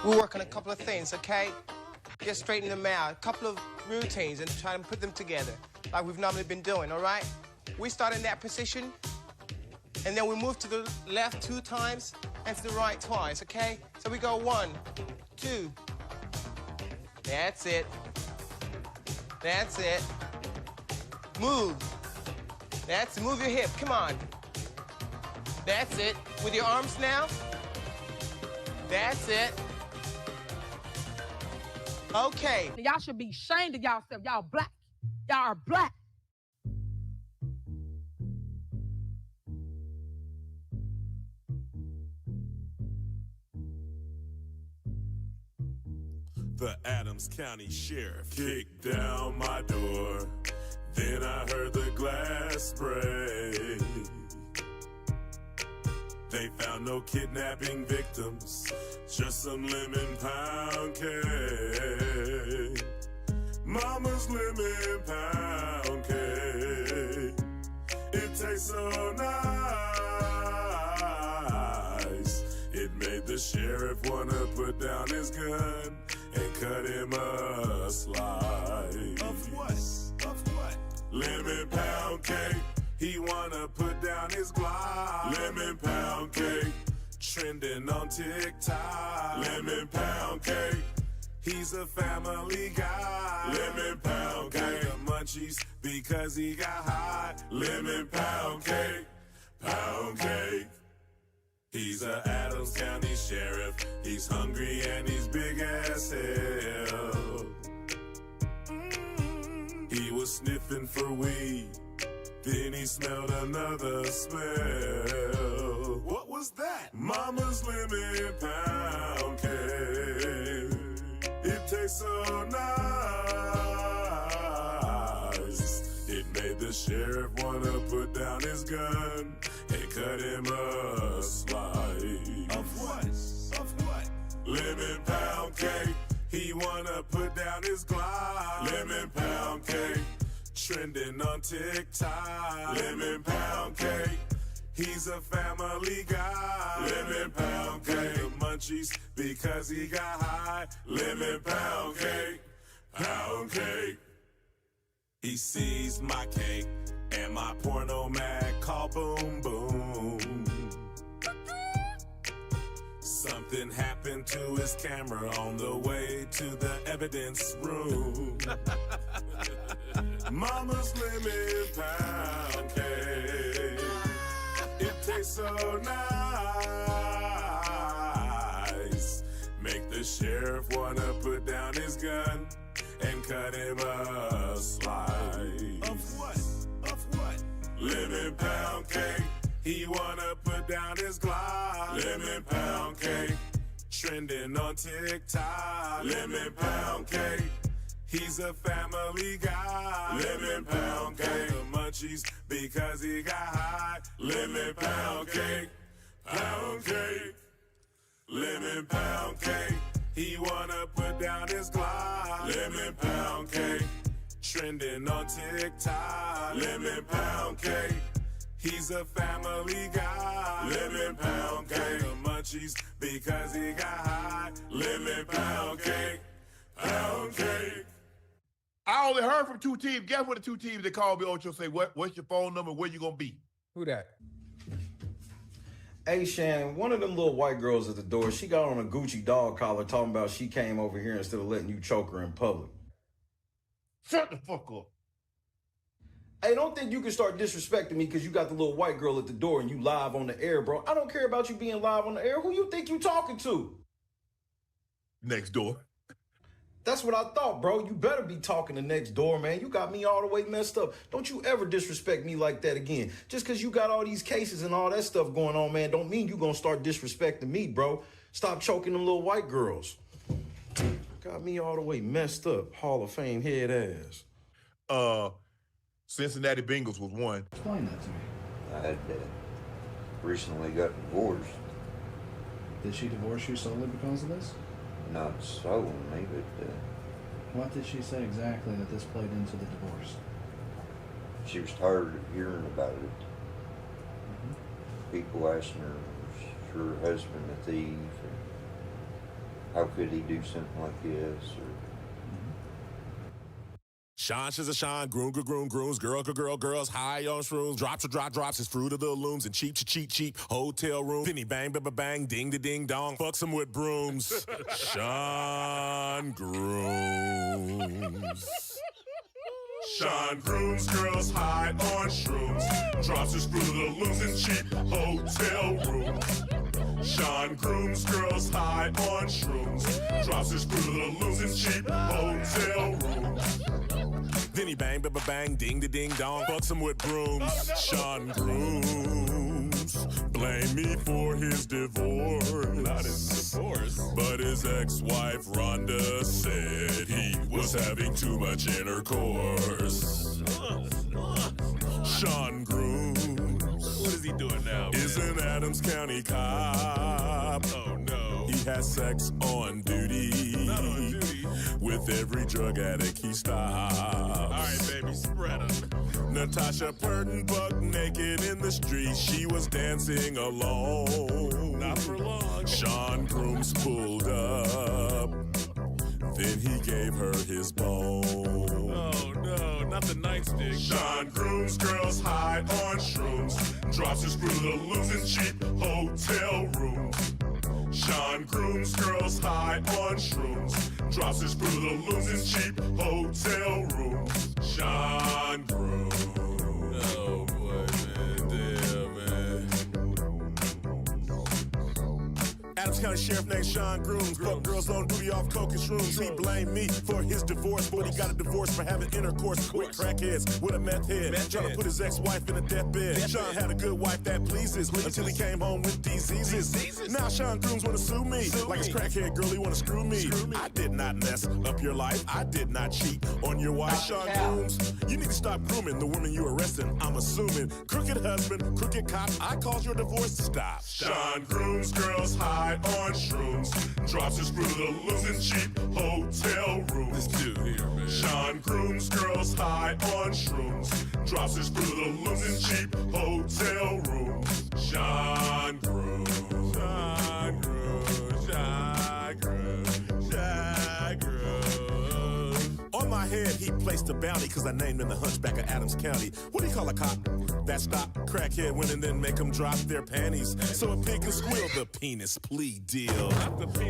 We'll work on a couple of things, okay? Just straighten them out, a couple of routines, and try and put them together, like we've normally been doing, all right? We start in that position, and then we move to the left 2 times and to the right twice, okay? So we go 1, 2. That's it. That's it. Move. That's it. Move your hip. Come on. That's it. With your arms now. That's it. Okay. Y'all should be ashamed of y'allself. Y'all black. Y'all are black. The Adams County Sheriff kicked down my door. Then I heard the glass break. They found no kidnapping victims, just some lemon pound cake. Mama's lemon pound cake. It tastes so nice. It made the sheriff wanna put down his gun and cut him a slice. Of what? Of what? Lemon pound cake. He wanna put down his Glock. Lemon pound cake. Trending on TikTok. Lemon pound cake. He's a family guy. Lemon pound cake. Munchies because he got high. Lemon pound cake. Pound cake. He's a Adams County Sheriff. He's hungry and he's big as hell. He was sniffing for weed. Then he smelled another smell. What was that? Mama's lemon pound cake. It tastes so nice. It made the sheriff wanna put down his gun and cut him a slice. Of what? Of what? Lemon pound cake. He wanna put down his Glock. Lemon pound cake. Trending on TikTok. Lemon pound cake. He's a family guy. Lemon pound cake. Munchies because he got high. Lemon pound cake. Pound cake. He sees my cake and my porno mag call boom boom. Something happened to his camera on the way to the evidence room. Mama's lemon pound cake. It tastes so nice. Make the sheriff wanna put down his gun and cut him a slice. Of what? Of what? Lemon pound cake. He wanna put down his Glock. Lemon pound cake. Trending on TikTok. Lemon pound cake. He's a family guy. Lemon pound cake. Munchies because he got high. Lemon pound cake. Pound cake. Lemon pound cake. He wanna put down his Glock. Lemon pound cake. Trending on TikTok. Lemon pound cake. He's a family guy. Lemon pound cake. Munchies because he got high. Lemon pound cake. Pound cake. I only heard from 2 teams. Guess what the 2 teams they called me, Ocho, say, what's your phone number, where you gonna be? Who that? Hey, Shan, one of them little white girls at the door, she got on a Gucci dog collar talking about she came over here instead of letting you choke her in public. Shut the fuck up. Hey, don't think you can start disrespecting me because you got the little white girl at the door and you live on the air, bro. I don't care about you being live on the air. Who you think you talking to? Next door. That's what I thought, bro. You better be talking to next door, man. You got me all the way messed up. Don't you ever disrespect me like that again. Just because you got all these cases and all that stuff going on, man, don't mean you gonna start disrespecting me, bro. Stop choking them little white girls. Got me all the way messed up. Hall of Fame head ass. Cincinnati Bengals was one. Explain that to me. I had recently got divorced. Did she divorce you solely because of this? Not solely, but What did she say exactly that this played into the divorce? she was tired of hearing about it. Mm-hmm. People asking her, was her husband a thief? How could he do something like this? Or... Sean, she's a Sean, grooms, girls, high on shrooms, drops, his fruit of the looms, and cheap, hotel room. Then he bang, bang, ding dong, fucks him with brooms. Sean Grooms. Sean Grooms, girls high on shrooms, drops his fruit of the looms in cheap hotel rooms. Sean Grooms, girls high on shrooms, drops his fruit of the looms in cheap hotel rooms. Then he bang, ding dong, fucks him with brooms. Sean Grooms, blame me for his divorce. Not his divorce. But his ex-wife Rhonda said he was having too much intercourse. Sean Grooms, what is he doing now? Is an Adams County cop. Oh no. He has sex on duty. Not on duty. With every drug addict he stops. All right, baby, spread 'em. Natasha Purden buck naked in the street. She was dancing alone. Not for long. Sean Grooms pulled up. Then he gave her his bone. Oh no, not the nightstick. Sean Grooms, girls high on shrooms, drops his fruit of the looms in cheap hotel rooms. Sean Grooms, girls high on shrooms, drops his fruit of the looms in cheap hotel rooms. Sean Grooms. Oh boy, man, damn, man. Adams County Sheriff named Sean Grooms. Fuck girls on duty off coke and shrooms. He blamed me for his divorce, but he got a divorce for having intercourse with crackheads with a meth head. Trying to put his ex-wife in a deathbed. Sean had a good wife that pleases until he came home with diseases. Now Sean Grooms wanna sue me. Like his crackhead girl, he wanna screw me. I did not mess up your life. I did not cheat on your wife. Sean Grooms, you need to stop grooming the woman you arresting. I'm assuming crooked husband, crooked cop. I caused your divorce to stop. Sean Grooms, girls high on shrooms, drops his fruit of the looms in cheap hotel rooms. This dude here, man. Sean Grooms, girls high on shrooms, drops his fruit of the looms in cheap hotel rooms. Sean Grooms, Sean Grooms, Sean Grooms, Sean Grooms. On my head, he placed a bounty because I named him the Hunchback of Adams County. What do you call a cop that stop crackhead women then make them drop their panties? So a pig can squeal the penis plea deal.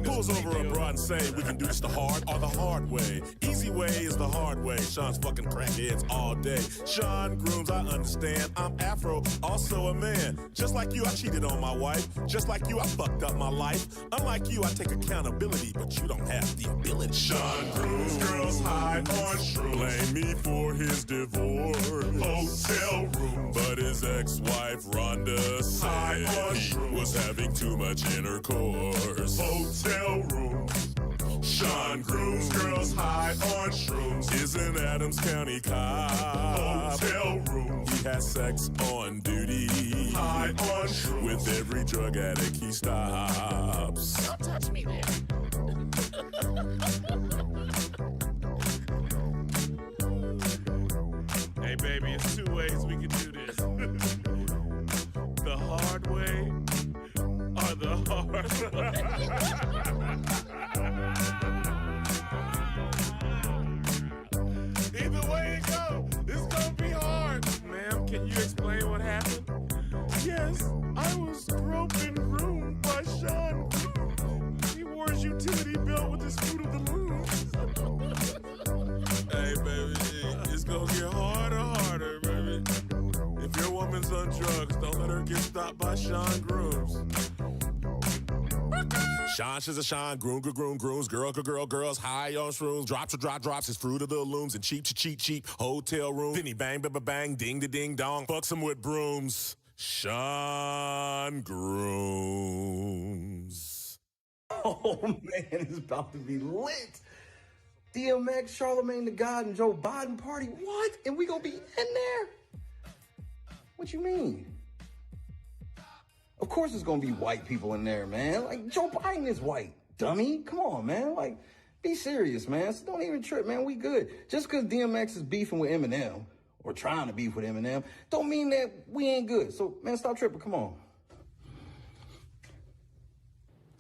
Pulls over a broad and say, we can do this the hard or the hard way. Easy way is the hard way. Sean's fucking crackheads all day. Sean Grooms, I understand. I'm Afro, also a man. Just like you, I cheated on my wife. Just like you, I fucked up my life. Unlike you, I take accountability, but you don't have the ability. Sean Grooms, girls high on shrooms, blame me for his divorce. Hotel room, but his ex-wife Rhonda said he was having too much intercourse. Hotel room. Sean Grooms, girls high on shrooms, is an Adams County cop. Hotel room. He has sex on duty. High on shrooms. With every drug addict he stops. Don't touch me there. Hey, baby, it's two ways we can do this. The hard way or the hard way. Either way it go, it's gonna be hard. Ma'am, can you explain what happened? Yes, I was groped and groomed by Sean. He wore his utility belt with his fruit of the loom. Hey, baby, it's gonna get harder, harder, baby. If your woman's on drugs, don't let her get stopped by Sean Grooms. Sean, she's a Sean, grooms, girls, high on shrooms, drops his fruit of the looms in cheap, hotel room. Then he bang, ding dong, fucks him with brooms. Sean Grooms. Oh man, it's about to be lit. DMX, Charlemagne the God, and Joe Biden party. What? And we gonna be in there? What you mean? Of course it's gonna be white people in there, man. Like, Joe Biden is white, dummy. Come on, man. Like, be serious, man. So don't even trip, man. We good. Just because DMX is beefing with Eminem, or trying to beef with Eminem, don't mean that we ain't good. So, man, stop tripping. Come on.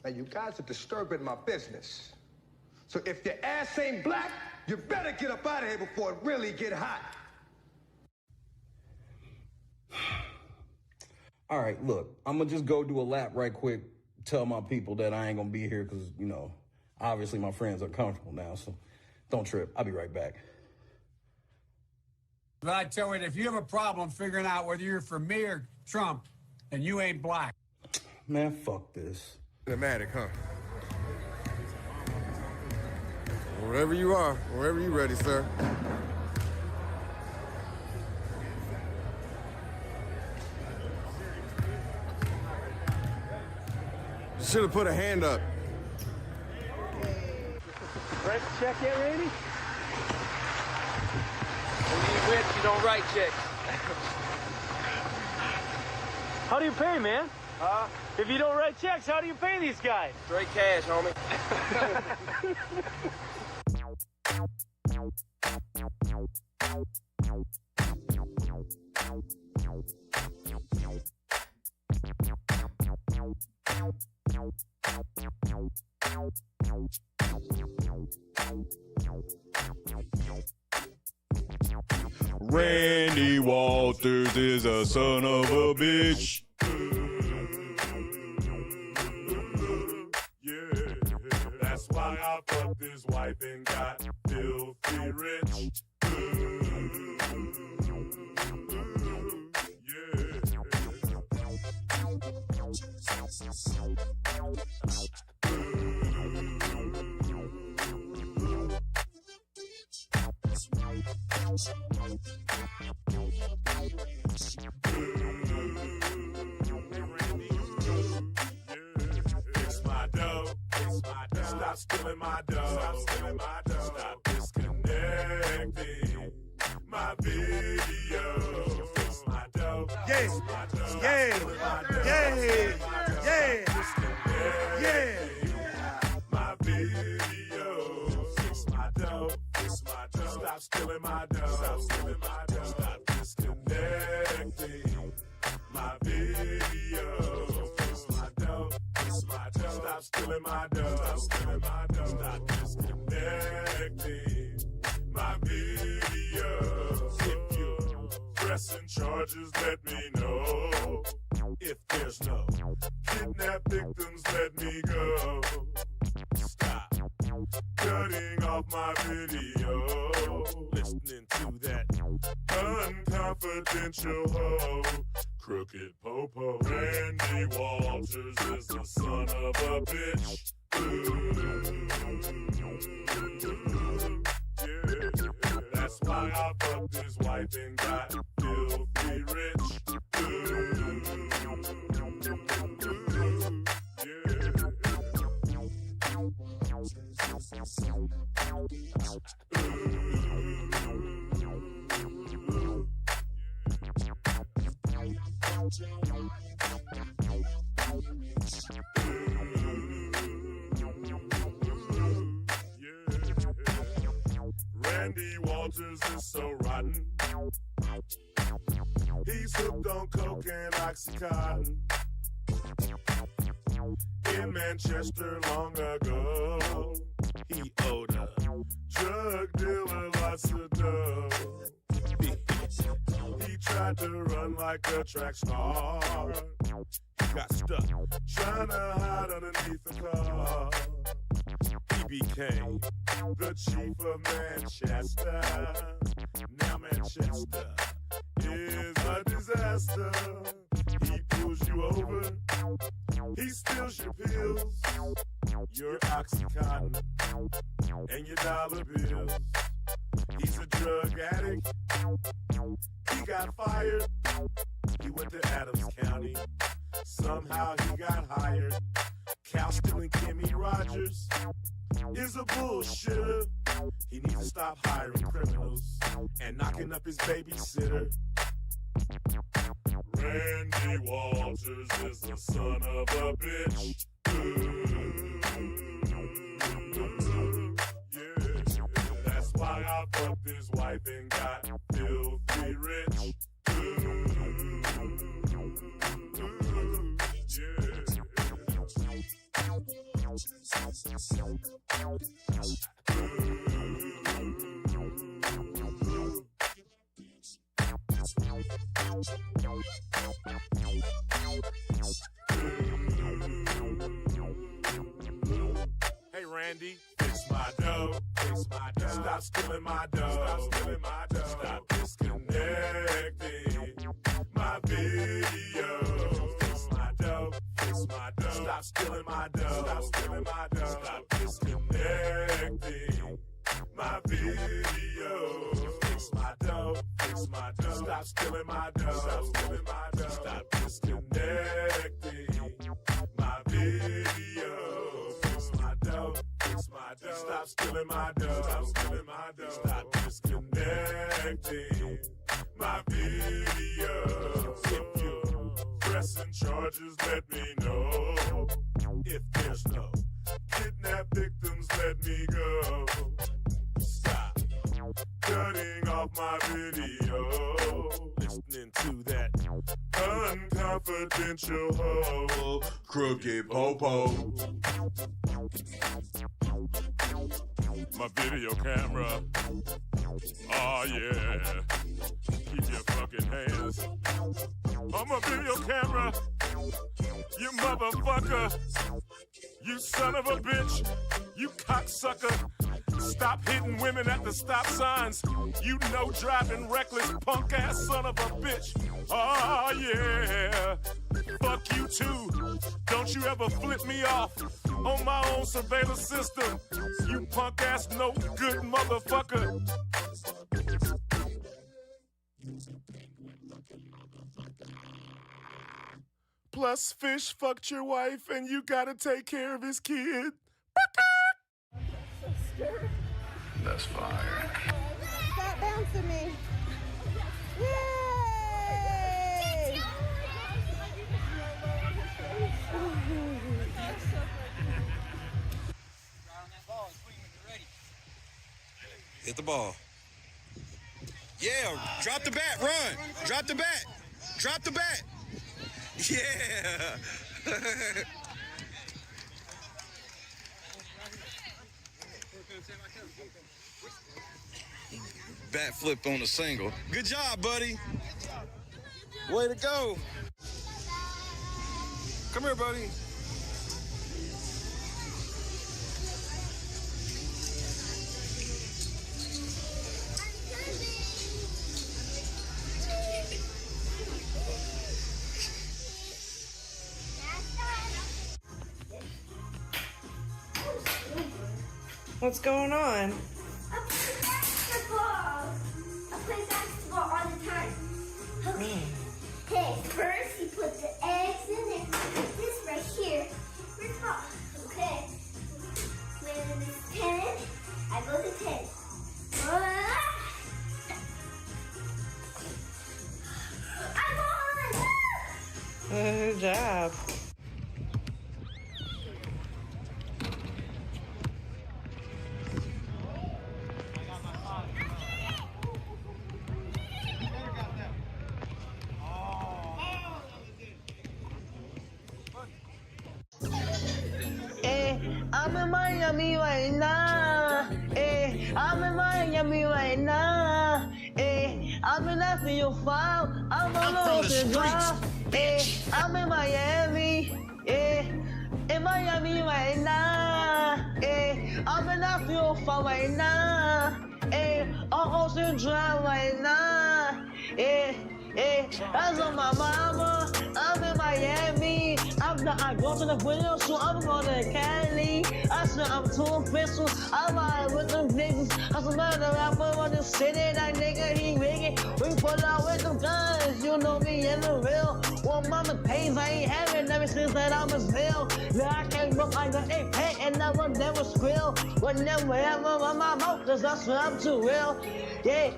Now, you guys are disturbing my business. So if your ass ain't black, you better get up out of here before it really get hot. All right, look, I'm gonna just go do a lap right quick, tell my people that I ain't gonna be here because, you know, obviously my friends are comfortable now, so don't trip. I'll be right back. But I tell you, if you have a problem figuring out whether you're for me or Trump, then you ain't black. Man, fuck this. Dramatic, huh? Wherever you are, wherever you ready, sir. You should have put a hand up. Write the check yet, Randy? When you rich, you don't write checks. How do you pay, man? If you don't write checks, how do you pay these guys? Straight cash, homie. Randy Walters is a son of a bitch. Yeah, that's why I fucked his wife and got filthy rich. Stop stealing my dough. Stop stealing my dough. Stop disconnecting my video. Fix my dough. Yeah, yeah, yeah, yeah, yeah. My video. Fix my dough. Fix my dough. Stop stealing my dough. Stop stealing my dough. Stop disconnecting my video. Fix my dough. Fix my dough. Stop stealing my dough. Stop stealing my dough. Stop disconnecting my video. If you're pressing charges, let me know. If there's no kidnap victims, let me go. Stop cutting off my video. Listening to that unconfidential hoe. Crooked Popo. Randy Walters is the son of a bitch. Yeah, that's why I fucked his wife and got filthy rich. Randy Walters is so rotten. He's hooked on coke and Oxycontin. In Manchester long ago, he owed a drug dealer lots of dough. He tried to run like a track star. He got stuck trying to hide underneath the car. He became the chief of Manchester. Now Manchester is a disaster. He pulls you over. He steals your pills, your Oxycontin, and your dollar bills. He's a drug addict. He got fired. He went to Adams County. Somehow he got hired. Cal stealing Kimmy Rogers is a bullshitter. He needs to stop hiring criminals and knocking up his babysitter. Randy Walters is the son of a bitch. Yeah, that's why I fucked his wife and got filthy rich. Yeah. Hey Randy, fix my dough, fix my dough. Stop stealing my dough, stop stealing my dough. Stop disconnecting my video. Fix my dough, fix my dough. Stop stealing my dough, stop stealing my dough. Stop disconnecting my video. Fix my dough, fix my dough. Stop stealing my dough, stop stealing my dough. Stop disconnecting my video. Fix my dough, fix my dough. Stop stealing my dough, stop stealing my dough. Stop disconnecting my video. If you're pressing charges, let me know. If there's no kidnap victims, let me go. Stop cutting off my video. Listening to that unconfidential hoe, crooked popo. My video camera. Oh yeah. Keep your fucking hands on my video camera. You motherfucker. You son of a bitch. You cocksucker. Stop hitting women at the stop signs. You know driving reckless punk ass son of a bitch. Oh yeah. Fuck you too. Don't you ever flip me off on my own surveillance system. You punk ass no good motherfucker. Plus Fish fucked your wife and you gotta take care of his kid. That's fire. Stop bouncing me. Yay! Hit the ball. Yeah, drop the bat, run. Drop the bat. Drop the bat. Yeah. Bat flipped on a single. Good job, buddy. Way to go. Come here, buddy. What's going on? I play basketball all the time. Okay. Hey, first you put the eggs in it. Put this right here. Where's the ball? Okay. When it's 10, I go to 10. I won! Good job. I'm in Miami right now. I'm in Miami right now. I'm in that field 5. I'm on the drive. I'm in Miami. In Miami right now. I'm in that field 5 right now. On Ocean Drive right now. That's on my mama. I'm in Miami. I go to the video, so I'm going to Cali. I said I'm too official. I ride with them niggas. I said, man, the rapper on the city, that nigga, he wicked. We pull out with them guns. You know me in the real. Well, mama pays, I ain't having ever since that I was real. Now I can't look like an pet and never squeal. Whenever ever on my mouth, cause I swear I'm too real. Yeah,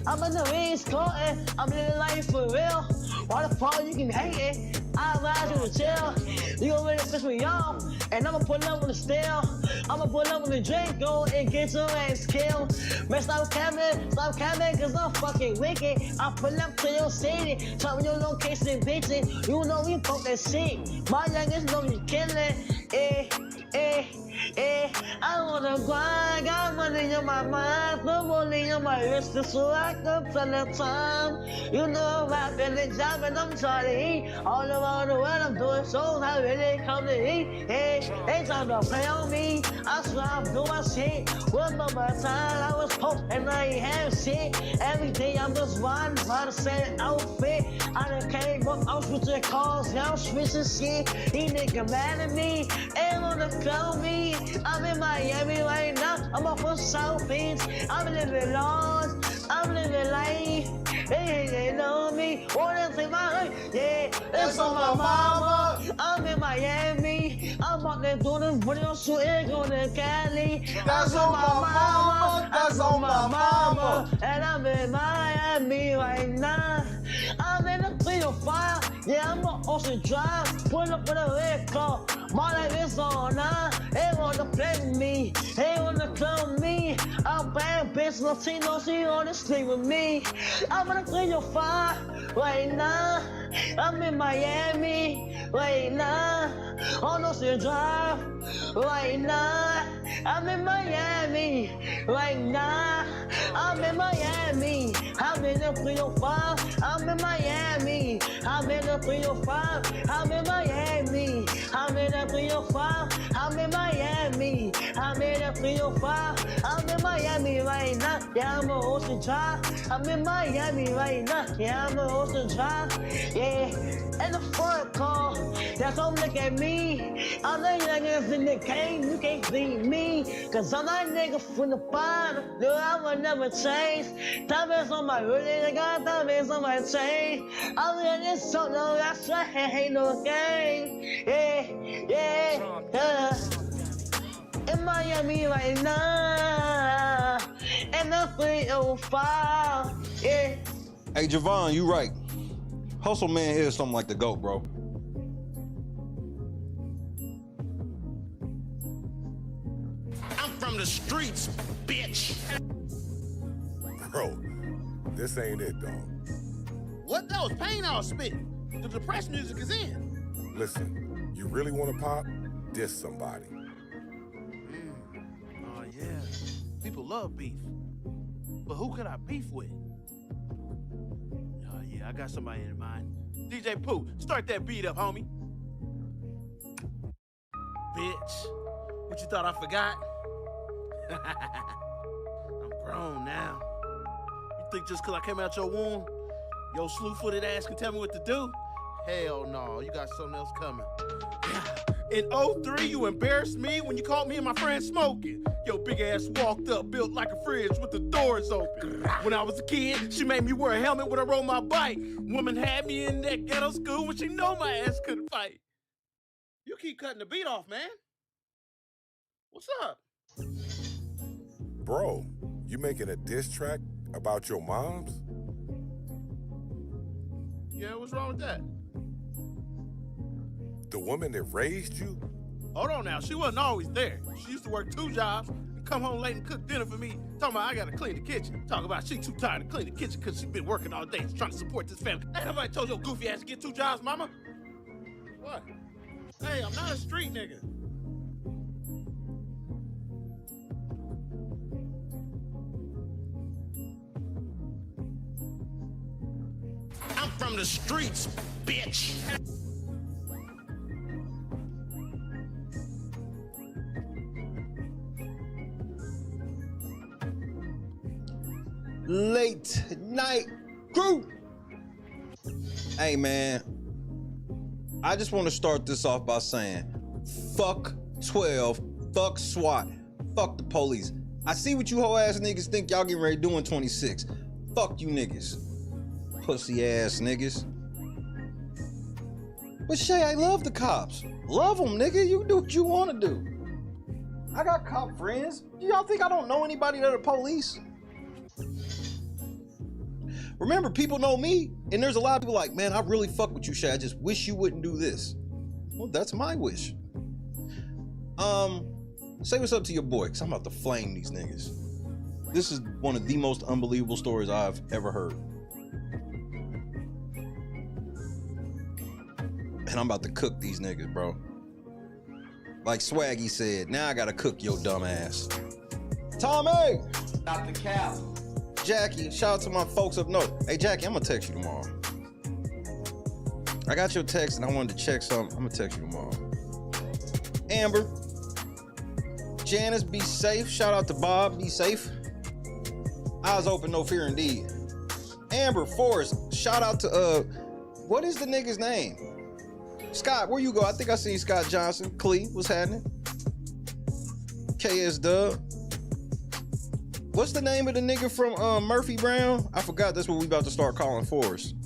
I'm in the East Coast, I'm living life for real. Why the fuck you can hate it? I ride you to chill. You gon' really piss me off, and I'ma pull up with a steel. I'ma pull up with a drink, go and get your ass killed. Man, stop camming, cause I'm fucking wicked. I pull up to your city, tell me your location, bitch. You know we fuck that shit. My youngest know you killin', on the grind, got money in my mind, put money in my wrist, so I can spend the time. You know I'm rapping the job and I'm trying to eat. All around the world I'm doing shows, I really come to eat. Hey, they trying to play on me, I swear I'm doing my shit. One more time, I was poor and I ain't have shit. Every day I'm just riding by the same outfit. I done came up, I'm switching cars, now I'm switching shit. These niggas mad at me, ain't wanna clone me. I'm in Miami right now, I'm off of South Beach. I'm living large, I'm living life. They know me, wanna take my life, yeah. It's on my mama, I'm in Miami. I'm out there doing this video shooting, going to Cali. That's on my mama, that's on my mama. And I'm in Miami right now. I'm in the 305, yeah, I'm on Ocean Drive. Pull up with a red car, my life is on now. They wanna play with me, they wanna clone me. I'm bad bitch, Latino, she wanna sleep with me. I'm in the 305 right now. I'm in Miami right now. On Ocean Drive right now. I'm in Miami right now. I'm in Miami. I'm in the 305. I'm in Miami. I'm in the 305. I'm in Miami. I'm in the 305. I'm in Miami. I'm in the 305. I'm in Miami right now. Yeah, I'm on Ocean Drive. I'm in Miami right now. Yeah, I'm on Ocean Drive. Yeah, in the front car. That's don't look at me. I'm the youngest in the game. You can't see me. Cause I'm that nigga from the bottom. No, I will never change. Diamonds on my really, I got diamonds on my chain. I'm in this so long, that's why ain't no game. Yeah. In Miami right now. And the 305. Yeah. Hey, Javon, you right. Hustle Man is something like the GOAT, bro. I'm from the streets, bitch. Bro, this ain't it, dog. What? That was pain I was spitting. The depressed music is in. Listen, you really want to pop? Diss somebody. Oh, yeah. People love beef. But who could I beef with? Oh, yeah, I got somebody in mind. DJ Pooh, start that beat up, homie. Bitch, what you thought I forgot? I'm grown now. You think just because I came out your womb, your slew-footed ass can tell me what to do? Hell no, you got something else coming. In 03, you embarrassed me when you caught me and my friend smoking. Your big ass walked up, built like a fridge with the doors open. When I was a kid, she made me wear a helmet when I rode my bike. Woman had me in that ghetto school when she know my ass couldn't fight. You keep cutting the beat off, man. What's up? Bro, you making a diss track about your moms? Yeah, what's wrong with that? The woman that raised you? Hold on now, she wasn't always there. She used to work 2 jobs and come home late and cook dinner for me. Talking about I gotta clean the kitchen. Talking about she too tired to clean the kitchen because she been working all day trying to support this family. Ain't nobody told your goofy ass to get 2 jobs, mama? What? Hey, I'm not a street nigga. I'm from the streets, bitch. Late night crew. Hey, man. I just want to start this off by saying, fuck 12, fuck SWAT, fuck the police. I see what you hoe ass niggas think y'all getting ready to do in 26. Fuck you niggas. Pussy ass niggas. But Shay, I love the cops. Love them, nigga. You do what you want to do. I got cop friends. Y'all think I don't know anybody that are police? Remember, people know me, and there's a lot of people like, man, I really fuck with you, Shay. I just wish you wouldn't do this. Well, that's my wish. Say what's up to your boy, because I'm about to flame these niggas. This is one of the most unbelievable stories I've ever heard. And I'm about to cook these niggas, bro. Like Swaggy said, now I gotta cook your dumb ass. Tommy! Not the cap. Jackie, shout out to my folks up north. Hey Jackie, I'm gonna text you tomorrow. I got your text and I wanted to check something. I'm gonna text you tomorrow. Amber. Janice, be safe. Shout out to Bob, be safe. Eyes open, no fear indeed. Amber, Forrest, shout out to, what is the nigga's name? Scott, where you go? I think I seen Scott Johnson. Clee, what's happening? KS Dub. What's the name of the nigga from Murphy Brown? I forgot. That's what we about to start calling Forrest.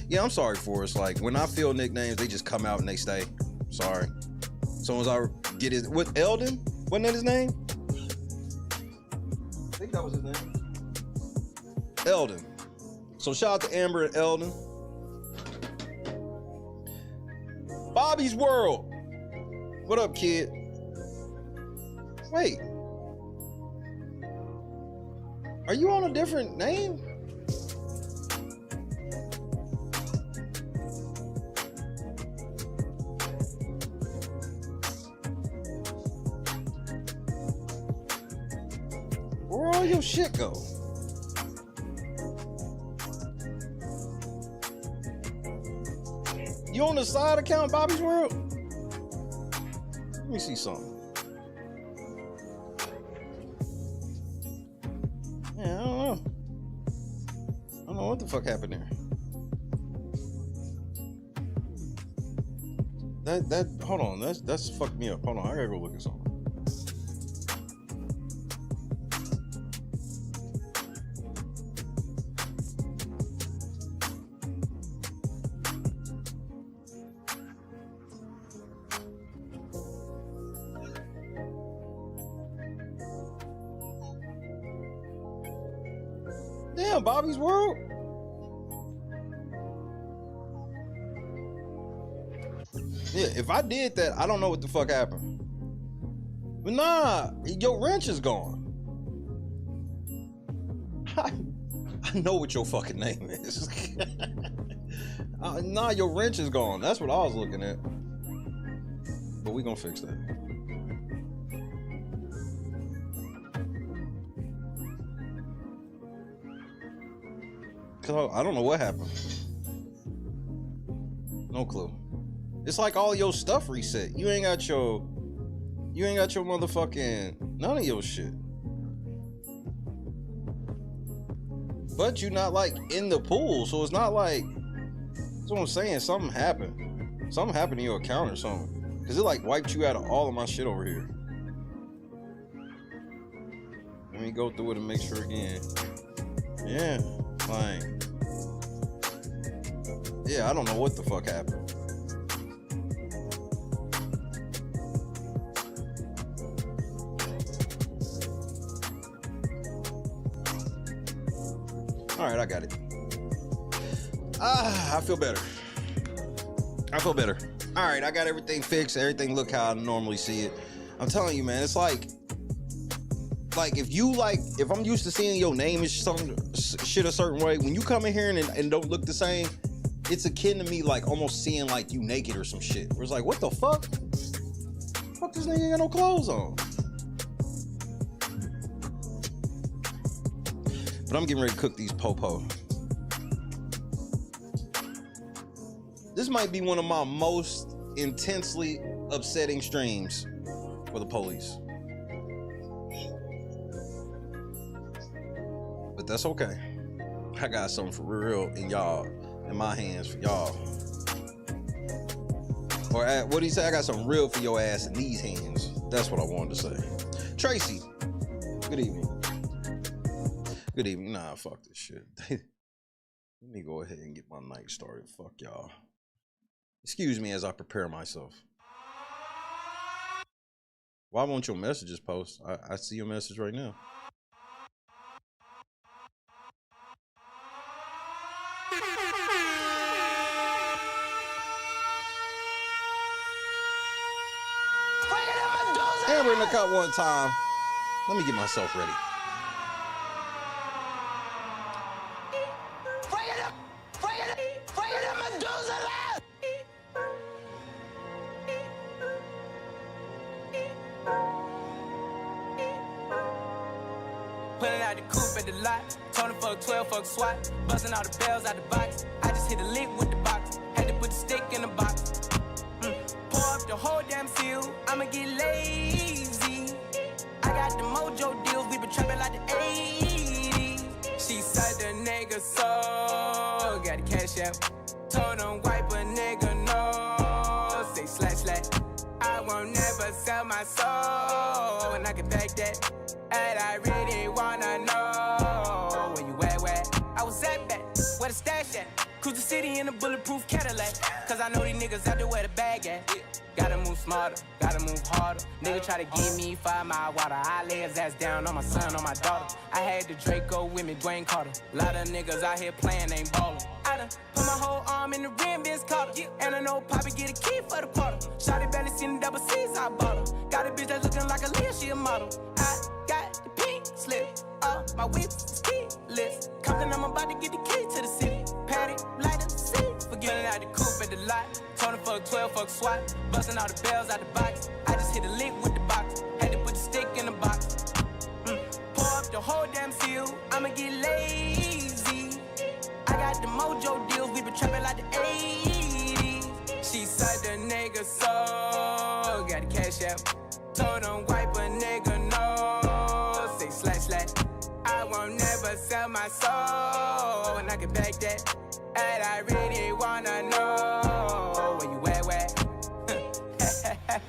Yeah, I'm sorry, Forrest. Like, when I feel nicknames, they just come out and they stay. Sorry. As soon as I get his... What, Eldon? Wasn't that his name? I think that was his name. Eldon. So shout out to Amber and Eldon. Bobby's World. What up, kid? Wait. Are you on a different name? Where all your shit go? You on the side account, Bobby's World? Let me see something. Yeah, I don't know. I don't know what the fuck happened there. That hold on, that's fucked me up. Hold on, I gotta go look at something. Damn, Bobby's World. Yeah, if I did that, I don't know what the fuck happened. But nah, your wrench is gone. I know what your fucking name is. Nah, your wrench is gone. That's what I was looking at. But we gonna fix that. I don't know what happened. No clue. It's like all your stuff reset. You ain't got your motherfucking none of your shit. But you're not like in the pool, so it's not like, that's what I'm saying. Something happened. Something happened to your account or something. Cause it like wiped you out of all of my shit over here. Let me go through it and make sure again. Yeah. Like, yeah, I don't know what the fuck happened. All right, I got it. I feel better. I feel better. All right, I got everything fixed. Everything look how I normally see it. I'm telling you, man, it's like if I'm used to seeing your name is some shit a certain way, when you come in here and don't look the same, it's akin to me like almost seeing like you naked or some shit. Where it's like, what the fuck? Fuck, this nigga ain't got no clothes on. But I'm getting ready to cook these popo. This might be one of my most intensely upsetting streams for the police. But that's okay. I got something for real in my hands for y'all. Or what do you say? I got something real for your ass in these hands. That's what I wanted to say. Tracy, good evening. Good evening. Nah, fuck this shit. Let me go ahead and get my night started. Fuck y'all. Excuse me as I prepare myself. Why won't your messages post? I see your message right now. Amber in the cut one time. Let me get myself ready. Pulling out the coupe at the lot. Tony fuck 12, fuck SWAT. Busting all the bells out the box. I just hit a lick with the box. Had to put the stick in the box. Pour up the whole damn seal. I'ma get lazy. I got the mojo deals. We been trapping like the 80s. She said the nigga so. Got the cash out. Told him wipe a nigga no. Say slash slash. I won't never sell my soul. And I can back that. And I really wanna know where you at, where? I was at back, where the stash at? Cruise the city in a bulletproof Cadillac. Cause I know these niggas out there where the bag at. Gotta move smarter, gotta move harder. Nigga try to give me 5 mile water. I lay his ass down on my son, on my daughter. I had the Draco with me, Dwayne Carter. Lot of niggas out here playing, ain't ballin'. I done put my whole arm in the rim, Vince Carter. And I know Poppy get a key for the quarter. Shawty barely seen the double C's, I bought her. Got a bitch that's looking like a Leah, she a model. I got the pink slip, my whip is keyless. Compton, I'm about to get the key to the city. Patty, light up the seat. Forgetting out the coupe at the lot. Tony fuck 12, fuck SWAT. Busting all the bells out the box. I just hit a lick with the box. Had to put the stick in the box. Pour up the whole damn seal. I'ma get lazy. I got the mojo deals. We been trapping like the 80s. She said the nigga so. Got the cash out. Told him wipe a nigga no. Say slash slash. I won't never sell my soul. And I can back that. And I really wanna know where you at, where?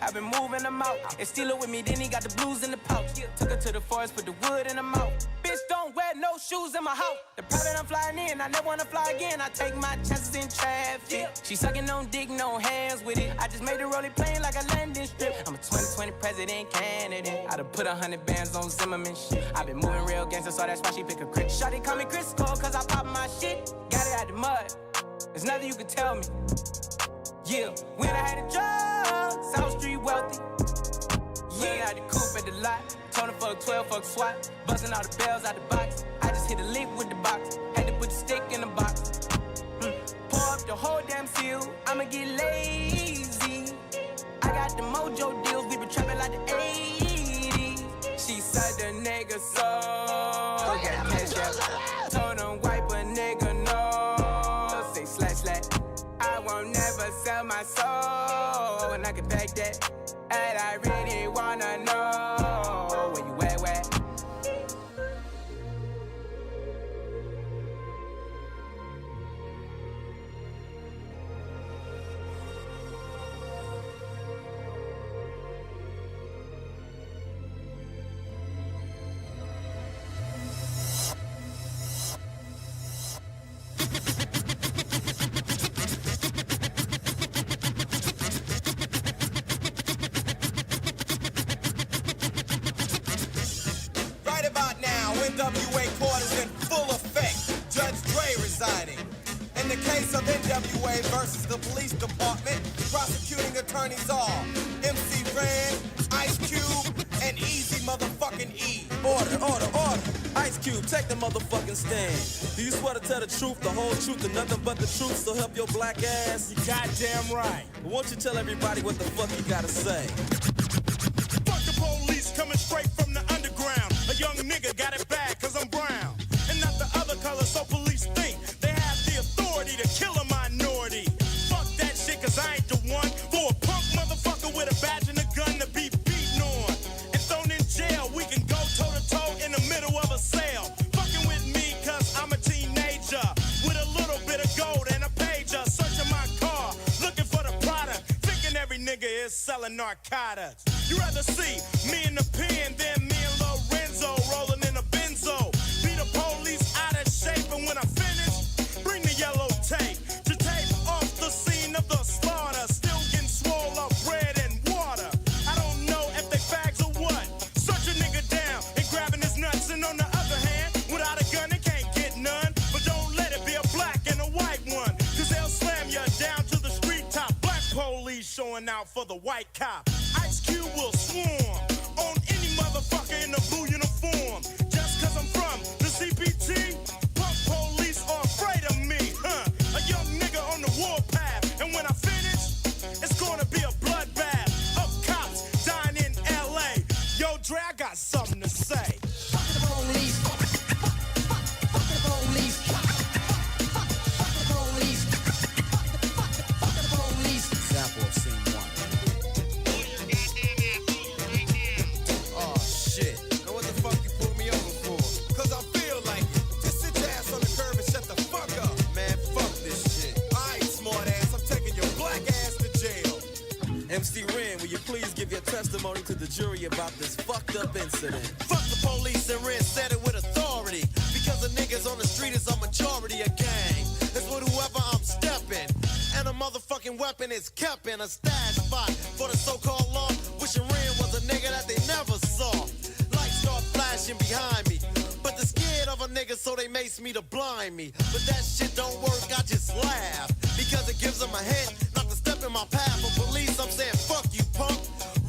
I've been moving them out. And steal it with me, then he got the blues in the pouch. Took her to the forest, put the wood in the mouth. Bitch, don't wear no shoes in my house. The private I'm flying in, I never wanna fly again. I take my chances in traffic. She sucking on dick, no hands with it. I just made the rolling plane like a landing strip. I'm a 2020 president candidate. I done put 100 bands on Zimmerman shit. I been moving real gangster, so that's why she pick a crit. Shawty call me Crisco, cause I pop my shit. Got it out the mud. There's nothing you can tell me. Yeah, when I had a job, South Street wealthy. Yeah, out the coupe at the lot. Tony fuck 12, fuck SWAT. Busting all the bells out the box. I just hit a lick with the box. Had to put the stick in the box. Pour up the whole damn seal. I'ma get lazy. I got the mojo deals. We been trapping like the 80s. She said the nigga so. Got cash out. Told him wipe a nigga no. Say slash slash. I won't never sell my soul. And I can back that. And I really wanna know where you at, where? NWA court is in full effect. Judge Dre resigning. In the case of NWA versus the police department, prosecuting attorneys are MC Ren, Ice Cube, and Easy motherfucking E. Order, order, order. Ice Cube, take the motherfucking stand. Do you swear to tell the truth, the whole truth, and nothing but the truth, so help your black ass? You goddamn right. But won't you tell everybody what the fuck you gotta say? Fuck the police coming straight from the underground. A young nigga got it bad cause I'm brown. And not the other color, so police think they have the authority to kill a minority. Fuck that shit cause I ain't the one for a punk motherfucker with a badge and a gun to be beaten on. And thrown in jail, we can go toe to toe in the middle of a sale. Fucking with me cause I'm a teenager with a little bit of gold and a pager. Searching my car, looking for the product. Thinking every nigga is selling narcotics. You rather see me in the pen than me and Lorenzo rolling in a benzo. Be the police out of shape, and when I finish, bring the yellow tape to tape off the scene of the slaughter. Still getting swole up bread and water. I don't know if they fags or what. Search a nigga down and grabbing his nuts, and on the other hand, without a gun, they can't get none. But don't let it be a black and a white one, cause they'll slam you down to the street top. Black police showing out for the white cop. Ice Cube will swarm on any motherfucker in a blue uniform. Just cause I'm from the CPT, punk police are afraid of me, huh? A young nigga on the warpath, and when I finish, it's gonna be a bloodbath of cops dying in LA. Yo, Dre, I got something to say. Fuck the police. testimony to the jury about this fucked up incident. Fuck the police and Ren said it with authority. Because the niggas on the street is a majority of gang. It's with whoever I'm stepping. And a motherfucking weapon is kept in a stash spot for the so-called law. Wishing Ren was a nigga that they never saw. Lights start flashing behind me. But they're scared of a nigga, so they mace me to blind me. But that shit don't work, I just laugh. Because it gives them a hint not to step in my path. For police, I'm saying, fuck you, punk.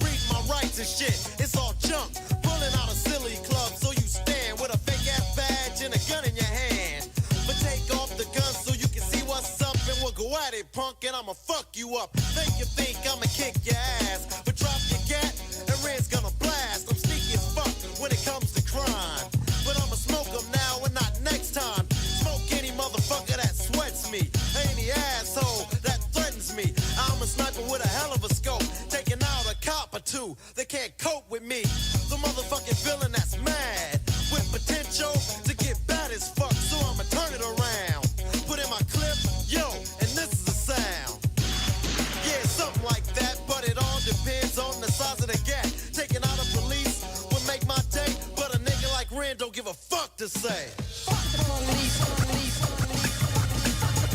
Read my rights and shit, it's all junk. Pulling out a silly club, so you stand with a fake-ass badge and a gun in your hand. But take off the gun so you can see what's up, and we'll go at it, punk, and I'ma fuck you up. Make you think I'ma kick your ass. But drop your gat, and Red's gonna blast. I'm sneaky as fuck when it comes to crime. But I'ma smoke them now and not next time. Smoke any motherfucker that sweats me. Any asshole that threatens me. I'm a sniper with a hell of a scope. Taking out a cop or two. They can't cope with me. The motherfucking villain that's mad. With potential to get bad as fuck. So I'ma turn it around. Put in my clip, yo, and this is the sound. Yeah, something like that. But it all depends on the size of the gap. Taking out a police would make my day. But a nigga like Ren don't give a fuck to say. Fuck the police, police, police.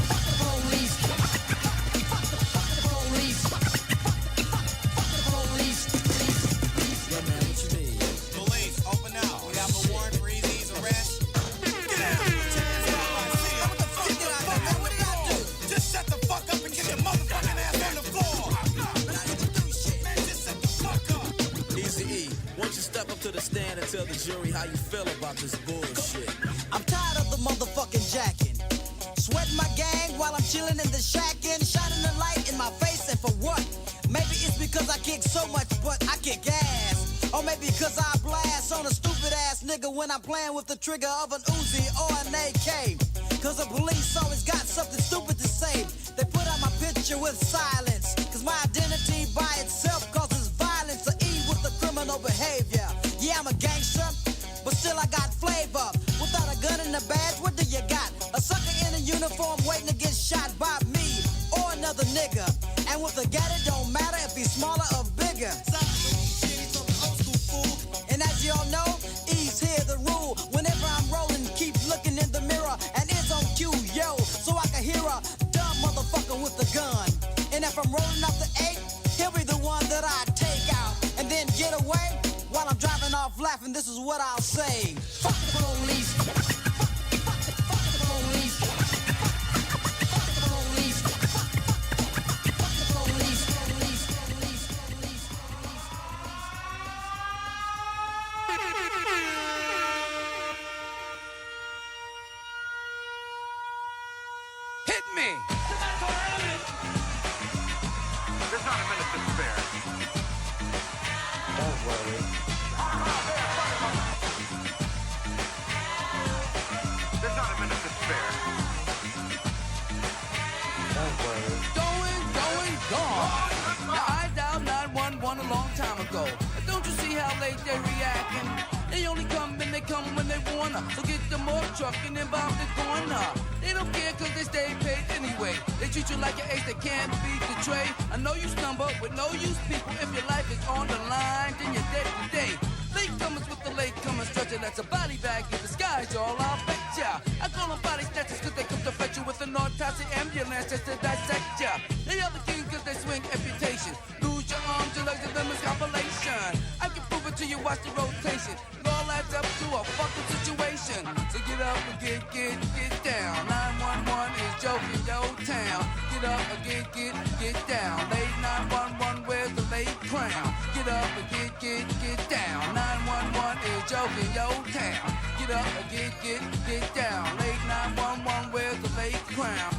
Fuck the police. Fuck the police. Fuck the police. Yeah, man, what you need? Police, open out. We have a warrant for Easy's arrest. Get out. Put your hands up. I see it. What the fuck? Get out, man. What did I do? Just shut the fuck up and get your motherfucking ass on the floor. Man, I didn't do shit. Man, just shut the fuck up. Easy E, why don't you step up to the stand and tell the jury how you feel about this bullshit? I'm tired of the motherfucking jacking. Sweating my gang while I'm chilling in the shack and shining the light in my face, and for what? Maybe it's because I kick so much, but I kick ass. Or maybe because I blast on a stupid ass nigga when I'm playing with the trigger of an Uzi or an AK. Cause the police always got something stupid to say. They put out my picture with silence. Cause my identity by itself causes violence. To E with the criminal behavior. Yeah, I'm a gangster, but still I got flavor. Without a gun and a badge, what do you got? A sucker in a uniform waiting to get shot by me or another nigga. And with a gat, it don't matter if he's smaller or bigger. And as y'all know, E's here the rule. Whenever I'm rolling, keep looking in the mirror. And it's on cue, yo, so I can hear a dumb motherfucker with a gun. And if I'm rolling up the 8, he'll be the one that I take out. And then get away while I'm driving off laughing. This is what I'll say. Fuck the police. Fuck the police. Fuck the police. Fuck the police. Hit me! There's not a minute to spare. Don't worry. There's not a minute to spare. Don't worry. Gone. Now, I dialed 911 a long time ago. Don't you see how late they're reacting? They only come and they come when they wanna. So get the morgue truck and involve the corner. They don't care cause they stay paid anyway. They treat you like an ace that can't be betrayed. I know you stumble with no use people. If your life is on the line, then you're dead today. Latecomers with the latecomers stretcher. That's a body bag in disguise, y'all. I'll bet ya. I call them body snatchers cause they come to fetch you with an autopsy ambulance just to dissect ya. They are the king cause they swing amputation. Lose your arms, your legs, and them is compilation. I can prove it to you, watch the rotation. It all adds up to a fucking situation. So get up and get down. 911 is joking your town. Get up and get down. Late 911, where's the late crown? Get up and get down. 911 is joking your town. Get up and get down. Late 911, where's the late crown?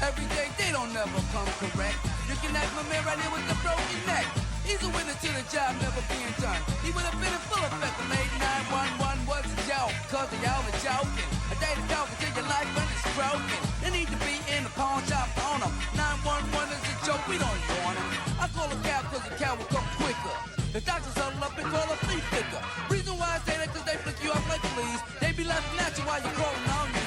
Every day they don't never come correct. You can ask my man right here with the broken neck. He's a winner to the job never being done. He would have been in full effect. The late 911 was a joke, cause y'all are joking. A day to talk until your life when it's broken. They need to be in the pawn shop on them. 911 is a joke, we don't want him. I call a cow cause the cow will come quicker. The doctors huddle up and call a flea flicker. Reason why I say that cause they flick you off like fleas. They be laughing at you while you're crawling on your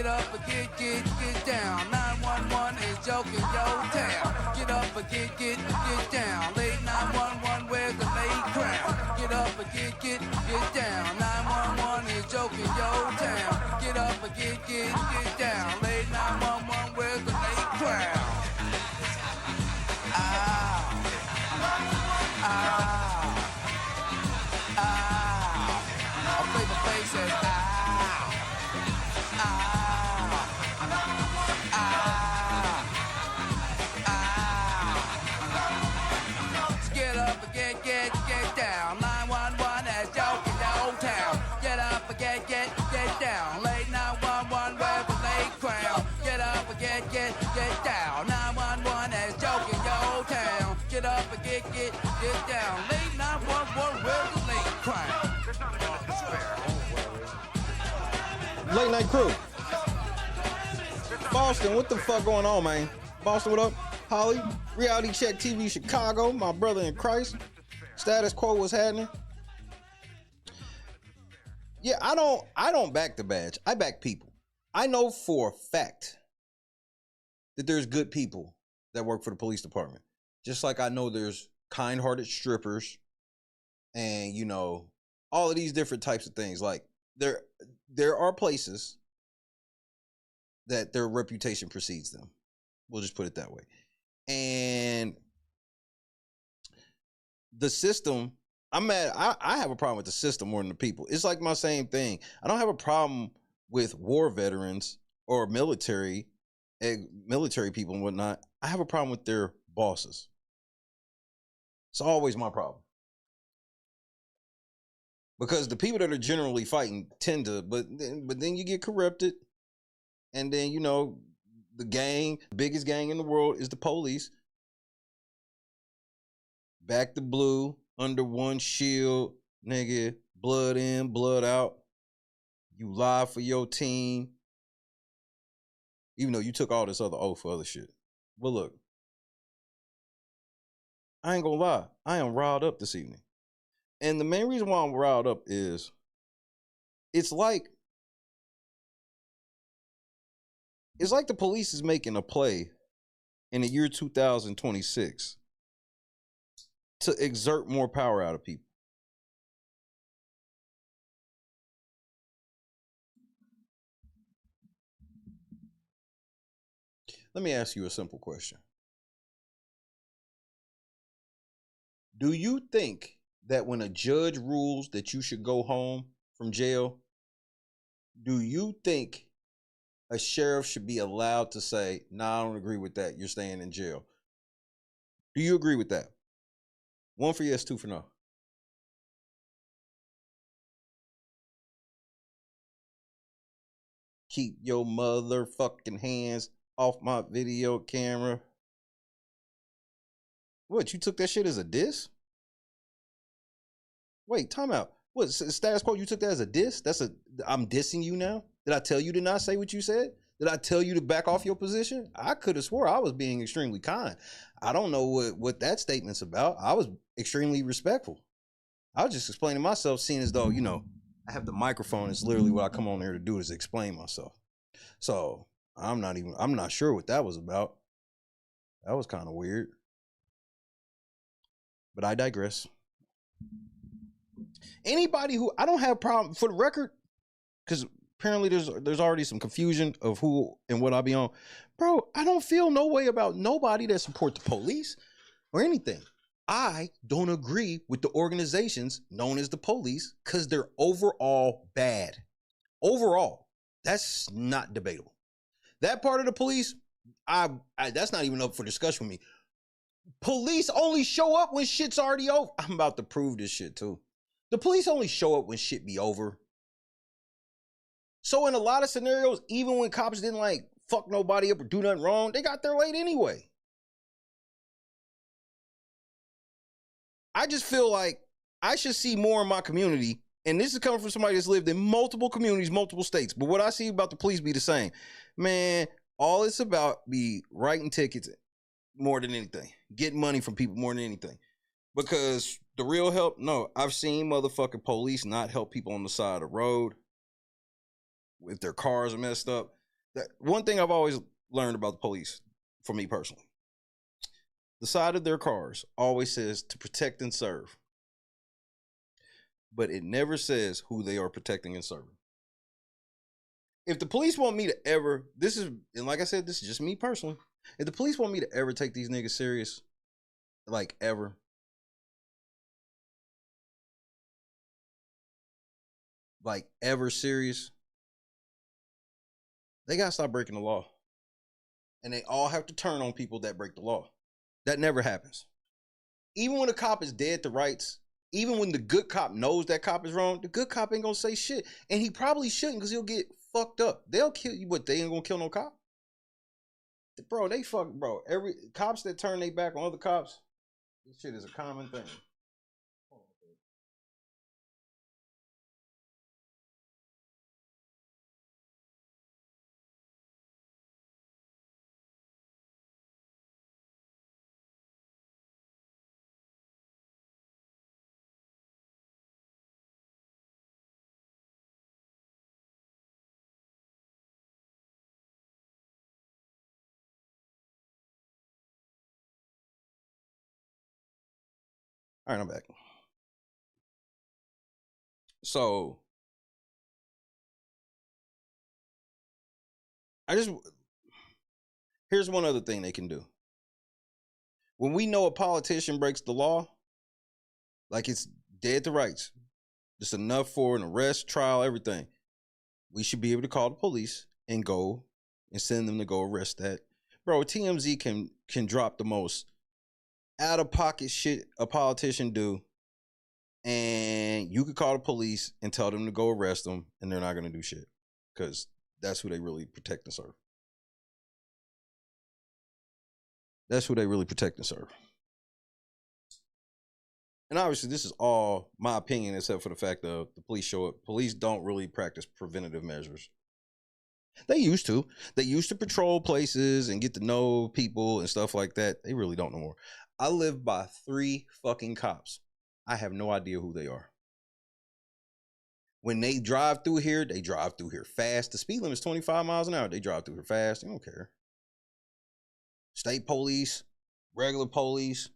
Get up and get down. 911 is joking your town. Get up and get down. Late 911, where's the late crowd? Get up and get down. 911 is joking your town. Get up and get down. Late 911, where's the late crowd? A flavor face says Get up and get down. 911 has joking your town. Get up and get down. Late 911, where's the late crowd? Get up and get down. 911 has joking your town. Get up and get down. Late 911, where's the late crowd? Late night crew. Boston, what the fuck going on, man? Boston, what up? Holly, Reality Check TV Chicago, my brother in Christ. Status Quo, what's happening? Yeah, I don't back the badge. I back people. I know for a fact that there's good people that work for the police department. Just like I know there's kind-hearted strippers and, you know, all of these different types of things. Like there are places that their reputation precedes them. We'll just put it that way. And the system, I'm mad. I have a problem with the system more than the people. It's like my same thing. I don't have a problem with war veterans or military people and whatnot. I have a problem with their bosses. It's always my problem. Because the people that are generally fighting tend to, but then you get corrupted. And then, you know, the biggest gang in the world is the police. Back to blue, under one shield, nigga, blood in, blood out. You lie for your team. Even though you took all this other oath for other shit. But look, I ain't gonna lie. I am riled up this evening. And the main reason why I'm riled up is it's like the police is making a play in the year 2026 to exert more power out of people. Let me ask you a simple question. Do you think that when a judge rules that you should go home from jail, do you think a sheriff should be allowed to say, nah, I don't agree with that, you're staying in jail? Do you agree with that? 1 for yes, 2 for no. Keep your motherfucking hands off my video camera. What, you took that shit as a diss? Wait, time out. What, status quo, you took that as a diss? I'm dissing you now? Did I tell you to not say what you said? Did I tell you to back off your position? I could have swore I was being extremely kind. I don't know what that statement's about. I was extremely respectful. I was just explaining myself, seeing as though, you know, I have the microphone. It's literally what I come on here to do is explain myself. So I'm not sure what that was about. That was kind of weird. But I digress. Anybody who, I don't have a problem, for the record, because apparently there's already some confusion of who and what I be on. Bro, I don't feel no way about nobody that support the police or anything. I don't agree with the organizations known as the police because they're overall bad. Overall, that's not debatable. That part of the police, that's not even up for discussion with me. Police only show up when shit's already over. I'm about to prove this shit too. The police only show up when shit be over. So in a lot of scenarios, even when cops didn't like fuck nobody up or do nothing wrong, they got there late anyway. I just feel like I should see more in my community, and this is coming from somebody that's lived in multiple communities, multiple states, but what I see about the police be the same. Man, all it's about be writing tickets more than anything. Getting money from people more than anything. Because the real help, no, I've seen motherfucking police not help people on the side of the road if their cars are messed up. One thing I've always learned about the police, for me personally, the side of their cars always says to protect and serve. But it never says who they are protecting and serving. If the police want me to ever, and like I said, this is just me personally. If the police want me to ever take these niggas serious, like ever, serious, they gotta stop breaking the law. And they all have to turn on people that break the law. That never happens. Even when a cop is dead to rights, even when the good cop knows that cop is wrong, the good cop ain't gonna say shit. And he probably shouldn't, because he'll get fucked up. They'll kill you, but they ain't gonna kill no cop. Bro, every cops that turn their back on other cops, this shit is a common thing. All right, I'm back. So, here's one other thing they can do. When we know a politician breaks the law, like it's dead to rights, just enough for an arrest, trial, everything, we should be able to call the police and go and send them to go arrest that. Bro, TMZ can drop the most out-of-pocket shit a politician do, and you could call the police and tell them to go arrest them, and they're not going to do shit, because that's who they really protect and serve. That's who they really protect and serve. And obviously, this is all my opinion, except for the fact that the police show up. Police don't really practice preventative measures. They used to. They used to patrol places and get to know people and stuff like that. They really don't no more. I live by 3 fucking cops. I have no idea who they are. When they drive through here, they drive through here fast. The speed limit is 25 miles an hour. They drive through here fast. They don't care. State police, regular police.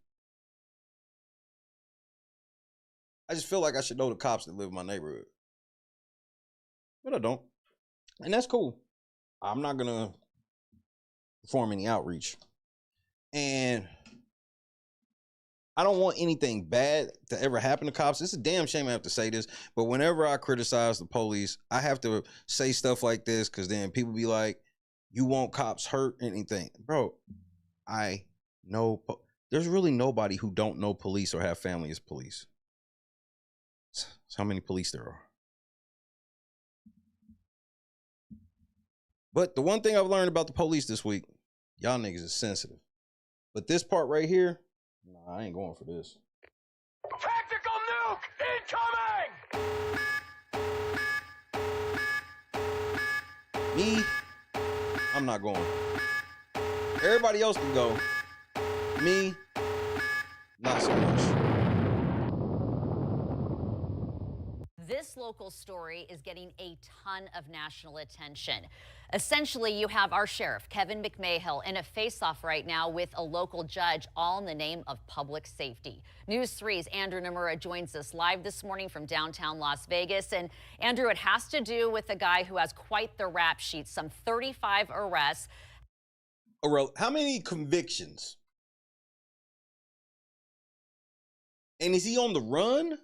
I just feel like I should know the cops that live in my neighborhood. But I don't. And that's cool. I'm not going to perform any outreach. And I don't want anything bad to ever happen to cops. It's a damn shame I have to say this, but whenever I criticize the police, I have to say stuff like this, because then people be like, you want cops hurt, anything. Bro, I know there's really nobody who don't know police or have family as police. That's how many police there are. But the one thing I've learned about the police this week, y'all niggas is sensitive. But this part right here, nah, I ain't going for this. Tactical nuke incoming! Me, I'm not going. Everybody else can go. Me, not so much. This local story is getting a ton of national attention. Essentially, you have our sheriff, Kevin McMahill, in a face-off right now with a local judge, all in the name of public safety. News 3's Andrew Nomura joins us live this morning from downtown Las Vegas. And Andrew, it has to do with a guy who has quite the rap sheet, some 35 arrests. How many convictions? And is he on the run?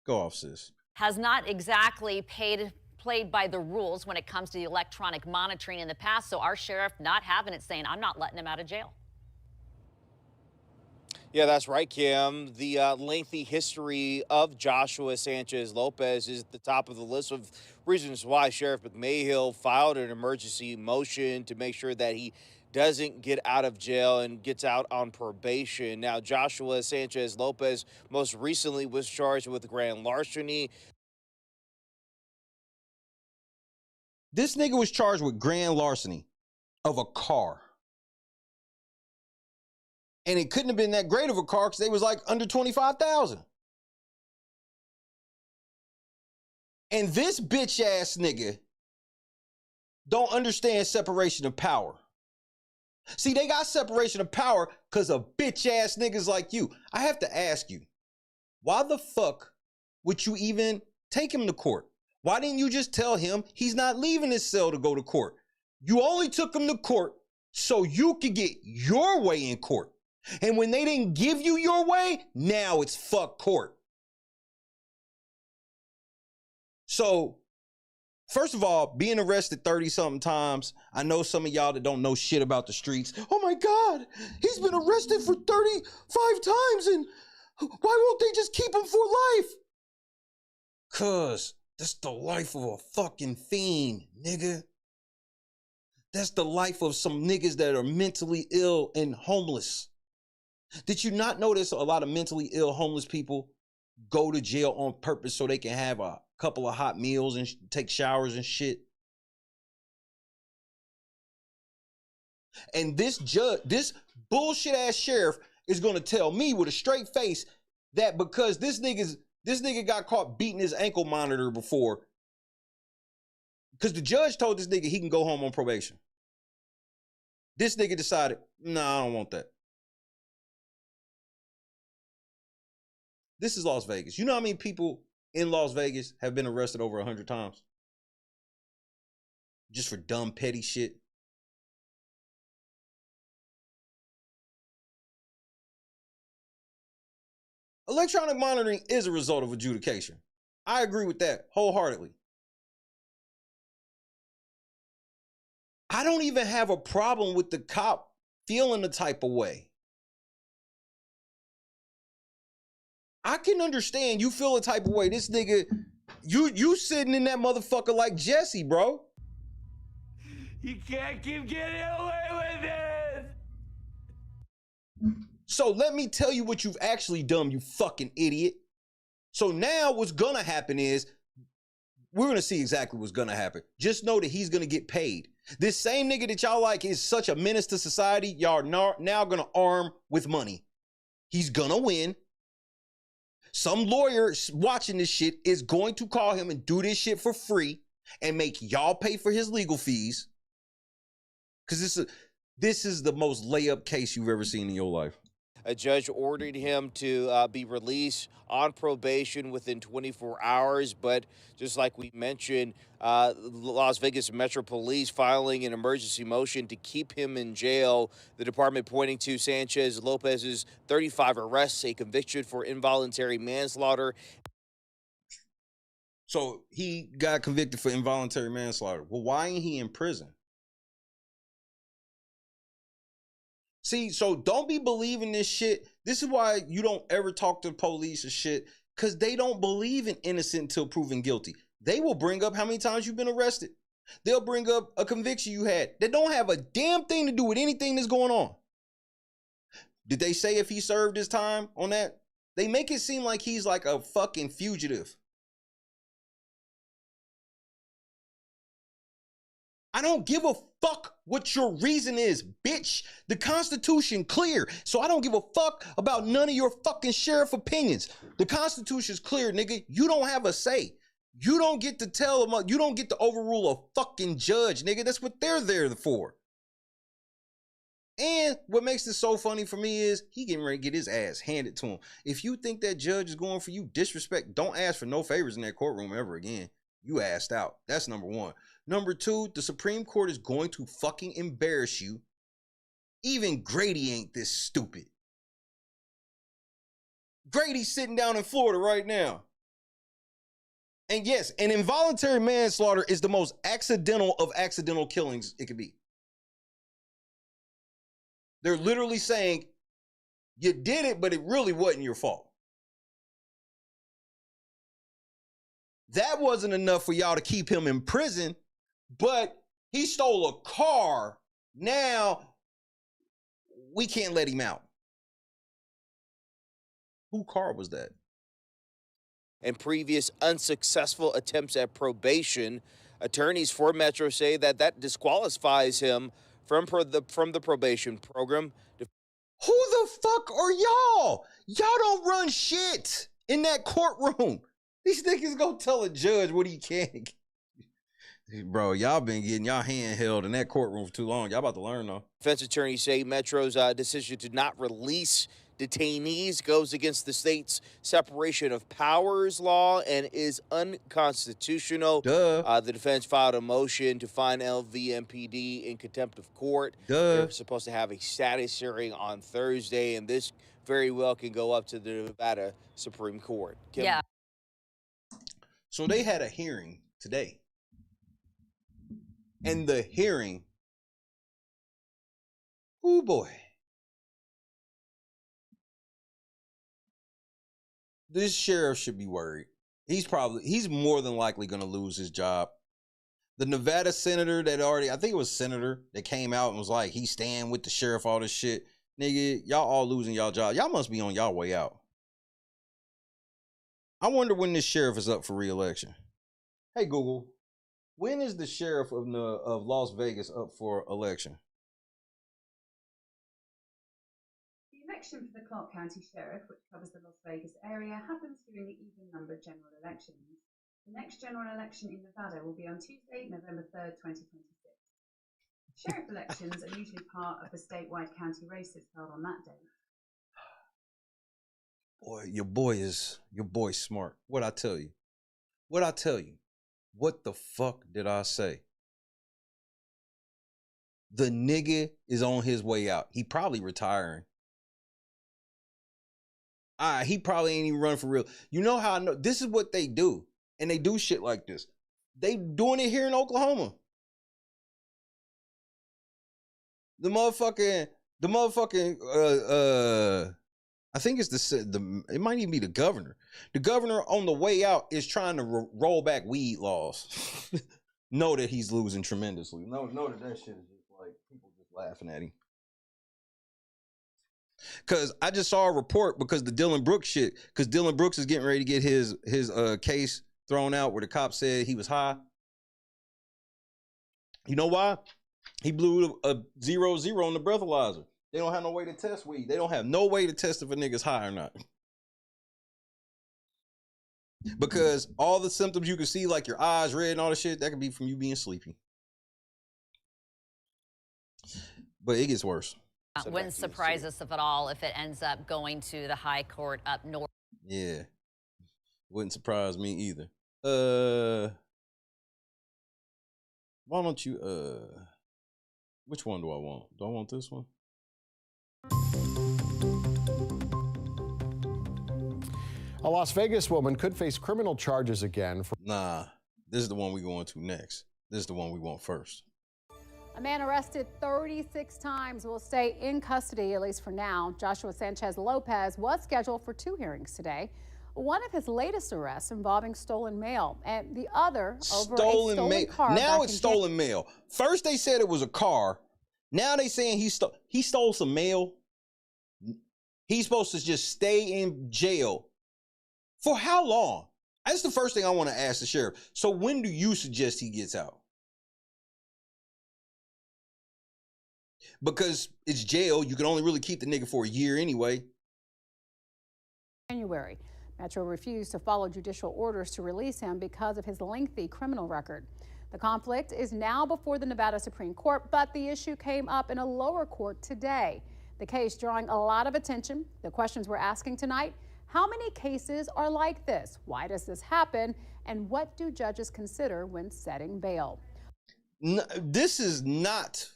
Go off, sis. Has not exactly played by the rules when it comes to the electronic monitoring in the past. So our sheriff not having it, saying, I'm not letting him out of jail. Yeah, that's right, Kim. The lengthy history of Joshua Sanchez-Lopez is at the top of the list of reasons why Sheriff McMahill filed an emergency motion to make sure that he doesn't get out of jail and gets out on probation. Now, Joshua Sanchez-Lopez most recently was charged with grand larceny. This nigga was charged with grand larceny of a car. And it couldn't have been that great of a car because they was like under 25,000. And this bitch ass nigga don't understand separation of power. See, they got separation of power because of bitch-ass niggas like you. I have to ask you, why the fuck would you even take him to court? Why didn't you just tell him he's not leaving his cell to go to court? You only took him to court so you could get your way in court. And when they didn't give you your way, now it's fuck court. So, first of all, being arrested 30-something times, I know some of y'all that don't know shit about the streets. Oh my God, he's been arrested for 35 times and why won't they just keep him for life? Cause that's the life of a fucking fiend, nigga. That's the life of some niggas that are mentally ill and homeless. Did you not notice a lot of mentally ill homeless people go to jail on purpose so they can have a couple of hot meals and take showers and shit? And this judge, this bullshit ass sheriff is gonna tell me with a straight face that because this nigga got caught beating his ankle monitor before, because the judge told this nigga he can go home on probation. This nigga decided, nah, I don't want that. This is Las Vegas. You know how many people in Las Vegas have been arrested over 100 times? Just for dumb, petty shit. Electronic monitoring is a result of adjudication. I agree with that wholeheartedly. I don't even have a problem with the cop feeling the type of way. I can understand you feel a type of way. This nigga, you sitting in that motherfucker like Jesse, bro. You can't keep getting away with it. So let me tell you what you've actually done, you fucking idiot. So now what's gonna happen is, we're gonna see exactly what's gonna happen. Just know that he's gonna get paid. This same nigga that y'all like is such a menace to society, y'all are now gonna arm with money. He's gonna win. Some lawyer watching this shit is going to call him and do this shit for free and make y'all pay for his legal fees. Because this is the most layup case you've ever seen in your life. A judge ordered him to be released on probation within 24 hours. But just like we mentioned, Las Vegas Metro Police filing an emergency motion to keep him in jail. The department pointing to Sanchez-Lopez's 35 arrests, a conviction for involuntary manslaughter. So he got convicted for involuntary manslaughter. Well, why ain't he in prison? See, so don't be believing this shit. This is why you don't ever talk to the police or shit, because they don't believe in innocent until proven guilty. They will bring up how many times you've been arrested. They'll bring up a conviction you had that don't have a damn thing to do with anything that's going on. Did they say if he served his time on that? They make it seem like he's like a fucking fugitive. I don't give a fuck what your reason is, bitch. The Constitution clear, so I don't give a fuck about none of your fucking sheriff opinions. The Constitution's clear, nigga. You don't have a say. You don't get to tell them. You don't get to overrule a fucking judge, nigga. That's what they're there for. And what makes this so funny for me is he getting ready to get his ass handed to him. If you think that judge is going for you, disrespect. Don't ask for no favors in that courtroom ever again. You asked out. That's number one. Number two, the Supreme Court is going to fucking embarrass you. Even Grady ain't this stupid. Grady's sitting down in Florida right now. And yes, an involuntary manslaughter is the most accidental of accidental killings it could be. They're literally saying, you did it, but it really wasn't your fault. That wasn't enough for y'all to keep him in prison, but he stole a car. Now, we can't let him out. Whose car was that? And previous unsuccessful attempts at probation, attorneys for Metro say that disqualifies him from the probation program. Who the fuck are y'all? Y'all don't run shit in that courtroom. These niggas gonna tell a judge what he can. Bro, y'all been getting y'all hand held in that courtroom for too long. Y'all about to learn, though. Defense attorneys say Metro's decision to not release detainees goes against the state's separation of powers law and is unconstitutional. Duh. The defense filed a motion to find LVMPD in contempt of court. Duh. They're supposed to have a status hearing on Thursday, and this very well can go up to the Nevada Supreme Court. Kim? Yeah. So they had a hearing today. And the hearing, oh boy. This sheriff should be worried. He's more than likely going to lose his job. The Nevada senator I think it was senator that came out and was like, he's staying with the sheriff, all this shit. Nigga, y'all all losing y'all job. Y'all must be on y'all way out. I wonder when this sheriff is up for re-election. Hey, Google, when is the sheriff of Las Vegas up for election? The election for the Clark County Sheriff, which covers the Las Vegas area, happens during the even-numbered general elections. The next general election in Nevada will be on Tuesday, November 3rd, 2026. Sheriff elections are usually part of the statewide county races held on that day. Boy, your boy's smart. What I tell you? What the fuck did I say? The nigga is on his way out. He probably retiring. He probably ain't even running for real. You know how I know? This is what they do. And they do shit like this. They doing it here in Oklahoma. The motherfucking, I think it's it might even be the governor. The governor on the way out is trying to roll back weed laws. Know that he's losing tremendously. Know that shit is just like people just laughing at him. Cause I just saw a report because the Dylan Brooks shit, because Dylan Brooks is getting ready to get his case thrown out where the cop said he was high. You know why? He blew a 0-0 on the breathalyzer. They don't have no way to test weed. They don't have no way to test if a nigga's high or not. Because all the symptoms you can see, like your eyes red and all the shit, that could be from you being sleepy. But it gets worse. Wouldn't surprise us if at all if it ends up going to the high court up north. Yeah. Wouldn't surprise me either. Why don't you, which one do I want? Do I want this one? A Las Vegas woman could face criminal charges again for... Nah, this is the one we're going to next. This is the one we want first. A man arrested 36 times will stay in custody, at least for now. Joshua Sanchez-Lopez was scheduled for 2 hearings today. One of his latest arrests involving stolen mail, and the other over a stolen car. Now it's stolen mail. First they said it was a car. Now they saying he stole some mail. He's supposed to just stay in jail. For how long? That's the first thing I want to ask the sheriff. So when do you suggest he gets out? Because it's jail. You can only really keep the nigga for a year anyway. January. Metro refused to follow judicial orders to release him because of his lengthy criminal record. The conflict is now before the Nevada Supreme Court, but the issue came up in a lower court today. The case drawing a lot of attention. The questions we're asking tonight: how many cases are like this? Why does this happen? And what do judges consider when setting bail? No, this is not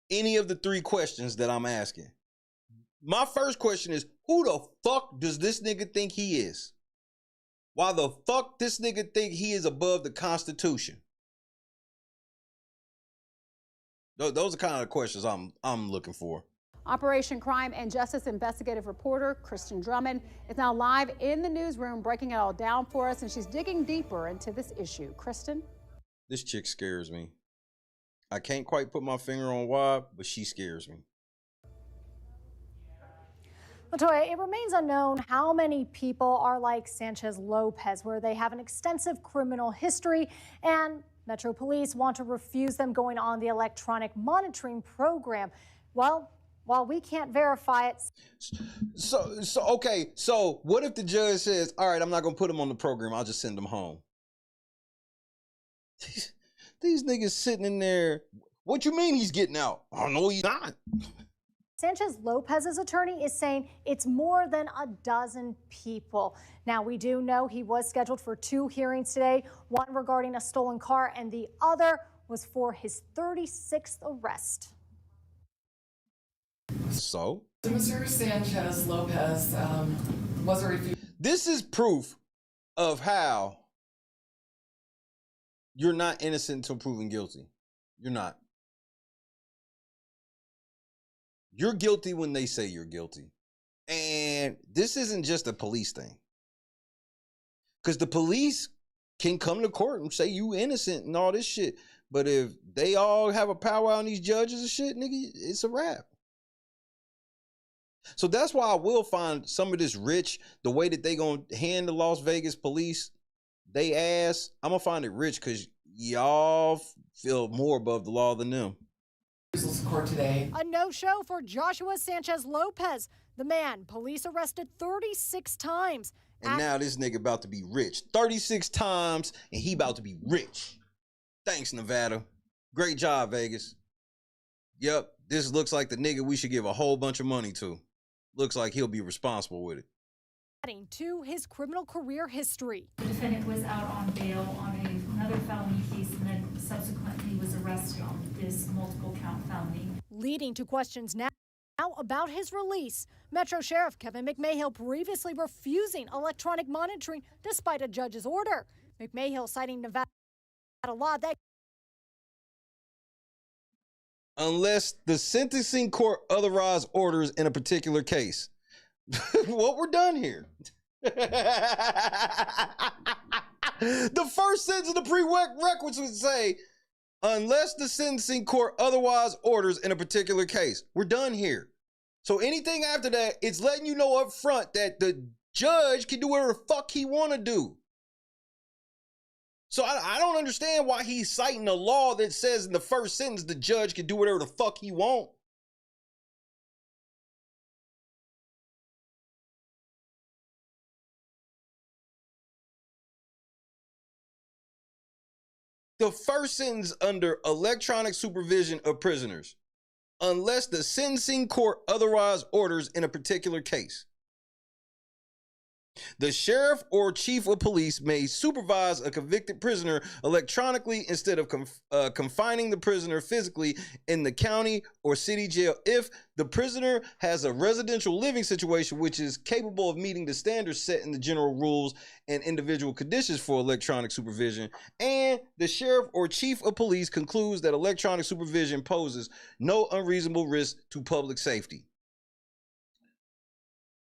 any of the 3 questions that I'm asking. My first question is, who the fuck does this nigga think he is? Why the fuck this nigga think he is above the Constitution? Those are kind of the questions I'm looking for. Operation Crime and Justice investigative reporter Kristen Drummond is now live in the newsroom, breaking it all down for us, and she's digging deeper into this issue. Kristen? This chick scares me. I can't quite put my finger on why, but she scares me. Latoya, it remains unknown how many people are like Sanchez-Lopez, where they have an extensive criminal history, and Metro Police want to refuse them going on the electronic monitoring program. Well, while we can't verify it. Okay, so what if the judge says, all right, I'm not going to put them on the program, I'll just send them home? These niggas sitting in there. What you mean he's getting out? Oh, no, he's not. Sanchez-Lopez's attorney is saying it's more than a dozen people. Now, we do know he was scheduled for 2 hearings today, one regarding a stolen car and the other was for his 36th arrest. So? Mr. Sanchez-Lopez was a refusal. This is proof of how you're not innocent until proven guilty. You're not. You're guilty when they say you're guilty. And this isn't just a police thing. Because the police can come to court and say you innocent and all this shit. But if they all have a powwow on these judges and shit, nigga, it's a wrap. So that's why I will find some of this rich, the way that they gonna hand the Las Vegas police, they ass, I'm gonna find it rich because y'all feel more above the law than them. Court today. A no-show for Joshua Sanchez-Lopez, the man police arrested 36 times. And now this nigga about to be rich. 36 times, and he about to be rich. Thanks, Nevada. Great job, Vegas. Yep, this looks like the nigga we should give a whole bunch of money to. Looks like he'll be responsible with it. Adding to his criminal career history. The defendant was out on bail on another felony case and then subsequently was arrested on this multiple count felony. Leading to questions now about his release. Metro Sheriff Kevin McMahill previously refusing electronic monitoring despite a judge's order. McMahill citing Nevada law that unless the sentencing court otherwise orders in a particular case. What we're done here. The first sentence of the prerequisites would say, unless the sentencing court otherwise orders in a particular case. We're done here. So anything after that, it's letting you know up front that the judge can do whatever the fuck he want to do. So I don't understand why he's citing a law that says in the first sentence the judge can do whatever the fuck he want. The first sentence under electronic supervision of prisoners, unless the sentencing court otherwise orders in a particular case. The sheriff or chief of police may supervise a convicted prisoner electronically instead of confining the prisoner physically in the county or city jail if the prisoner has a residential living situation which is capable of meeting the standards set in the general rules and individual conditions for electronic supervision, and the sheriff or chief of police concludes that electronic supervision poses no unreasonable risk to public safety.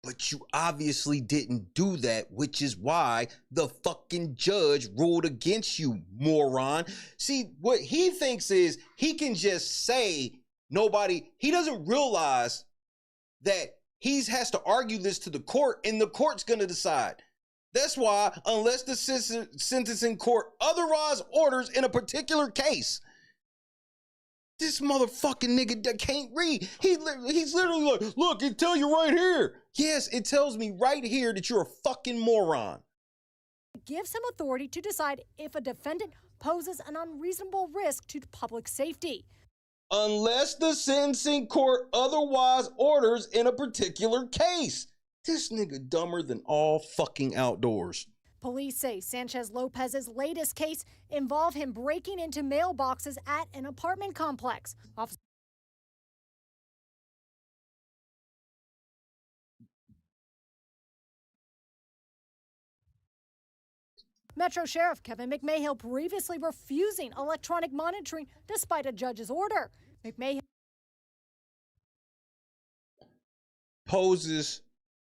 But you obviously didn't do that, which is why the fucking judge ruled against you, moron. See, what he thinks is he can just say nobody, he doesn't realize that he has to argue this to the court and the court's gonna decide. That's why, unless the sentencing court otherwise orders in a particular case, this motherfucking nigga that can't read. He's literally like, look, it tell you right here. Yes, it tells me right here that you're a fucking moron. Gives him authority to decide if a defendant poses an unreasonable risk to public safety. Unless the sentencing court otherwise orders in a particular case. This nigga dumber than all fucking outdoors. Police say Sanchez-Lopez's latest case involved him breaking into mailboxes at an apartment complex. Metro Sheriff Kevin McMahill previously refusing electronic monitoring despite a judge's order. McMahill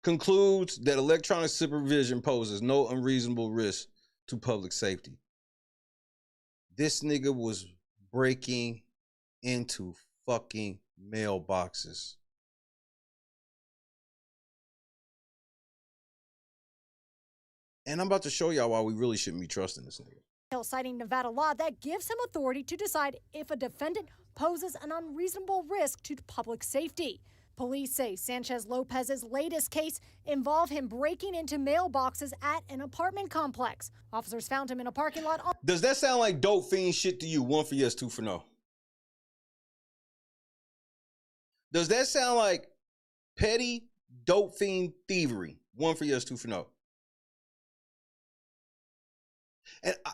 concludes that electronic supervision poses no unreasonable risk to public safety. This nigga was breaking into fucking mailboxes. And I'm about to show y'all why we really shouldn't be trusting this nigga. Citing Nevada law that gives him authority to decide if a defendant poses an unreasonable risk to public safety. Police say Sanchez-Lopez's latest case involved him breaking into mailboxes at an apartment complex. Officers found him in a parking lot. Does that sound like dope fiend shit to you? 1 for yes, 2 for no. Does that sound like petty dope fiend thievery? 1 for yes, 2 for no.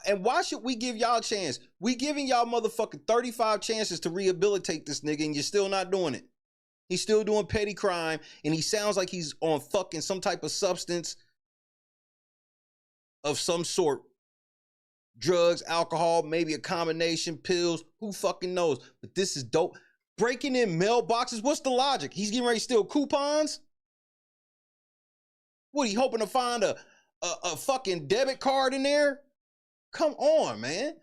And why should we give y'all a chance? We giving y'all motherfucking 35 chances to rehabilitate this nigga, and you're still not doing it. He's still doing petty crime, and he sounds like he's on fucking some type of substance of some sort. Drugs, alcohol, maybe a combination, pills, who fucking knows? But this is dope. Breaking in mailboxes, what's the logic? He's getting ready to steal coupons? What, he hoping to find a fucking debit card in there? Come on, man.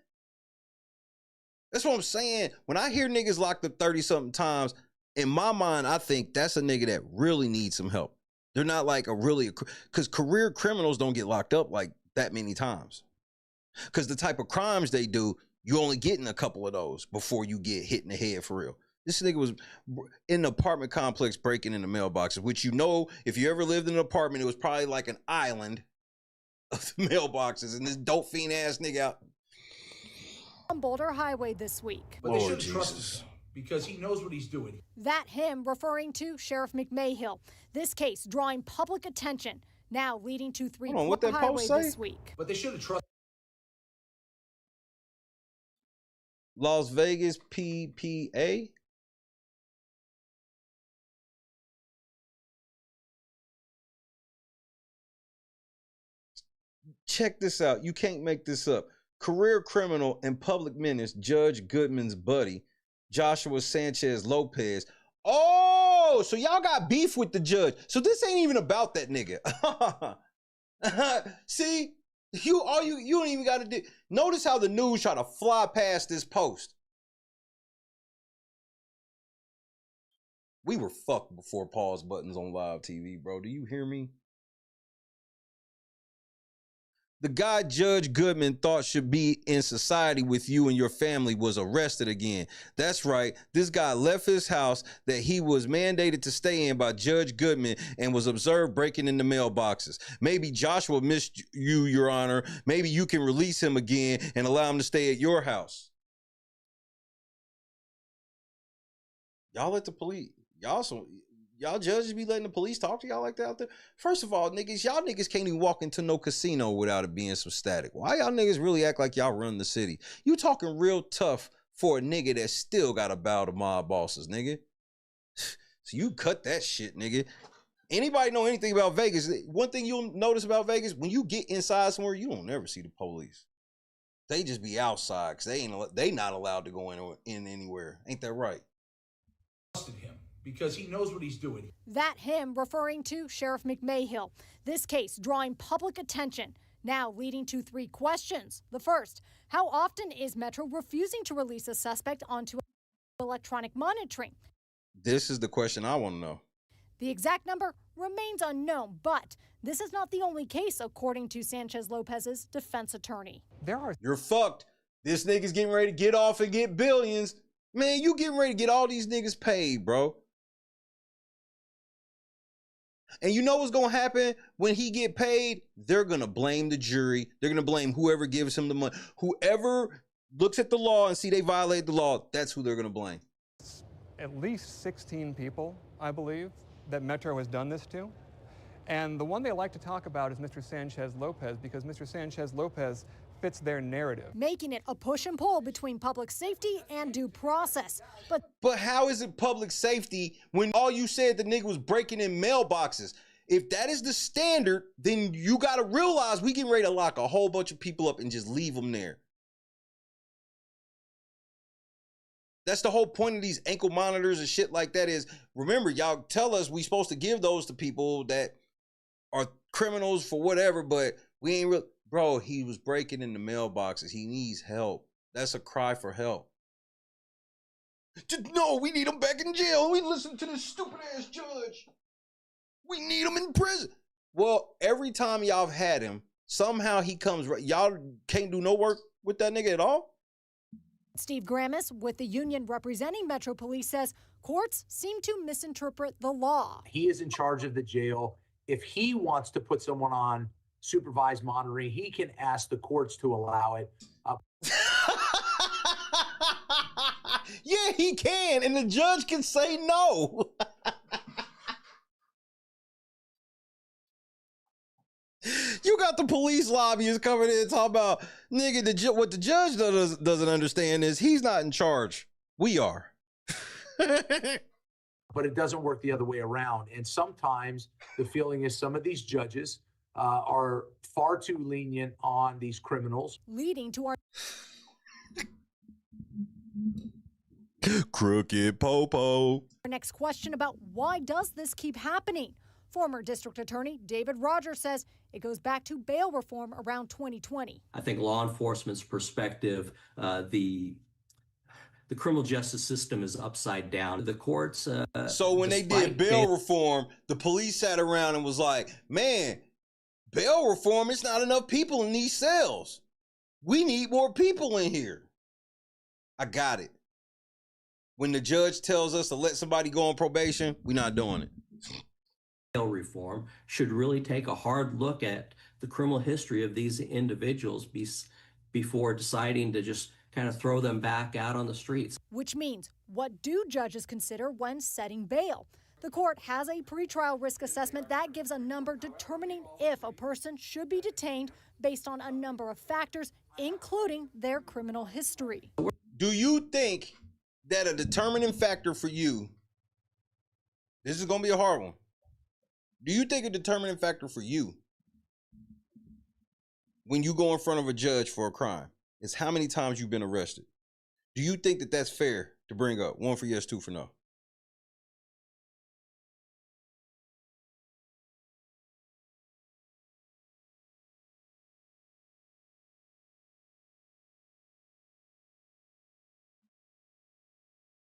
That's what I'm saying. When I hear niggas locked up 30-something times, in my mind, I think that's a nigga that really needs some help. They're not like because career criminals don't get locked up like that many times. Because the type of crimes they do, you only getting a couple of those before you get hit in the head for real. This nigga was in an apartment complex breaking into mailboxes, which, you know, if you ever lived in an apartment, it was probably like an island of mailboxes, and this dope fiend ass nigga out on Boulder Highway this week. But they shouldn't trust him because he knows what he's doing. That him referring to Sheriff McMahill. This case drawing public attention, now leading to 3 court highway this week. But they should have trusted. Las Vegas PPA. Check this out. You can't make this up. Career criminal and public menace, Judge Goodman's buddy, Joshua Sanchez-Lopez. Oh, so y'all got beef with the judge. So this ain't even about that nigga. See, you don't even got to do. Notice how the news try to fly past this post. We were fucked before pause buttons on live TV, bro. Do you hear me? The guy Judge Goodman thought should be in society with you and your family was arrested again. That's right. This guy left his house that he was mandated to stay in by Judge Goodman and was observed breaking into mailboxes. Maybe Joshua missed you, Your Honor. Maybe you can release him again and allow him to stay at your house. Y'all let the police, y'all judges be letting the police talk to y'all like that out there? First of all, niggas, y'all niggas can't even walk into no casino without it being some static. Why y'all niggas really act like y'all run the city? You talking real tough for a nigga that still got to bow to mob bosses, nigga. So you cut that shit, nigga. Anybody know anything about Vegas? One thing you'll notice about Vegas, when you get inside somewhere, you don't never see the police. They just be outside because they not allowed to go in anywhere. Ain't that right? Him because he knows what he's doing. That him referring to Sheriff McMahill. This case drawing public attention, now leading to 3 questions. The first, how often is Metro refusing to release a suspect onto electronic monitoring? This is the question I want to know. The exact number remains unknown, but this is not the only case, according to Sanchez-Lopez's defense attorney. You're fucked. This nigga's getting ready to get off and get billions. Man, you getting ready to get all these niggas paid, bro. And you know what's going to happen when he get paid? They're going to blame the jury. They're going to blame whoever gives him the money. Whoever looks at the law and see they violate the law, that's who they're going to blame. At least 16 people, I believe, that Metro has done this to. And the one they like to talk about is Mr. Sanchez-Lopez, because Mr. Sanchez-Lopez fits their narrative. Making it a push and pull between public safety and due process. But how is it public safety when all you said the nigga was breaking in mailboxes? If that is the standard, then you got to realize we getting ready to lock a whole bunch of people up and just leave them there. That's the whole point of these ankle monitors and shit like that is, remember, y'all tell us we supposed to give those to people that are criminals for whatever, but we ain't real. Bro, he was breaking into mailboxes. He needs help. That's a cry for help. No, we need him back in jail. We listen to this stupid ass judge. We need him in prison. Well, every time y'all have had him, somehow he comes. Y'all can't do no work with that nigga at all? Steve Grammis with the union representing Metro Police says Courts seem to misinterpret the law. He is in charge of the jail. If he wants to put someone on supervised monitoring, he can ask the courts to allow it. Yeah, he can, and the judge can say no. You got the police lobbyists coming in and talking about, nigga, what the judge doesn't understand is he's not in charge. We are. But it doesn't work the other way around. And sometimes the feeling is some of these judges are far too lenient on these criminals. Leading to our Crooked Popo. next question about why does this keep happening? Former District Attorney David Rogers says it goes back to bail reform around 2020. I think law enforcement's perspective, the criminal justice system is upside down. The courts. So when they did bail reform, the police sat around and was like, man, bail reform, it's not enough people in these cells. We need more people in here. I got it. When the judge tells us to let somebody go on probation, we're not doing it. Bail reform should really take a hard look at the criminal history of these individuals before deciding to just kind of throw them back out on the streets. Which means, what do judges consider when setting bail? The court has a pretrial risk assessment that gives a number determining if a person should be detained based on a number of factors, including their criminal history. Do you think that a determining factor for you, this is going to be a hard one. Do you think a determining factor for you when you go in front of a judge for a crime is how many times you've been arrested? Do you think that that's fair to bring up? 1 for yes, 2 for no.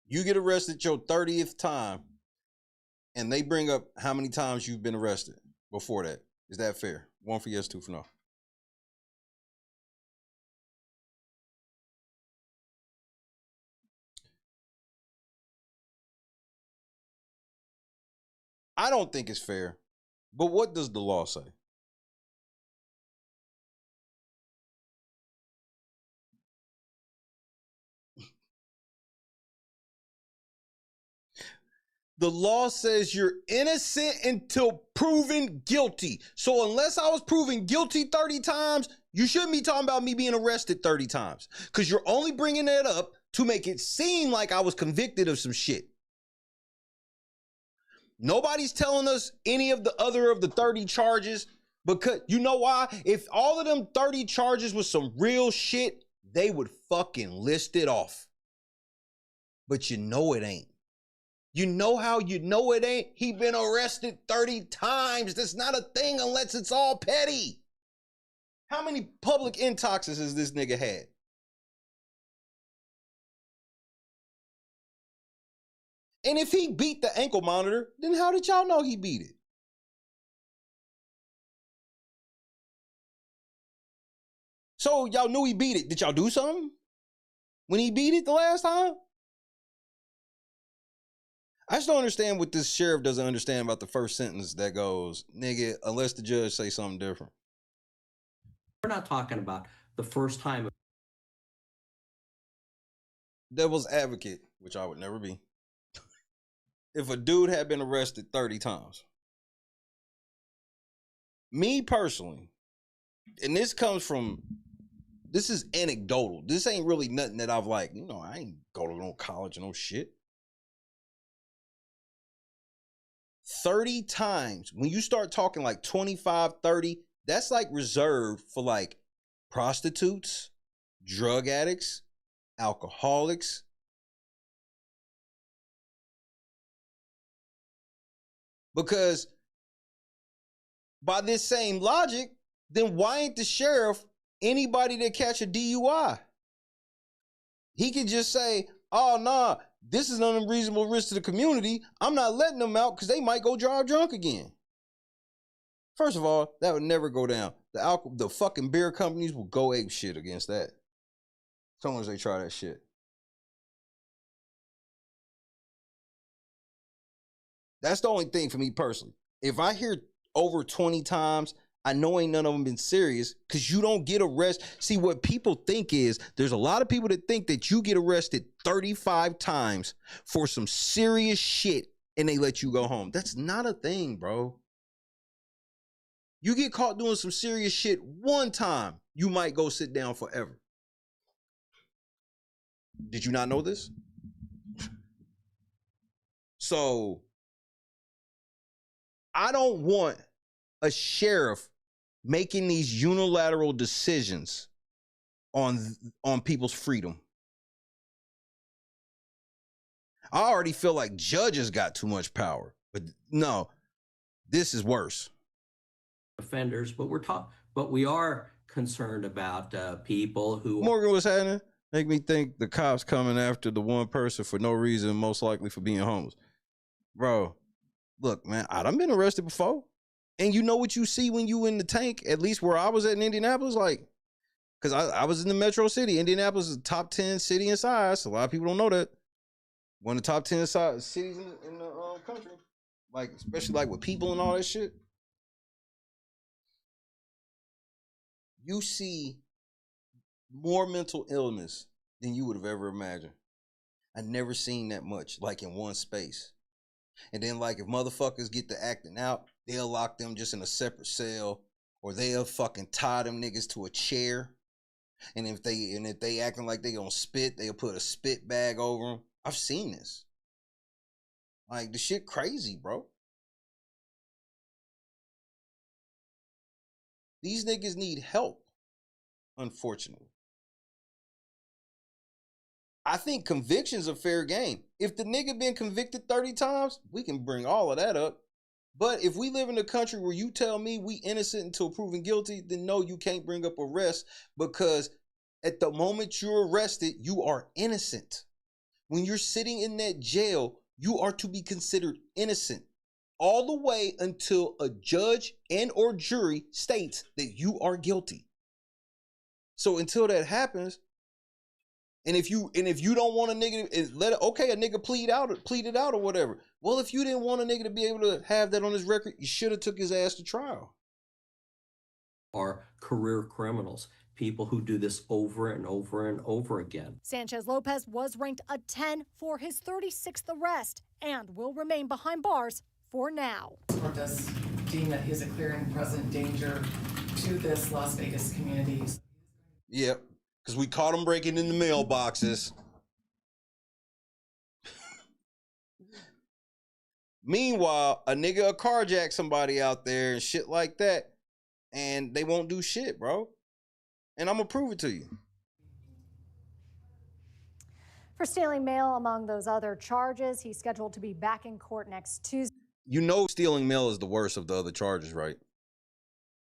You get arrested your 30th time, and they bring up how many times you've been arrested before that. Is that fair? 1 for yes, 2 for no. I don't think it's fair, but what does the law say? The law says you're innocent until proven guilty. So unless I was proven guilty 30 times, you shouldn't be talking about me being arrested 30 times. Because you're only bringing that up to make it seem like I was convicted of some shit. Nobody's telling us any of the other of the 30 charges. Because you know why? If all of them 30 charges was some real shit, they would fucking list it off. But you know it ain't. You know how you know it ain't? He been arrested 30 times. That's not a thing unless it's all petty. How many public intoxes has this nigga had? And if he beat the ankle monitor, then how did y'all know he beat it? So y'all knew he beat it. Did y'all do something when he beat it the last time? I just don't understand what this sheriff doesn't understand about the first sentence that goes, nigga, unless the judge say something different. We're not talking about the first time. Devil's advocate, which I would never be. If a dude had been arrested 30 times, me personally, and this is anecdotal. This ain't really nothing that I've I ain't go to no college or no shit. 30 times, when you start talking like 25, 30, that's like reserved for like prostitutes, drug addicts, alcoholics. Because by this same logic, then why ain't the sheriff anybody that catch a DUI? He could just say, oh, nah, this is an unreasonable risk to the community. I'm not letting them out because they might go drive drunk again. First of all, that would never go down. The fucking beer companies will go ape shit against that. As long as they try that shit. That's the only thing for me personally. If I hear over 20 times, I know ain't none of them been serious, because you don't get arrested. See, what people think is, there's a lot of people that think that you get arrested 35 times for some serious shit and they let you go home. That's not a thing, bro. You get caught doing some serious shit one time, you might go sit down forever. Did you not know this? So, I don't want a sheriff making these unilateral decisions on people's freedom. I already feel like judges got too much power, but no, this is worse. Offenders, but we are concerned about people who. Morgan, what's happening? Make me think the cops coming after the one person for no reason, most likely for being homeless. Bro, look, man, I done been arrested before. And you know what you see when you in the tank, at least where I was at in Indianapolis? Like, because I was in the metro city. Indianapolis is a top 10 city in size. A lot of people don't know that. One of the top 10 cities in the country. Like, especially like with people and all that shit. You see more mental illness than you would have ever imagined. I never seen that much, like in one space. And then, like, if motherfuckers get to acting out, they'll lock them just in a separate cell, or they'll fucking tie them niggas to a chair. And if they acting like they gonna spit, they'll put a spit bag over them. I've seen this. Like, the shit crazy, bro. These niggas need help, unfortunately. I think convictions are fair game. If the nigga been convicted 30 times, we can bring all of that up. But if we live in a country where you tell me we innocent until proven guilty, then no, you can't bring up arrest, because at the moment you're arrested, you are innocent. When you're sitting in that jail, you are to be considered innocent all the way until a judge and or jury states that you are guilty. So until that happens, and if you don't want a nigga, a nigga plead it out or whatever. Well, if you didn't want a nigga to be able to have that on his record, you should have took his ass to trial. Are career criminals, people who do this over and over and over again. Sanchez-Lopez was ranked a 10 for his 36th arrest and will remain behind bars for now. Court does deem that he is a clear and present danger to this Las Vegas community. Yep, because we caught him breaking in the mailboxes. Meanwhile, a nigga will carjack somebody out there and shit like that, and they won't do shit, bro. And I'm gonna prove it to you. For stealing mail, among those other charges, he's scheduled to be back in court next Tuesday. You know stealing mail is the worst of the other charges, right?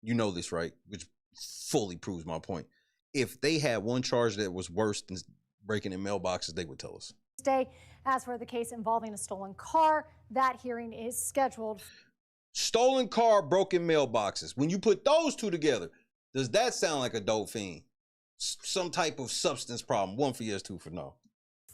You know this, right? Which fully proves my point. If they had one charge that was worse than breaking in mailboxes, they would tell us. As for the case involving a stolen car, that hearing is scheduled. Stolen car, broken mailboxes. When you put those two together, does that sound like a dope fiend? Some type of substance problem. 1 for yes, 2 for no.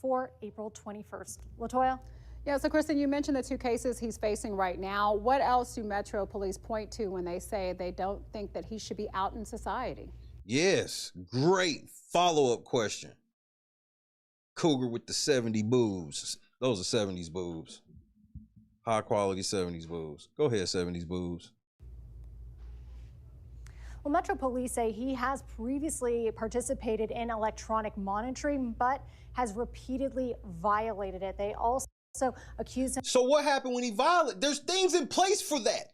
For April 21st. LaToya? Yeah, so Kristen, you mentioned the 2 cases he's facing right now. What else do Metro Police point to when they say they don't think that he should be out in society? Yes, great follow-up question. Cougar with the 70 boobs. Those are 70s boobs. High quality 70s boobs. Go ahead, 70s boobs. Well, Metro Police say he has previously participated in electronic monitoring, but has repeatedly violated it. They also accuse him. So what happened when he violated? There's things in place for that.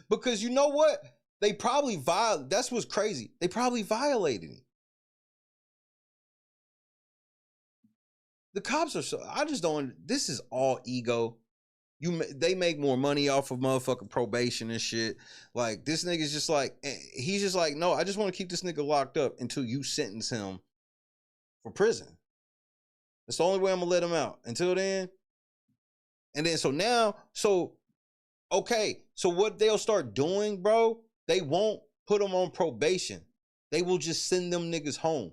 Because you know what? They probably violated. That's what's crazy. They probably violated him. The cops are so, I just don't, this is all ego. They make more money off of motherfucking probation and shit. Like, this nigga's just like, he's just like, no, I just want to keep this nigga locked up until you sentence him for prison. That's the only way I'm gonna let him out. Until then. And then, okay, so what they'll start doing, bro, they won't put them on probation. They will just send them niggas home.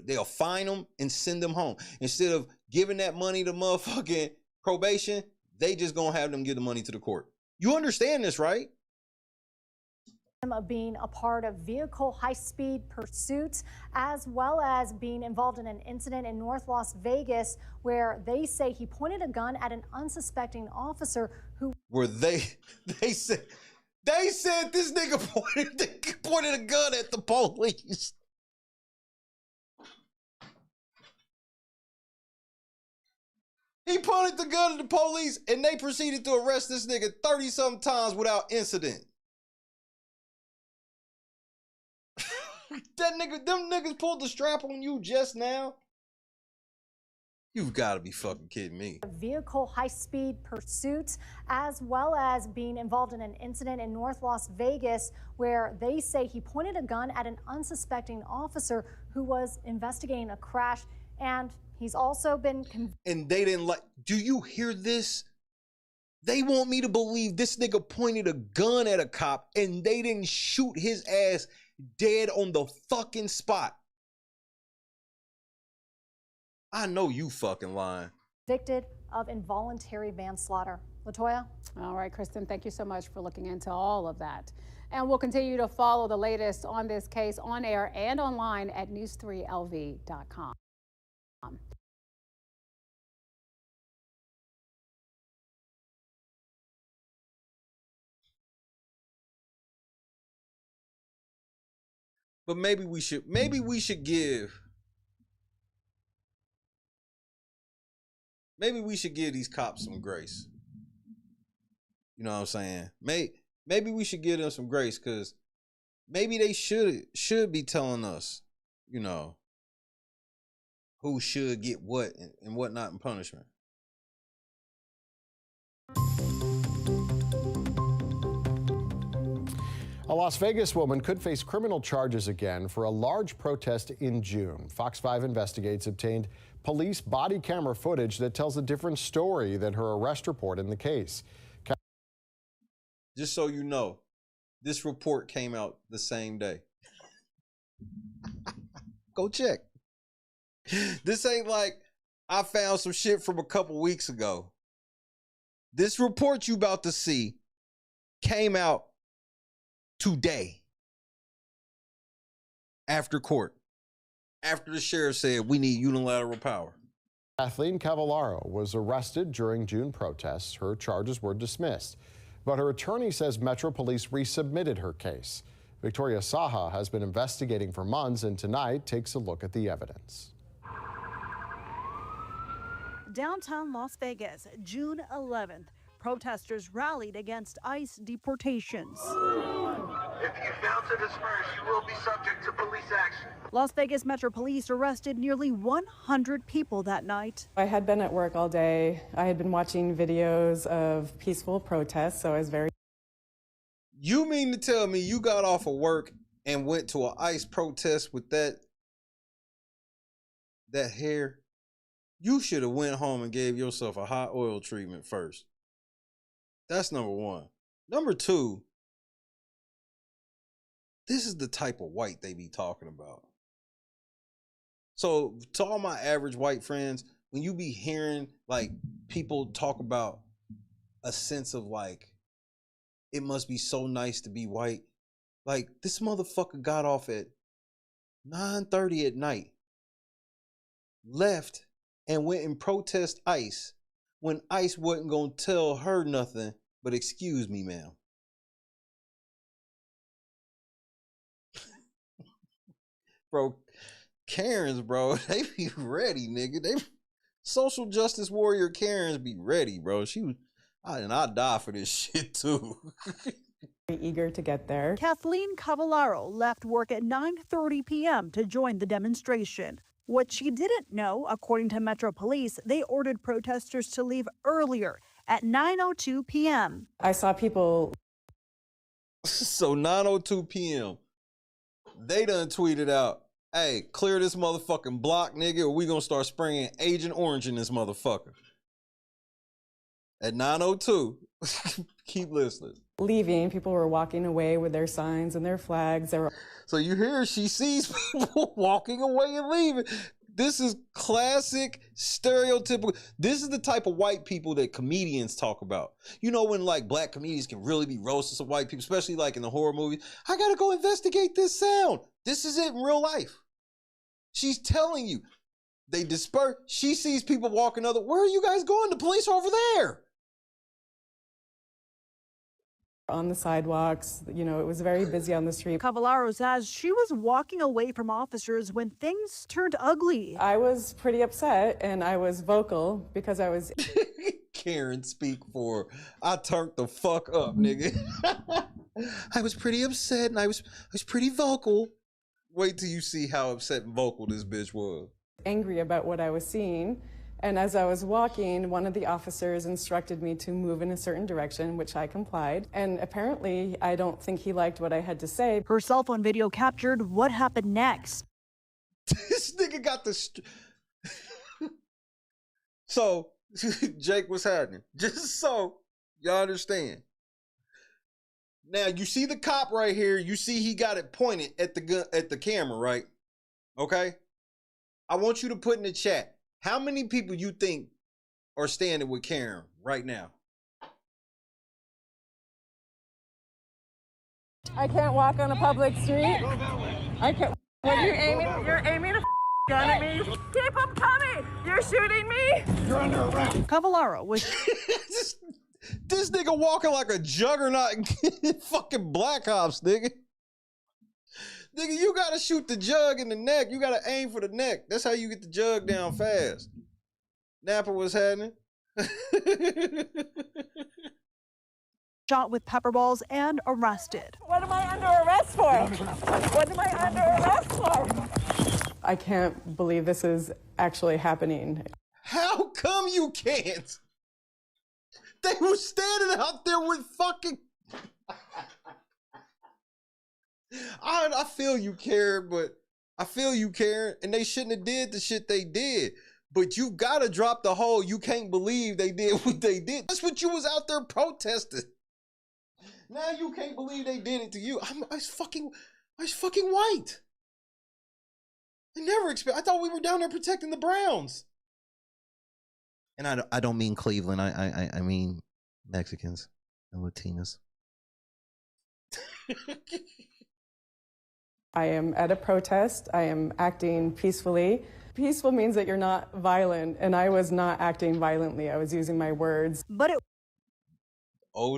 They'll fine them and send them home instead of giving that money to motherfucking probation, they just gonna have them give the money to the court. You understand this, right? Of being a part of vehicle high-speed pursuits, as well as being involved in an incident in North Las Vegas where they say he pointed a gun at an unsuspecting officer who... Where they said this nigga pointed a gun at the police. He pointed the gun at the police and they proceeded to arrest this nigga 30-something times without incident. Them niggas pulled the strap on you just now. You've got to be fucking kidding me. Vehicle high-speed pursuits, as well as being involved in an incident in North Las Vegas where they say he pointed a gun at an unsuspecting officer who was investigating a crash, and he's also been... And they didn't like... Do you hear this? They want me to believe this nigga pointed a gun at a cop and they didn't shoot his ass dead on the fucking spot. I know you fucking lying. Convicted of involuntary manslaughter. LaToya? All right, Kristen, thank you so much for looking into all of that. And we'll continue to follow the latest on this case on air and online at news3lv.com. But maybe we should give these cops some grace. You know what I'm saying? Maybe we should give them some grace, because maybe they should be telling us, you know, who should get what and what not in punishment. A Las Vegas woman could face criminal charges again for a large protest in June. Fox 5 Investigates obtained police body camera footage that tells a different story than her arrest report in the case. Just so you know, this report came out the same day. Go check. This ain't like I found some shit from a couple weeks ago. This report you about to see came out today, after court, after the sheriff said we need unilateral power. Kathleen Cavallaro was arrested during June protests. Her charges were dismissed, but her attorney says Metro Police resubmitted her case. Victoria Saha has been investigating for months and tonight takes a look at the evidence. Downtown Las Vegas, June 11th. Protesters rallied against ICE deportations. If you fail to disperse, you will be subject to police action. Las Vegas Metro Police arrested nearly 100 people that night. I had been at work all day. I had been watching videos of peaceful protests, so I was very... You mean to tell me you got off of work and went to an ICE protest with that hair? You should have went home and gave yourself a hot oil treatment first. That's number one. Number two, this is the type of white they be talking about. So to all my average white friends, when you be hearing like people talk about a sense of like, it must be so nice to be white. Like, this motherfucker got off at 9:30 at night, left and went and protest ICE when ICE wasn't gonna tell her nothing but excuse me, ma'am. Bro, Karens, bro, they be ready, nigga. They social justice warrior Karens be ready, bro. I'd die for this shit too. Very eager to get there. Kathleen Cavallaro left work at 9:30 p.m. to join the demonstration. What she didn't know, according to Metro Police, they ordered protesters to leave earlier at 9:02 p.m. I saw people. So 9:02 p.m. they done tweeted out, hey, clear this motherfucking block, nigga, or we gonna start spraying Agent Orange in this motherfucker. At 9:02, keep listening. Leaving, people were walking away with their signs and their flags. So you hear she sees people walking away and leaving. This is classic, stereotypical. This is the type of white people that comedians talk about. You know when like black comedians can really be roasting some white people, especially like in the horror movies. I gotta go investigate this sound. This is it in real life. She's telling you. They disperse. She sees people walking where are you guys going? The police are over there. On the sidewalks, you know, it was very busy on the street. Cavallaro says she was walking away from officers when things turned ugly. I was pretty upset and I was vocal because I was... Karen, speak for her. I turned the fuck up, nigga. I was pretty upset and I was pretty vocal. Wait till you see how upset and vocal this bitch was. Angry about what I was seeing. And as I was walking, one of the officers instructed me to move in a certain direction, which I complied. And apparently, I don't think he liked what I had to say. Her cell phone video captured what happened next. This nigga got the... So, Jake, what's happening? Just so y'all understand. Now, you see the cop right here. You see he got it pointed at the camera, right? Okay? I want you to put in the chat. How many people you think are standing with Karen right now? I can't walk on a public street. I can't. What are you aiming? You're aiming a gun at me. Keep them coming. You're shooting me. You're under arrest. Cavallaro was... This nigga walking like a juggernaut in fucking Black Ops, nigga. Nigga, you gotta shoot the jug in the neck. You gotta aim for the neck. That's how you get the jug down fast. Napa, what's happening? Shot with pepper balls and arrested. What am I under arrest for? What am I under arrest for? I can't believe this is actually happening. How come you can't? They were standing out there with fucking... I feel you, Karen, and they shouldn't have did the shit they did. But you gotta drop the whole, you can't believe they did what they did. That's what you was out there protesting. Now you can't believe they did it to you. I was fucking white. I thought we were down there protecting the Browns. And I don't mean Cleveland. I mean Mexicans and Latinas. I am at a protest. I am acting peacefully. Peaceful means that you're not violent, and I was not acting violently. I was using my words. But it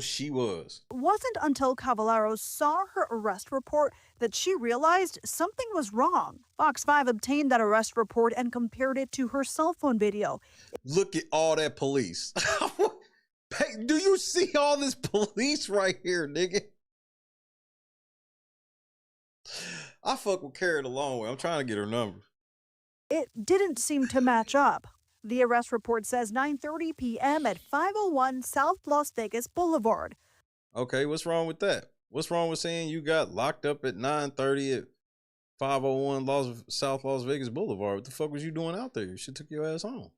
she was. Wasn't until Cavallaro saw her arrest report that she realized something was wrong. Fox 5 obtained that arrest report and compared it to her cell phone video. Look at all that police. Do you see all this police right here, nigga? I fuck with Karen a long way. I'm trying to get her number. It didn't seem to match up. The arrest report says 9:30 p.m. at 501 South Las Vegas Boulevard. Okay, what's wrong with that? What's wrong with saying you got locked up at 9:30 at 501 South Las Vegas Boulevard? What the fuck was you doing out there? You should took your ass home.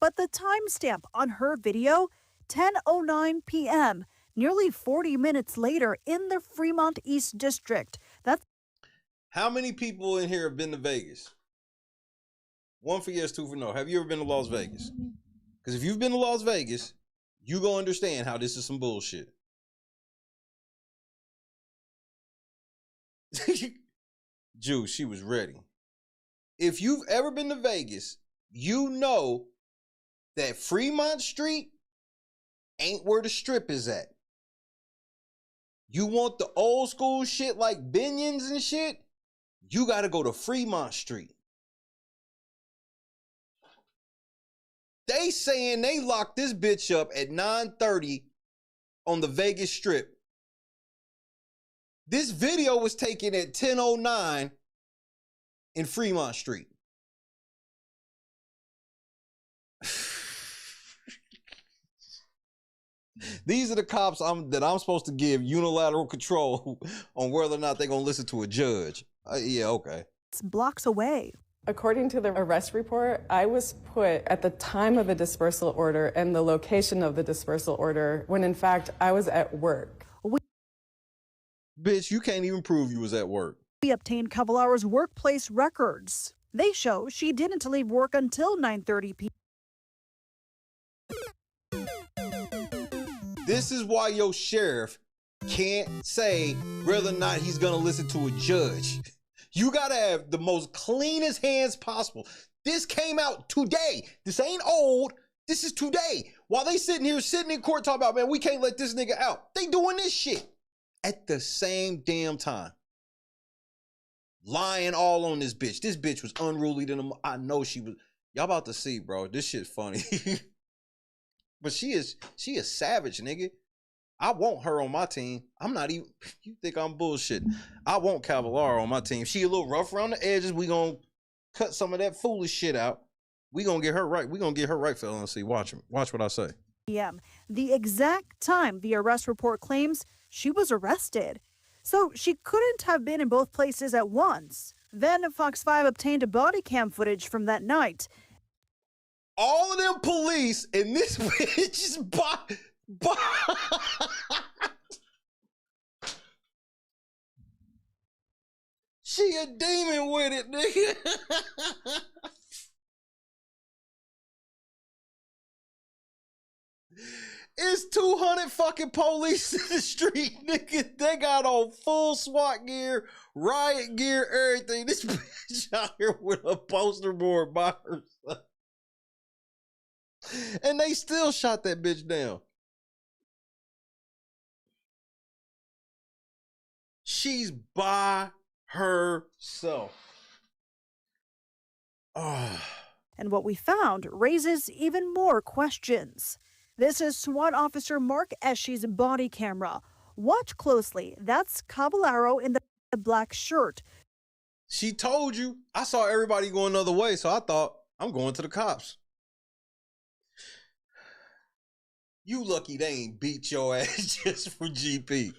But the timestamp on her video, 10:09 p.m., nearly 40 minutes later in the Fremont East District. That's... How many people in here have been to Vegas? 1 for yes, 2 for no. Have you ever been to Las Vegas? Because if you've been to Las Vegas, you gonna understand how this is some bullshit. Juice, she was ready. If you've ever been to Vegas, you know that Fremont Street ain't where the strip is at. You want the old school shit like Binion's and shit, you gotta go to Fremont Street. They saying they locked this bitch up at 9:30 on the Vegas Strip. This video was taken at 10:09 in Fremont Street. These are the cops that I'm supposed to give unilateral control on whether or not they're going to listen to a judge. Yeah, okay. It's blocks away. According to the arrest report, I was put at the time of the dispersal order and the location of the dispersal order when in fact I was at work. Bitch, you can't even prove you was at work. We obtained Cavallaro's workplace records. They show she didn't leave work until 9:30 p.m. This is why your sheriff can't say whether or not he's gonna listen to a judge. You gotta have the most cleanest hands possible. This came out today. This ain't old. This is today. While they sitting in court talking about, man, we can't let this nigga out. They doing this shit at the same damn time. Lying all on this bitch. This bitch was unruly to them. I know she was. Y'all about to see, bro. This shit's funny. But she is savage, nigga. I want her on my team. I'm not even, you think I'm bullshitting. I want Cavallaro on my team. She a little rough around the edges. We gonna cut some of that foolish shit out. We gonna get her right. We gonna get her right for LNC. Watch what I say. p.m., the exact time the arrest report claims she was arrested. So she couldn't have been in both places at once. Then Fox 5 obtained body cam footage from that night. All of them police and this bitch is she a demon with it, nigga. It's 200 fucking police in the street, nigga. They got on full SWAT gear, riot gear, everything. This bitch out here with a poster board by herself. And they still shot that bitch down. She's by herself. And what we found raises even more questions. This is SWAT officer Mark Eshi's body camera. Watch closely. That's Cavallaro in the black shirt. She told you. I saw everybody going another way, so I thought, I'm going to the cops. You lucky they ain't beat your ass just for GP.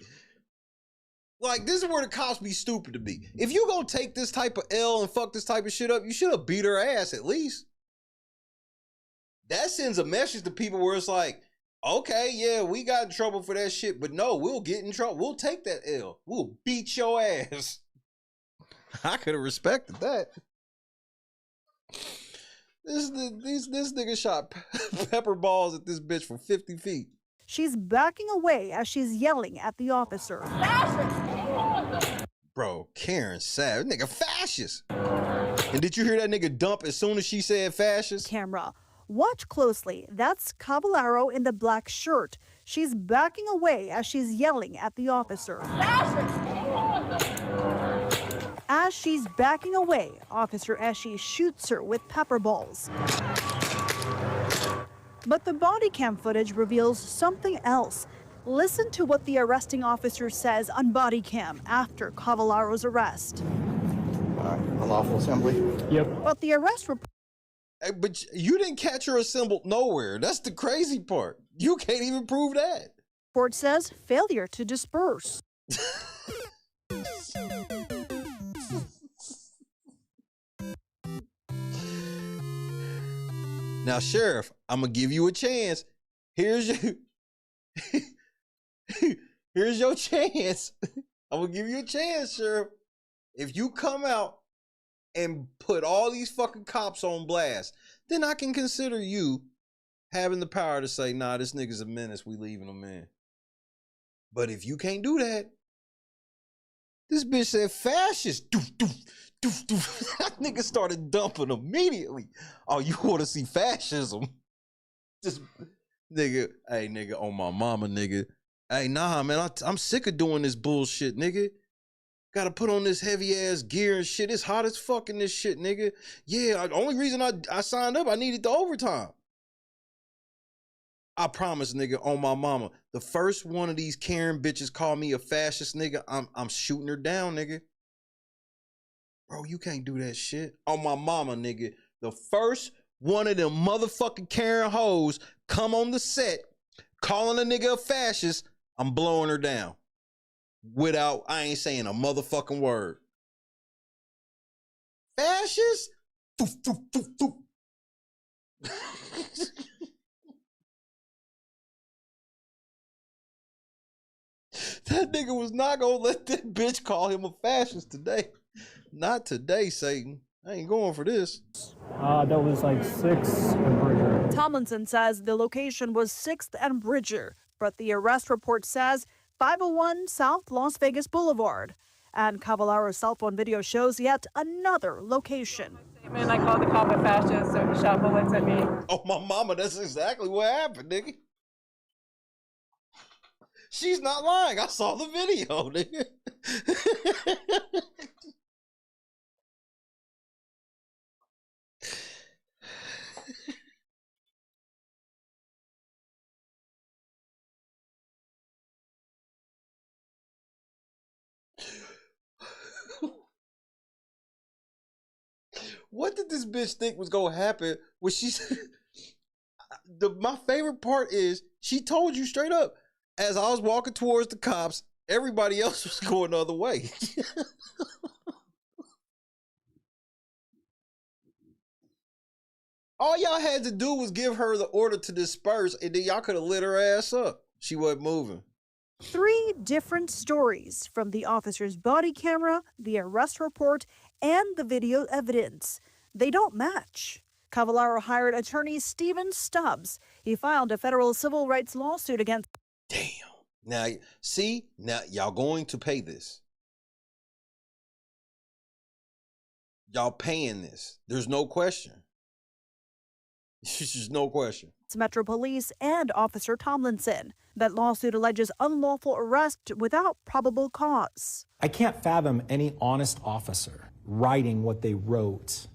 Like, this is where the cops be stupid to be. If you gonna take this type of L and fuck this type of shit up, you should have beat her ass at least. That sends a message to people where it's like, okay, yeah, we got in trouble for that shit, but no, we'll get in trouble. We'll take that L. We'll beat your ass. I could have respected that. This nigga shot pepper balls at this bitch from 50 feet. She's backing away as she's yelling at the officer. Bro, Karen Savage, nigga fascist. And did you hear that nigga dump as soon as she said fascist? Camera. Watch closely. That's Cavallaro in the black shirt. She's backing away as she's yelling at the officer. As she's backing away, Officer Eshi shoots her with pepper balls. But the body cam footage reveals something else. Listen to what the arresting officer says on body cam after Cavallaro's arrest. Unlawful assembly? Yep. But the arrest report. But you didn't catch her assembled nowhere. That's the crazy part. You can't even prove that. Report says failure to disperse. Now, Sheriff, I'm gonna give you a chance. Here's your chance. I'm gonna give you a chance, Sheriff. If you come out and put all these fucking cops on blast, then I can consider you having the power to say, nah, this nigga's a menace, we leaving him in. But if you can't do that, this bitch said fascist. Doof, doof, doof, doof. That nigga started dumping immediately. Oh, you want to see fascism? Just nigga, hey nigga, on my mama, nigga. Hey, nah, man, I'm sick of doing this bullshit, nigga. Gotta put on this heavy ass gear and shit. It's hot as fuck in this shit, nigga. Yeah, the only reason I signed up, I needed the overtime. I promise, nigga, on my mama, the first one of these Karen bitches call me a fascist, nigga, I'm shooting her down, nigga. Bro, you can't do that shit. On my mama, nigga, the first one of them motherfucking Karen hoes come on the set calling a nigga a fascist, I'm blowing her down. I ain't saying a motherfucking word. Fascist? Doof, doof, doof, doof. That nigga was not gonna let that bitch call him a fascist today. Not today, Satan. I ain't going for this. That was like 6th and Bridger. Tomlinson says the location was 6th and Bridger, but the arrest report says 501 South Las Vegas Boulevard. And Cavallaro's cell phone video shows yet another location. And I called the cop a fascist, so he shot bullets at me. Oh, my mama, that's exactly what happened, nigga. She's not lying. I saw the video, nigga. What did this bitch think was gonna happen when she said, my favorite part is she told you straight up, as I was walking towards the cops, everybody else was going the other way. All y'all had to do was give her the order to disperse, and then y'all could have lit her ass up. She wasn't moving. 3 different stories from the officer's body camera, the arrest report, and the video evidence. They don't match. Cavallaro hired attorney Stephen Stubbs. He filed a federal civil rights lawsuit against... Damn. Now, see? Now, y'all going to pay this. Y'all paying this. There's no question. There's just no question. Metro Police and Officer Tomlinson. That lawsuit alleges unlawful arrest without probable cause. I can't fathom any honest officer writing what they wrote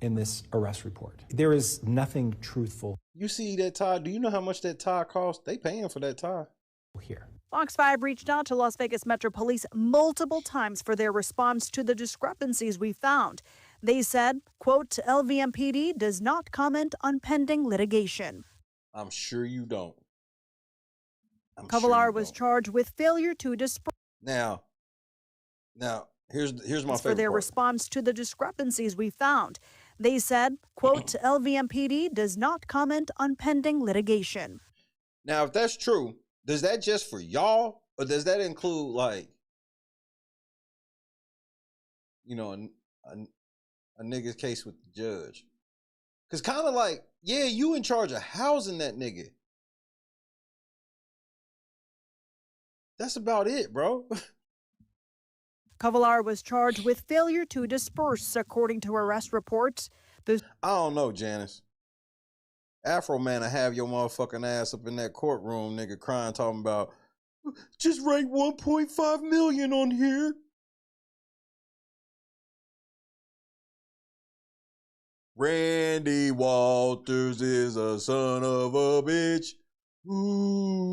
in this arrest report. There is nothing truthful. You see that tie? Do you know how much that tie cost? They paying for that tie. Here. Fox 5 reached out to Las Vegas Metro Police multiple times for their response to the discrepancies we found. They said, quote, LVMPD does not comment on pending litigation. I'm sure you don't. Cavallaro was charged with failure to disperse. Now, here's my favorite for their part. response to the discrepancies we found. They said, quote, LVMPD does not comment on pending litigation. Now, if that's true, does that just for y'all, or does that include, like, you know, a nigga's case with the judge? Because kind of like, yeah, you in charge of housing that nigga. That's about it, bro. Cavallaro was charged with failure to disperse, according to arrest reports. I don't know, Janice. Afro man, I have your motherfucking ass up in that courtroom, nigga, crying, talking about, just write 1.5 million on here. Randy Walters is a son of a bitch. Ooh.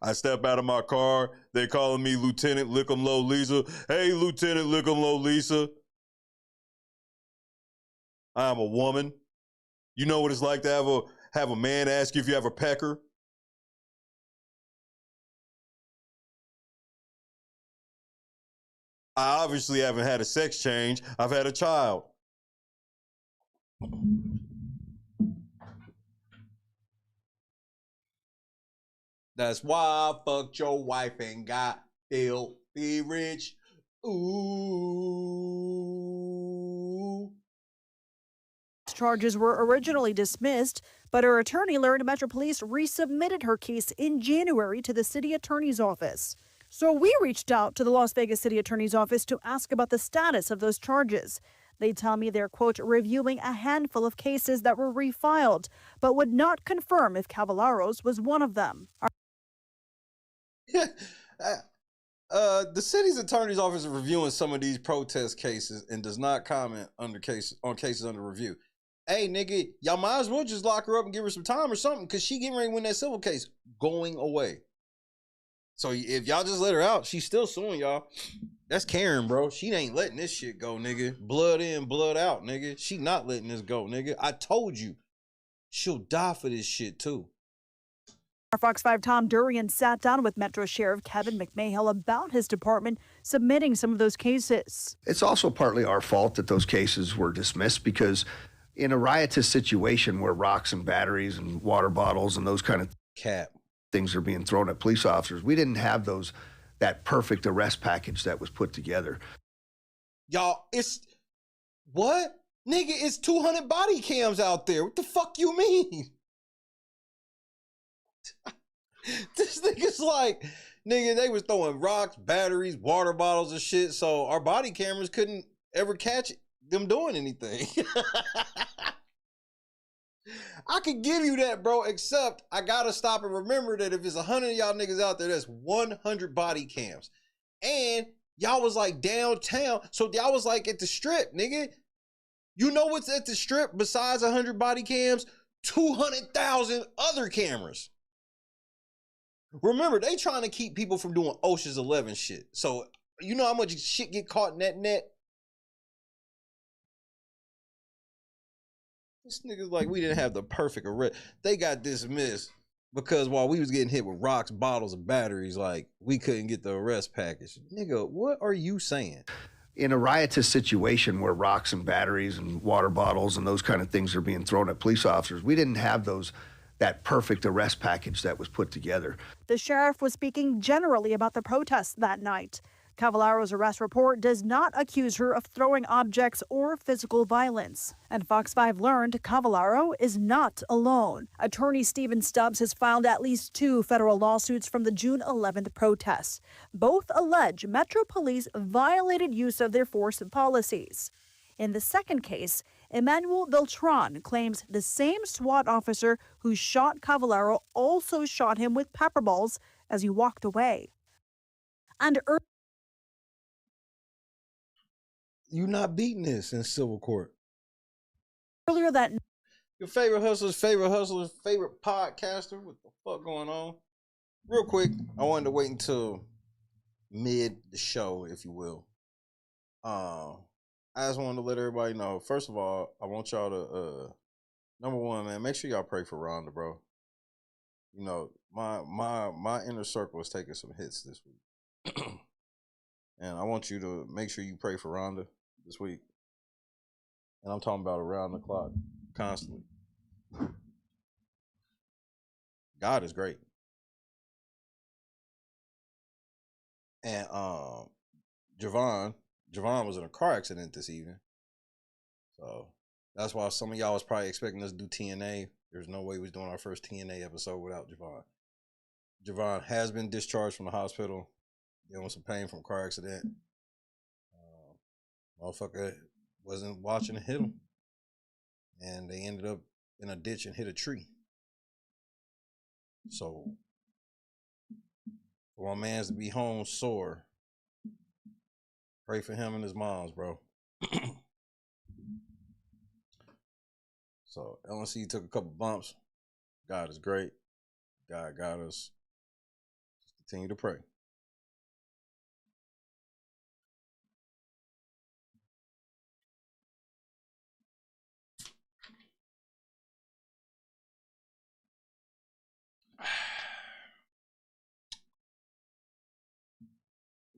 I step out of my car. They calling me Lieutenant Lickum Low Lisa. Hey, Lieutenant Lickum Low Lisa. I am a woman. You know what it's like to have a man ask you if you have a pecker? I obviously haven't had a sex change. I've had a child. That's why I fucked your wife and got filthy rich. Ooh. Charges were originally dismissed, but her attorney learned Metro Police resubmitted her case in January to the city attorney's office. So we reached out to the Las Vegas City Attorney's Office to ask about the status of those charges. They tell me they're, quote, reviewing a handful of cases that were refiled, but would not confirm if Cavallaro's was one of them. The city's attorney's office is reviewing some of these protest cases and does not comment on cases under review. Hey, nigga, y'all might as well just lock her up and give her some time or something, because she getting ready to win that civil case. Going away. So if y'all just let her out, she's still suing y'all. That's Karen, bro. She ain't letting this shit go, nigga. Blood in, blood out, nigga. She not letting this go, nigga. I told you. She'll die for this shit, too. Our Fox 5 Tom Durian sat down with Metro Sheriff Kevin McMahill about his department submitting some of those cases. It's also partly our fault that those cases were dismissed, because in a riotous situation where rocks and batteries and water bottles and those kind of things are being thrown at police officers, we didn't have those that perfect arrest package that was put together. Y'all, what? Nigga, it's 200 body cams out there. What the fuck you mean? This nigga's like, nigga, they was throwing rocks, batteries, water bottles and shit, so our body cameras couldn't ever catch them doing anything. I could give you that, bro, except I gotta stop and remember that if it's 100 of y'all niggas out there, that's 100 body cams. And y'all was like downtown, so y'all was like at the strip, nigga. You know what's at the strip besides 100 body cams? 200,000 other cameras. Remember, they trying to keep people from doing Ocean's 11 shit. So, you know how much shit get caught in that net? This nigga's like, we didn't have the perfect arrest. They got dismissed because while we was getting hit with rocks, bottles, and batteries, like, we couldn't get the arrest package. Nigga, what are you saying? In a riotous situation where rocks and batteries and water bottles and those kind of things are being thrown at police officers, we didn't have that perfect arrest package that was put together. The sheriff was speaking generally about the protests that night. Cavallaro's arrest report does not accuse her of throwing objects or physical violence. And Fox 5 learned Cavallaro is not alone. Attorney Stephen Stubbs has filed at least 2 federal lawsuits from the June 11th protests. Both allege Metro Police violated use of their force policies. In the second case, Emmanuel Beltran claims the same SWAT officer who shot Cavallaro also shot him with pepper balls as he walked away. And You not beating this in civil court. earlier that Your favorite hustler's favorite podcaster. What the fuck going on? Real quick, I wanted to wait until mid the show, if you will. I just wanted to let everybody know. First of all, I want y'all to number one, man, make sure y'all pray for Rhonda, bro. You know, my inner circle is taking some hits this week. And I want you to make sure you pray for Rhonda this week. And I'm talking about around the clock, constantly. God is great. And Javon was in a car accident this evening. So that's why some of y'all was probably expecting us to do TNA. There's no way we was doing our first TNA episode without Javon. Javon has been discharged from the hospital, dealing with some pain from a car accident. Motherfucker wasn't watching and hit him. And they ended up in a ditch and hit a tree. So for my man's to be home sore, pray for him and his moms, bro. So LNC took a couple bumps. God is great. God got us. Just continue to pray.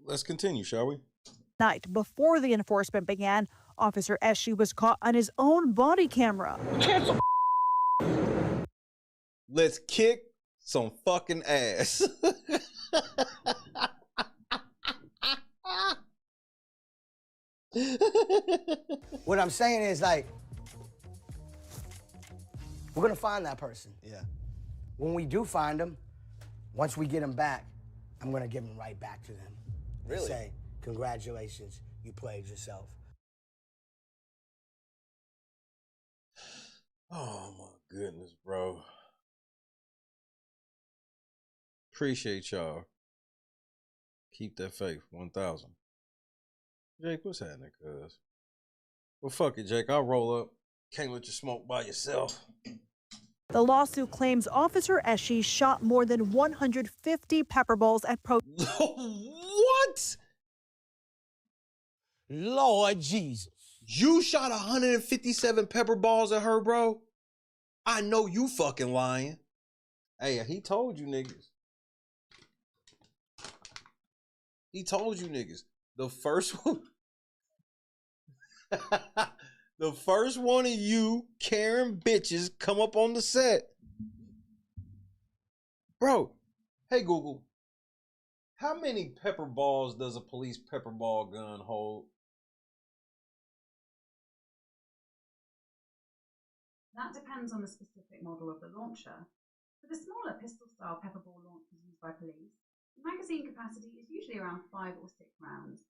Let's continue, shall we? night before the enforcement began, Officer Eschi was caught on his own body camera. Let's kick some fucking ass. What I'm saying is, like, we're gonna find that person. Yeah. When we do find them, once we get them back, I'm gonna give them right back to them. Really? And say, congratulations, you played yourself. Oh my goodness, bro. Appreciate y'all. Keep that faith, 1,000. Jake, what's happening, cuz? Well, fuck it, Jake. I'll roll up. Can't let you smoke by yourself. The lawsuit claims Officer Eschi shot more than 150 pepper balls at What? Lord Jesus. You shot 157 pepper balls at her, bro? I know you fucking lying. Hey, he told you niggas. He told you niggas. The first one. The first one of you Karen bitches come up on the set. Bro, hey Google. How many pepper balls does a police pepper ball gun hold? That depends on the specific model of the launcher. For the smaller pistol-style pepper ball launchers used by police, the magazine capacity is usually around 5 or 6 rounds.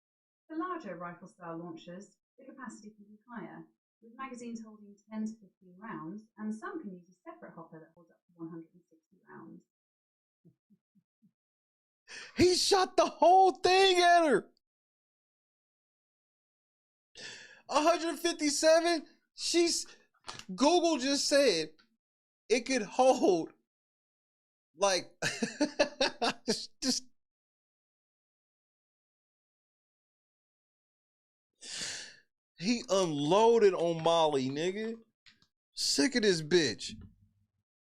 For larger rifle-style launchers, the capacity can be higher, with magazines holding 10 to 15 rounds, and some can use a separate hopper that holds up to 160 rounds. He shot the whole thing at her. 157? Google just said it could hold like just he unloaded on Molly, nigga. Sick of this bitch.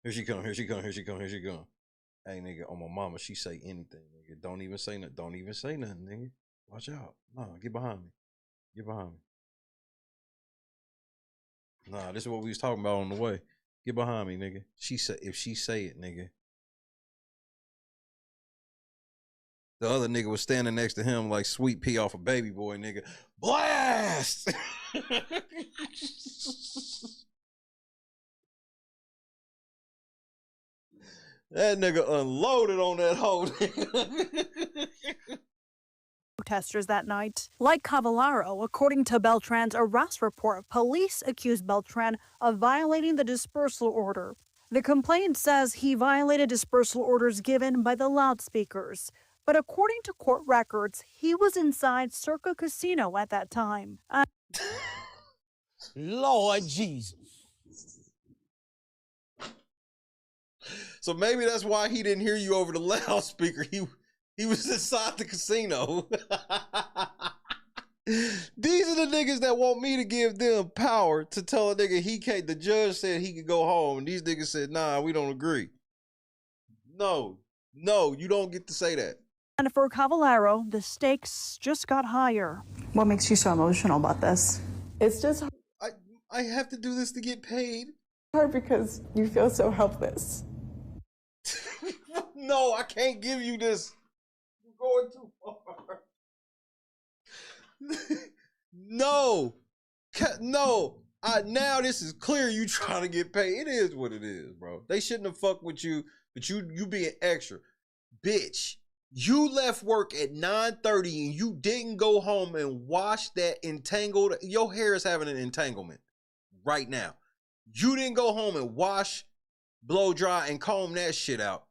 Here she come. Hey, nigga, on my mama, she say anything, nigga. Don't even say nothing. Don't even say nothing, nigga. Watch out. No, get behind me. Get behind me. Nah, this is what we was talking about on the way. Get behind me, nigga. She said, if she say it, nigga. The other nigga was standing next to him like Sweet Pea off a Baby Boy, nigga. Blast! That nigga unloaded on that whole nigga. Protesters that night. Like Cavallaro, according to Beltran's arrest report, police accused Beltran of violating the dispersal order. The complaint says he violated dispersal orders given by the loudspeakers. But according to court records, he was inside Circa Casino at that time. Lord Jesus. So maybe that's why he didn't hear you over the loudspeaker. He was inside the casino. These are the niggas that want me to give them power to tell a nigga he can't. The judge said he could go home, and these niggas said, nah, we don't agree. No, you don't get to say that. And for Cavallaro, the stakes just got higher. What makes you so emotional about this? It's just I have to do this to get paid. hard because you feel so helpless. No, I can't give you this. You're going too far. No. Now this is clear you trying to get paid. It is what it is, bro. They shouldn't have fucked with you, but you being extra. Bitch, you left work at 9:30 and you didn't go home and wash that entangled. Your hair is having an entanglement right now. You didn't go home and wash, blow dry, and comb that shit out.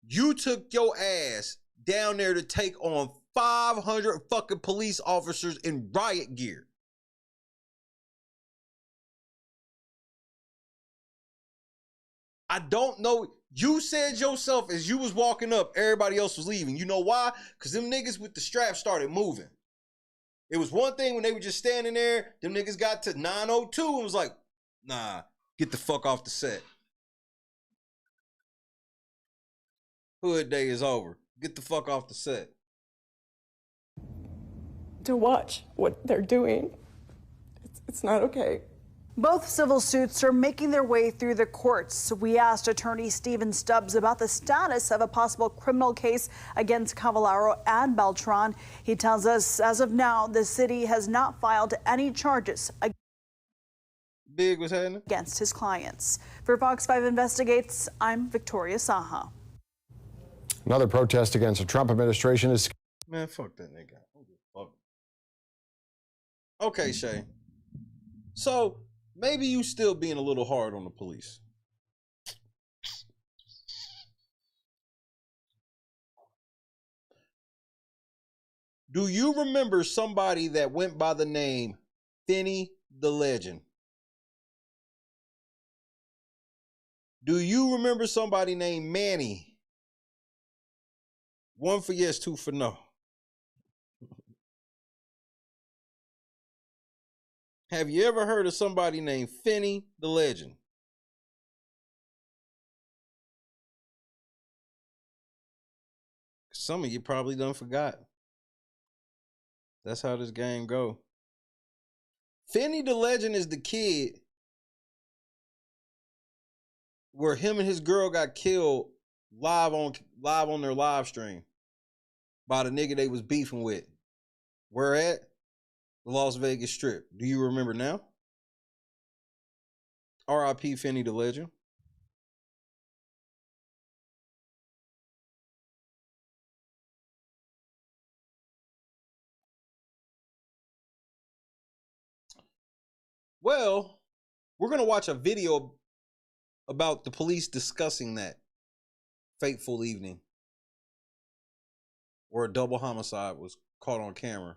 You took your ass down there to take on 500 fucking police officers in riot gear. I don't know. You said yourself as you was walking up, everybody else was leaving. You know why? Because them niggas with the straps started moving. It was one thing when they were just standing there. Them niggas got to 9:02 and was like, nah, get the fuck off the set. Hood day is over. Get the fuck off the set. To watch what they're doing, it's not okay. Both civil suits are making their way through the courts. We asked attorney Stephen Stubbs about the status of a possible criminal case against Cavallaro and Beltran. He tells us, as of now, the city has not filed any charges against his clients. For Fox 5 Investigates, I'm Victoria Saha. Another protest against the Trump administration is... Man, fuck that nigga. Fuck. Okay, Shay. So, maybe you still being a little hard on the police. Do you remember somebody that went by the name Finney the Legend? Do you remember somebody named Manny? 1 for yes, 2 for no. Have you ever heard of somebody named Finney the Legend? Some of you probably done forgot. That's how this game go. Finney the Legend is the kid where him and his girl got killed live on their live stream. by the nigga they was beefing with. Where at? The Las Vegas Strip. Do you remember now? R.I.P. Finney the Legend. Well, we're going to watch a video about the police discussing that fateful evening where a double homicide was caught on camera.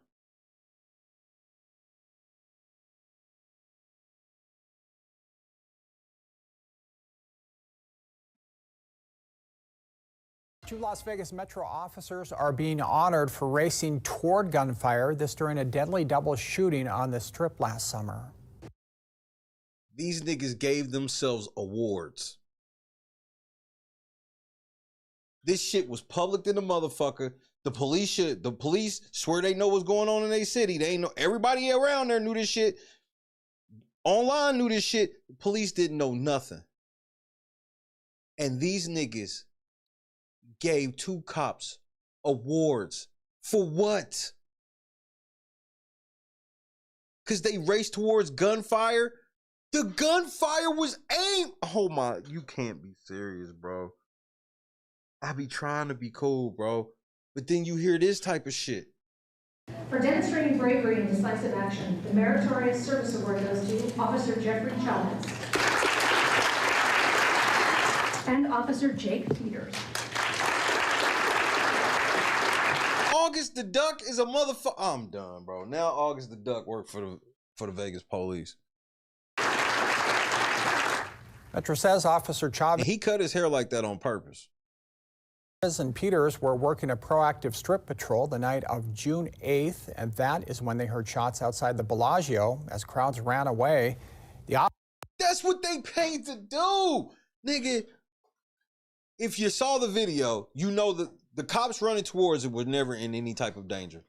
Two Las Vegas Metro officers are being honored for racing toward gunfire, this during a deadly double shooting on the Strip last summer. These niggas gave themselves awards. This shit was public to the motherfucker. The police swear they know what's going on in their city. They ain't know, everybody around there knew this shit. Online knew this shit. The police didn't know nothing. And these niggas gave two cops awards. For what? Because they raced towards gunfire? The gunfire was aimed. Oh my, you can't be serious, bro. I be trying to be cool, bro. But then you hear this type of shit. For demonstrating bravery and decisive action, the Meritorious Service Award goes to Officer Jeffrey Chavez and Officer Jake Peters. August the Duck is a motherfucker. I'm done, bro. Now August the Duck worked for the Vegas police. Metro says Officer Chavez. He cut his hair like that on purpose. And Peters were working a proactive strip patrol the night of June 8th, and that is when they heard shots outside the Bellagio as crowds ran away. That's what they paid to do, nigga. If you saw the video, you know that the cops running towards it were never in any type of danger.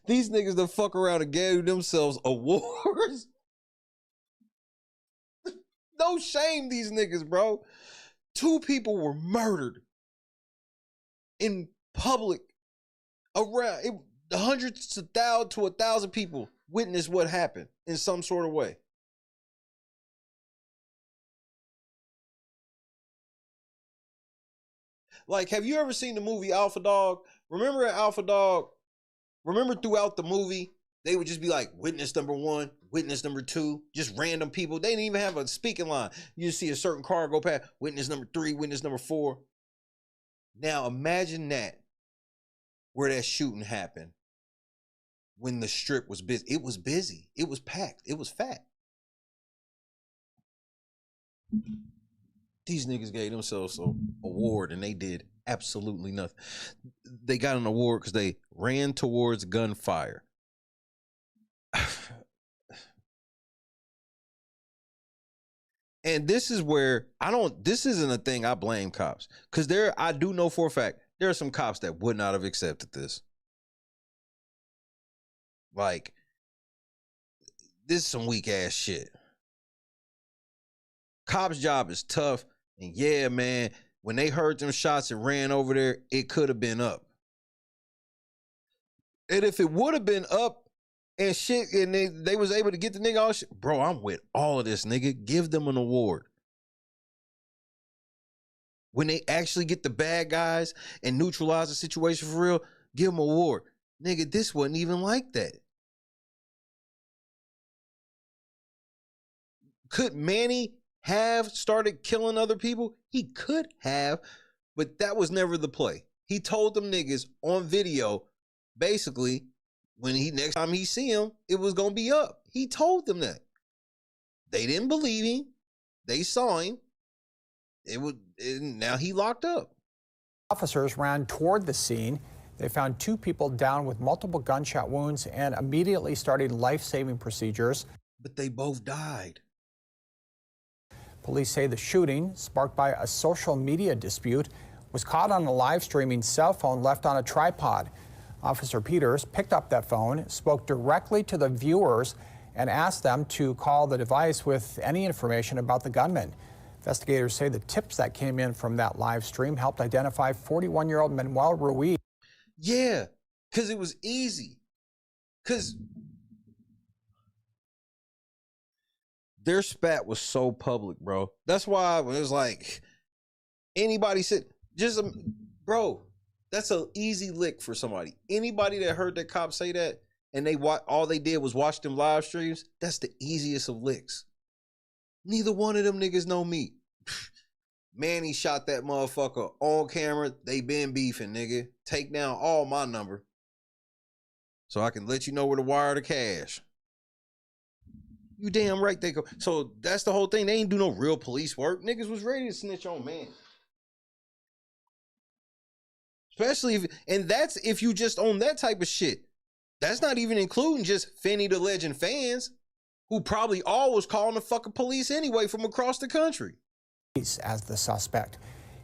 These niggas that fuck around and gave themselves awards. No shame, these niggas, bro. 2 people were murdered in public. Around hundreds of thousands to 1,000 people witnessed what happened in some sort of way. Like, have you ever seen the movie Alpha Dog? Remember Alpha Dog? Remember throughout the movie, they would just be like, witness number 1, witness number 2, just random people. They didn't even have a speaking line. You just see a certain car go past, witness number 3, witness number 4. Now imagine that, where that shooting happened, when the strip was busy. It was busy. It was packed. It was fat. These niggas gave themselves an award and they did absolutely nothing. They got an award because they ran towards gunfire. And this is where this isn't a thing I blame cops. Because I do know for a fact, there are some cops that would not have accepted this. Like, this is some weak ass shit. Cops' job is tough. And yeah, man, when they heard them shots and ran over there, it could have been up. And if it would have been up and shit, and they was able to get the nigga all shit, bro, I'm with all of this, nigga. Give them an award. When they actually get the bad guys and neutralize the situation for real, give them an award. Nigga, this wasn't even like that. Could Manny have started killing other people? He could have, but that was never the play. He told them niggas on video, basically, when next time he see him, it was gonna be up. He told them that. They didn't believe him. They saw him. Now he locked up. Officers ran toward the scene. They found 2 people down with multiple gunshot wounds and immediately started life-saving procedures. But they both died. Police say the shooting, sparked by a social media dispute, was caught on a live streaming cell phone left on a tripod. Officer Peters picked up that phone, spoke directly to the viewers, and asked them to call the device with any information about the gunman. Investigators say the tips that came in from that live stream helped identify 41-year-old Manuel Ruiz. Yeah, because it was easy. Because their spat was so public, bro. That's why when it was like, anybody said, bro, that's an easy lick for somebody. Anybody that heard that cop say that and all they did was watch them live streams, that's the easiest of licks. Neither one of them niggas know me. Manny shot that motherfucker on camera. They been beefing, nigga. Take down all my number so I can let you know where to wire the cash. You damn right they go. So that's the whole thing. They ain't do no real police work. Niggas was ready to snitch on man. Especially that's if you just own that type of shit. That's not even including just Fenny the Legend fans who probably all was calling the fucking police anyway from across the country. As the suspect.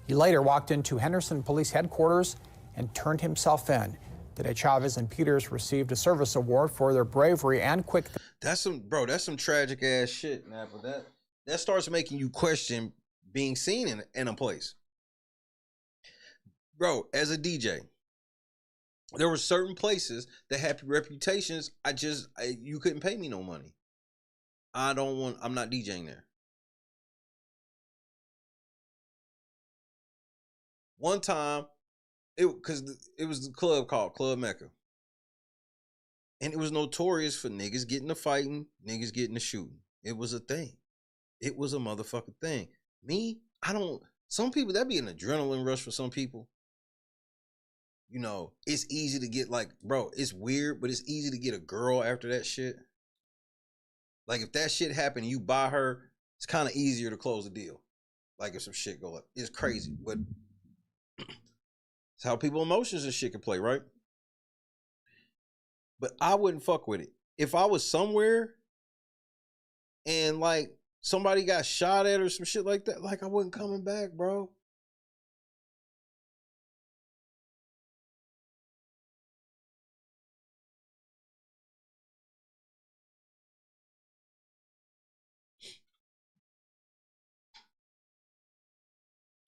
He later walked into Henderson Police Headquarters and turned himself in. Today, Chavez and Peters received a service award for their bravery and quick. That's some tragic ass shit, man. But that starts making you question being seen in a place. Bro, as a DJ, there were certain places that had reputations. You couldn't pay me no money. I'm not DJing there. One time, because it was the club called Club Mecca. And it was notorious for niggas getting to fighting, niggas getting to shooting. It was a thing. It was a motherfucking thing. Me, some people, that'd be an adrenaline rush for some people. You know, it's easy to get bro, it's weird, but it's easy to get a girl after that shit. Like if that shit happened and you buy her, it's kind of easier to close the deal. Like if some shit go up. It's crazy, but it's how people emotions and shit can play, right? But I wouldn't fuck with it. If I was somewhere and somebody got shot at or some shit like that, I wasn't coming back, bro.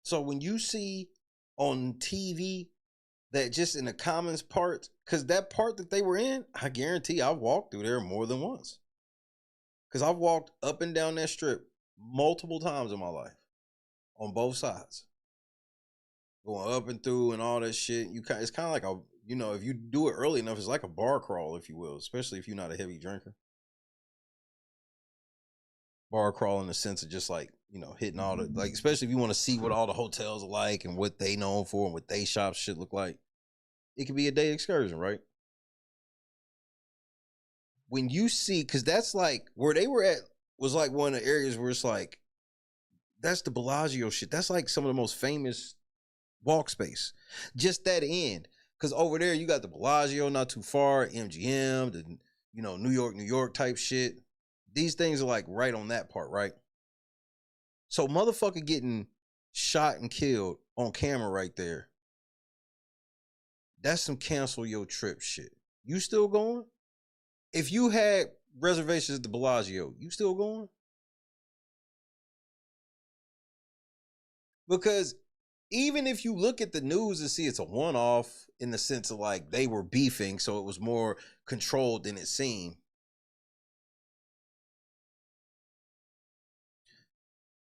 So when you see on TV that just in the comments part, because that part that they were in, I guarantee I've walked through there more than once. Because I've walked up and down that strip multiple times in my life on both sides. Going up and through and all that shit. It's kind of like if you do it early enough, it's like a bar crawl, if you will, especially if you're not a heavy drinker. Bar crawl in the sense of just hitting all the, especially if you want to see what all the hotels are like and what they known for and what they shops should look like. It could be a day excursion, right? When you see, because that's where they were at was one of the areas where it's that's the Bellagio shit. That's some of the most famous walk space. Just that end. Because over there, you got the Bellagio not too far, MGM, the, New York type shit. These things are right on that part, right? So motherfucker getting shot and killed on camera right there. That's some cancel your trip shit. You still going? If you had reservations at the Bellagio, you still going? Because even if you look at the news and see it's a one-off in the sense of they were beefing, so it was more controlled than it seemed.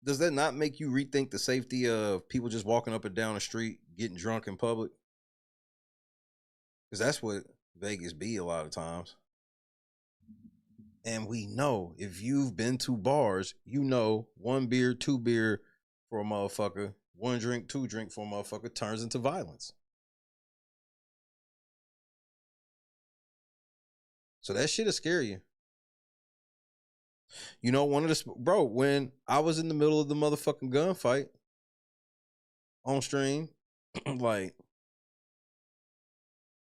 Does that not make you rethink the safety of people just walking up and down the street, getting drunk in public? Because that's what Vegas be a lot of times. And we know, if you've been to bars, 1 beer, 2 beer for a motherfucker, 1 drink, 2 drink for a motherfucker turns into violence. So that shit'll scare you. When I was in the middle of the motherfucking gunfight on stream, I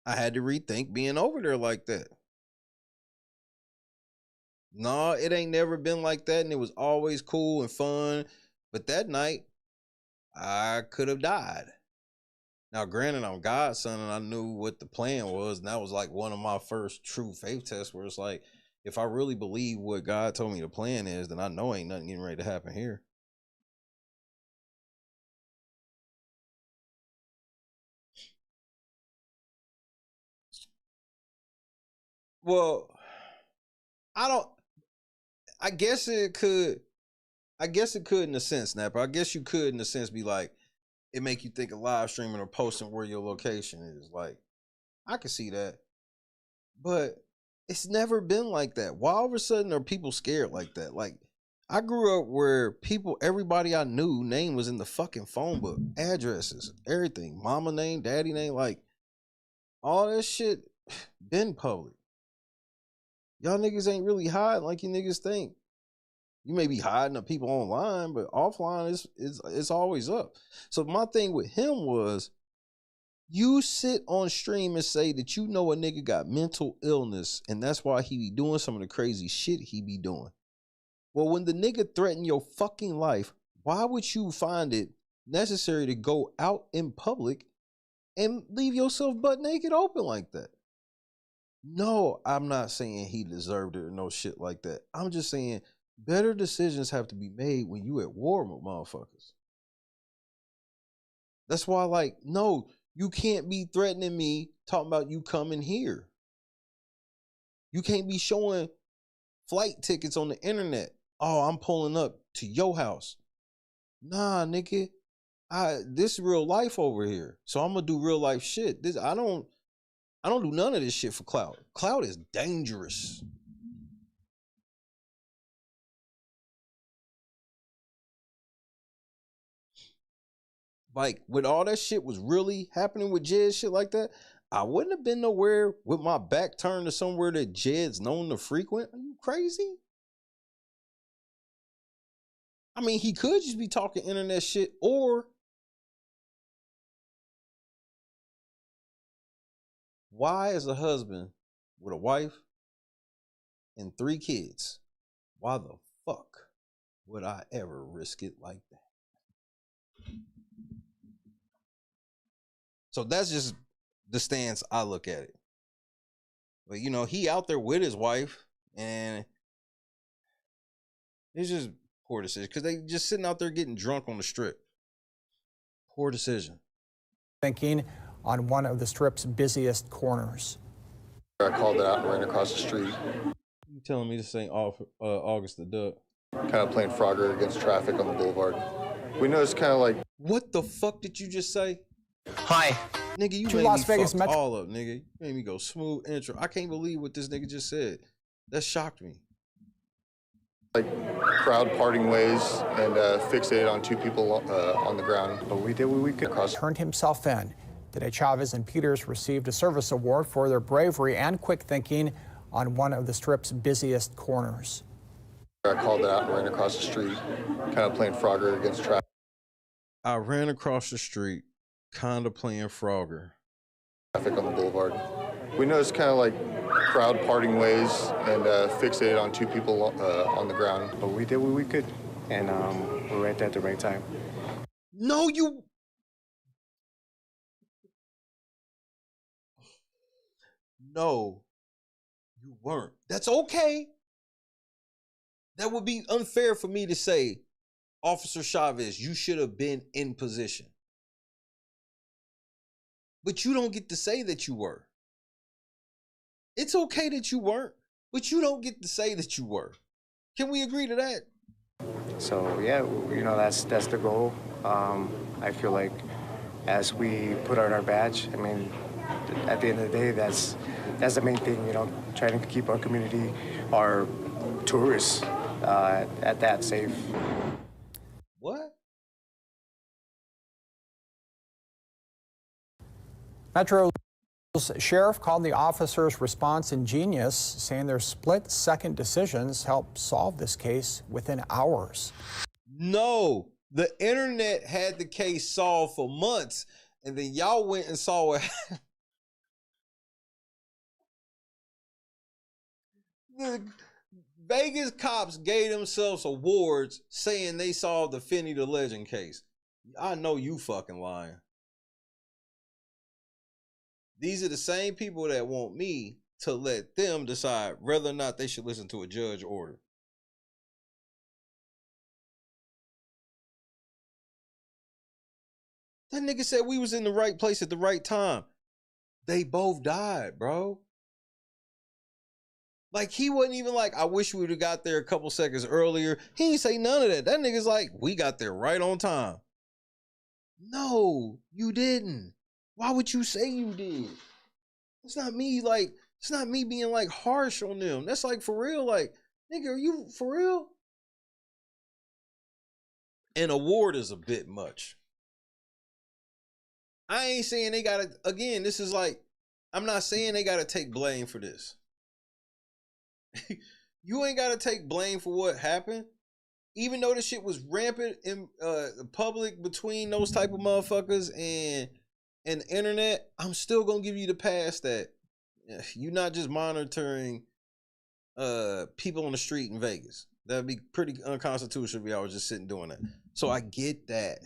had to rethink being over there like that. No, it ain't never been like that, and it was always cool and fun. But that night, I could have died. Now, granted, I'm Godson, and I knew what the plan was, and that was one of my first true faith tests where it's if I really believe what God told me the plan is, then I know ain't nothing getting ready to happen here. Well, I guess it could in a sense, Snapper. I guess you could in a sense be like, it make you think of live streaming or posting where your location is. Like, I can see that. But it's never been like that. Why all of a sudden are people scared like that? Like, I grew up where everybody I knew, name was in the fucking phone book, addresses, everything, mama name, daddy name, like all that shit been public. Y'all niggas ain't really hiding like you niggas think. You may be hiding the people online, but offline it's always up. So my thing with him was, you sit on stream and say that you know a nigga got mental illness and that's why he be doing some of the crazy shit he be doing. Well, when the nigga threatened your fucking life, why would you find it necessary to go out in public and leave yourself butt naked open like that? No, I'm not saying he deserved it or no shit like that. I'm just saying better decisions have to be made when you at war with motherfuckers. That's why, like, no, you can't be threatening me talking about you coming here. You can't be showing flight tickets on the internet. Oh, I'm pulling up to your house. Nah, nigga. This is real life over here. So I'm gonna do real life shit. I don't do none of this shit for clout. Clout is dangerous. Like, when all that shit was really happening with Jed, shit like that, I wouldn't have been nowhere with my back turned to somewhere that Jed's known to frequent. Are you crazy? I mean, he could just be talking internet shit, or why, as a husband with a wife and 3 kids, why the fuck would I ever risk it like that? So that's just the stance I look at it. But, you know, he out there with his wife, and it's just poor decision because they just sitting out there getting drunk on the strip. Poor decision. Thinking on one of the strip's busiest corners. I called it out and ran across the street. You telling me this ain't August the Duck? Kind of playing Frogger against traffic on the boulevard. We noticed kind of like... What the fuck did you just say? Hi. Nigga, you To made Las me Vegas fuck Metro. all up, nigga. You made me go smooth intro. I can't believe what this nigga just said. That shocked me. Like crowd parting ways and fixated on 2 people on the ground. But we did what we could. Turned himself in. Today, Chavez and Peters received a service award for their bravery and quick thinking on one of the strip's busiest corners. I called it out and ran across the street, kind of playing Frogger against traffic. I ran across the street, kind of playing Frogger. Traffic on the boulevard. We noticed kind of like crowd parting ways and fixated on 2 people on the ground. But we did what we could, and we were right there at the right time. No, you... No, you weren't. That's okay. That would be unfair for me to say, Officer Chavez, you should have been in position. But you don't get to say that you were. It's okay that you weren't, but you don't get to say that you were. Can we agree to that? So yeah, you know, that's the goal. I feel like as we put on our badge, I mean, at the end of the day, that's the main thing, you know, trying to keep our community, our tourists at that safe. What? Metro's sheriff called the officers' response ingenious, saying their split-second decisions helped solve this case within hours. No, the internet had the case solved for months, and then y'all went and saw it. The Vegas cops gave themselves awards saying they solved the Finney the Legend case. I know you fucking lying. These are the same people that want me to let them decide whether or not they should listen to a judge order. That nigga said we was in the right place at the right time. They both died, bro. Like, he wasn't even like, I wish we would have got there a couple seconds earlier. He didn't say none of that. That nigga's like, we got there right on time. No, you didn't. Why would you say you did? It's not me, like, it's not me being like harsh on them. That's like for real, like, nigga, are you for real? An award is a bit much. I ain't saying they gotta, again, this is like, I'm not saying they gotta take blame for this. You ain't gotta take blame for what happened. Even though this shit was rampant in the public between those type of motherfuckers and the internet, I'm still gonna give you the pass that you're not just monitoring people on the street in Vegas. That'd be pretty unconstitutional if y'all was just sitting doing that. So I get that.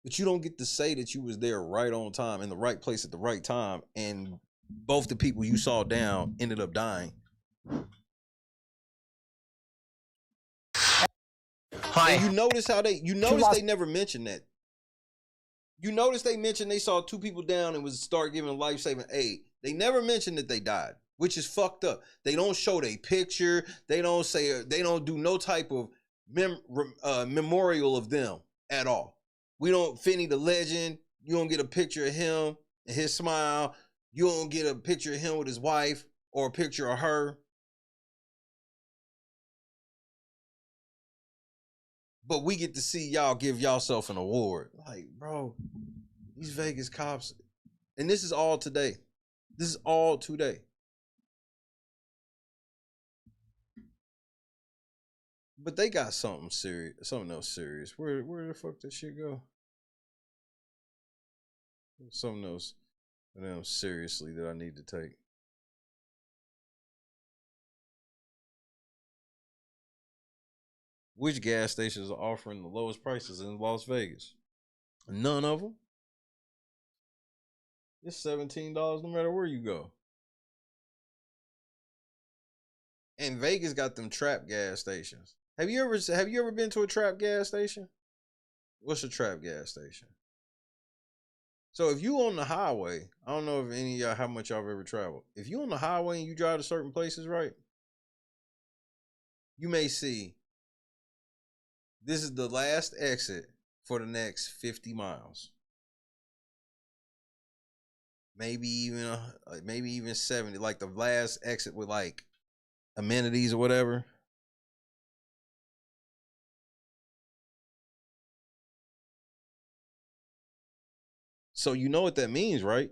But you don't get to say that you was there right on time, in the right place at the right time, and both the people you saw down ended up dying. Hi. And you notice how they never mentioned that. You notice they mentioned they saw 2 people down and was start giving life-saving aid. They never mentioned that they died, which is fucked up. They don't show their picture. They don't say, they don't do no type of memorial of them at all. We don't, Finney the legend, you don't get a picture of him and his smile. You don't get a picture of him with his wife or a picture of her. But we get to see y'all give y'allself an award. Like, bro, these Vegas cops, and this is all today. This is all today. But they got something serious, something else serious. Where the fuck did shit go? Something else seriously that I need to take. Which gas stations are offering the lowest prices in Las Vegas? None of them. It's $17 no matter where you go. And Vegas got them trap gas stations. Have you ever been to a trap gas station? What's a trap gas station? So if you on the highway, I don't know if any of y'all, how much y'all have ever traveled. If you on the highway and you drive to certain places, right? You may see, this is the last exit for the next 50 miles. Maybe even 70, like the last exit with like amenities or whatever. So you know what that means, right?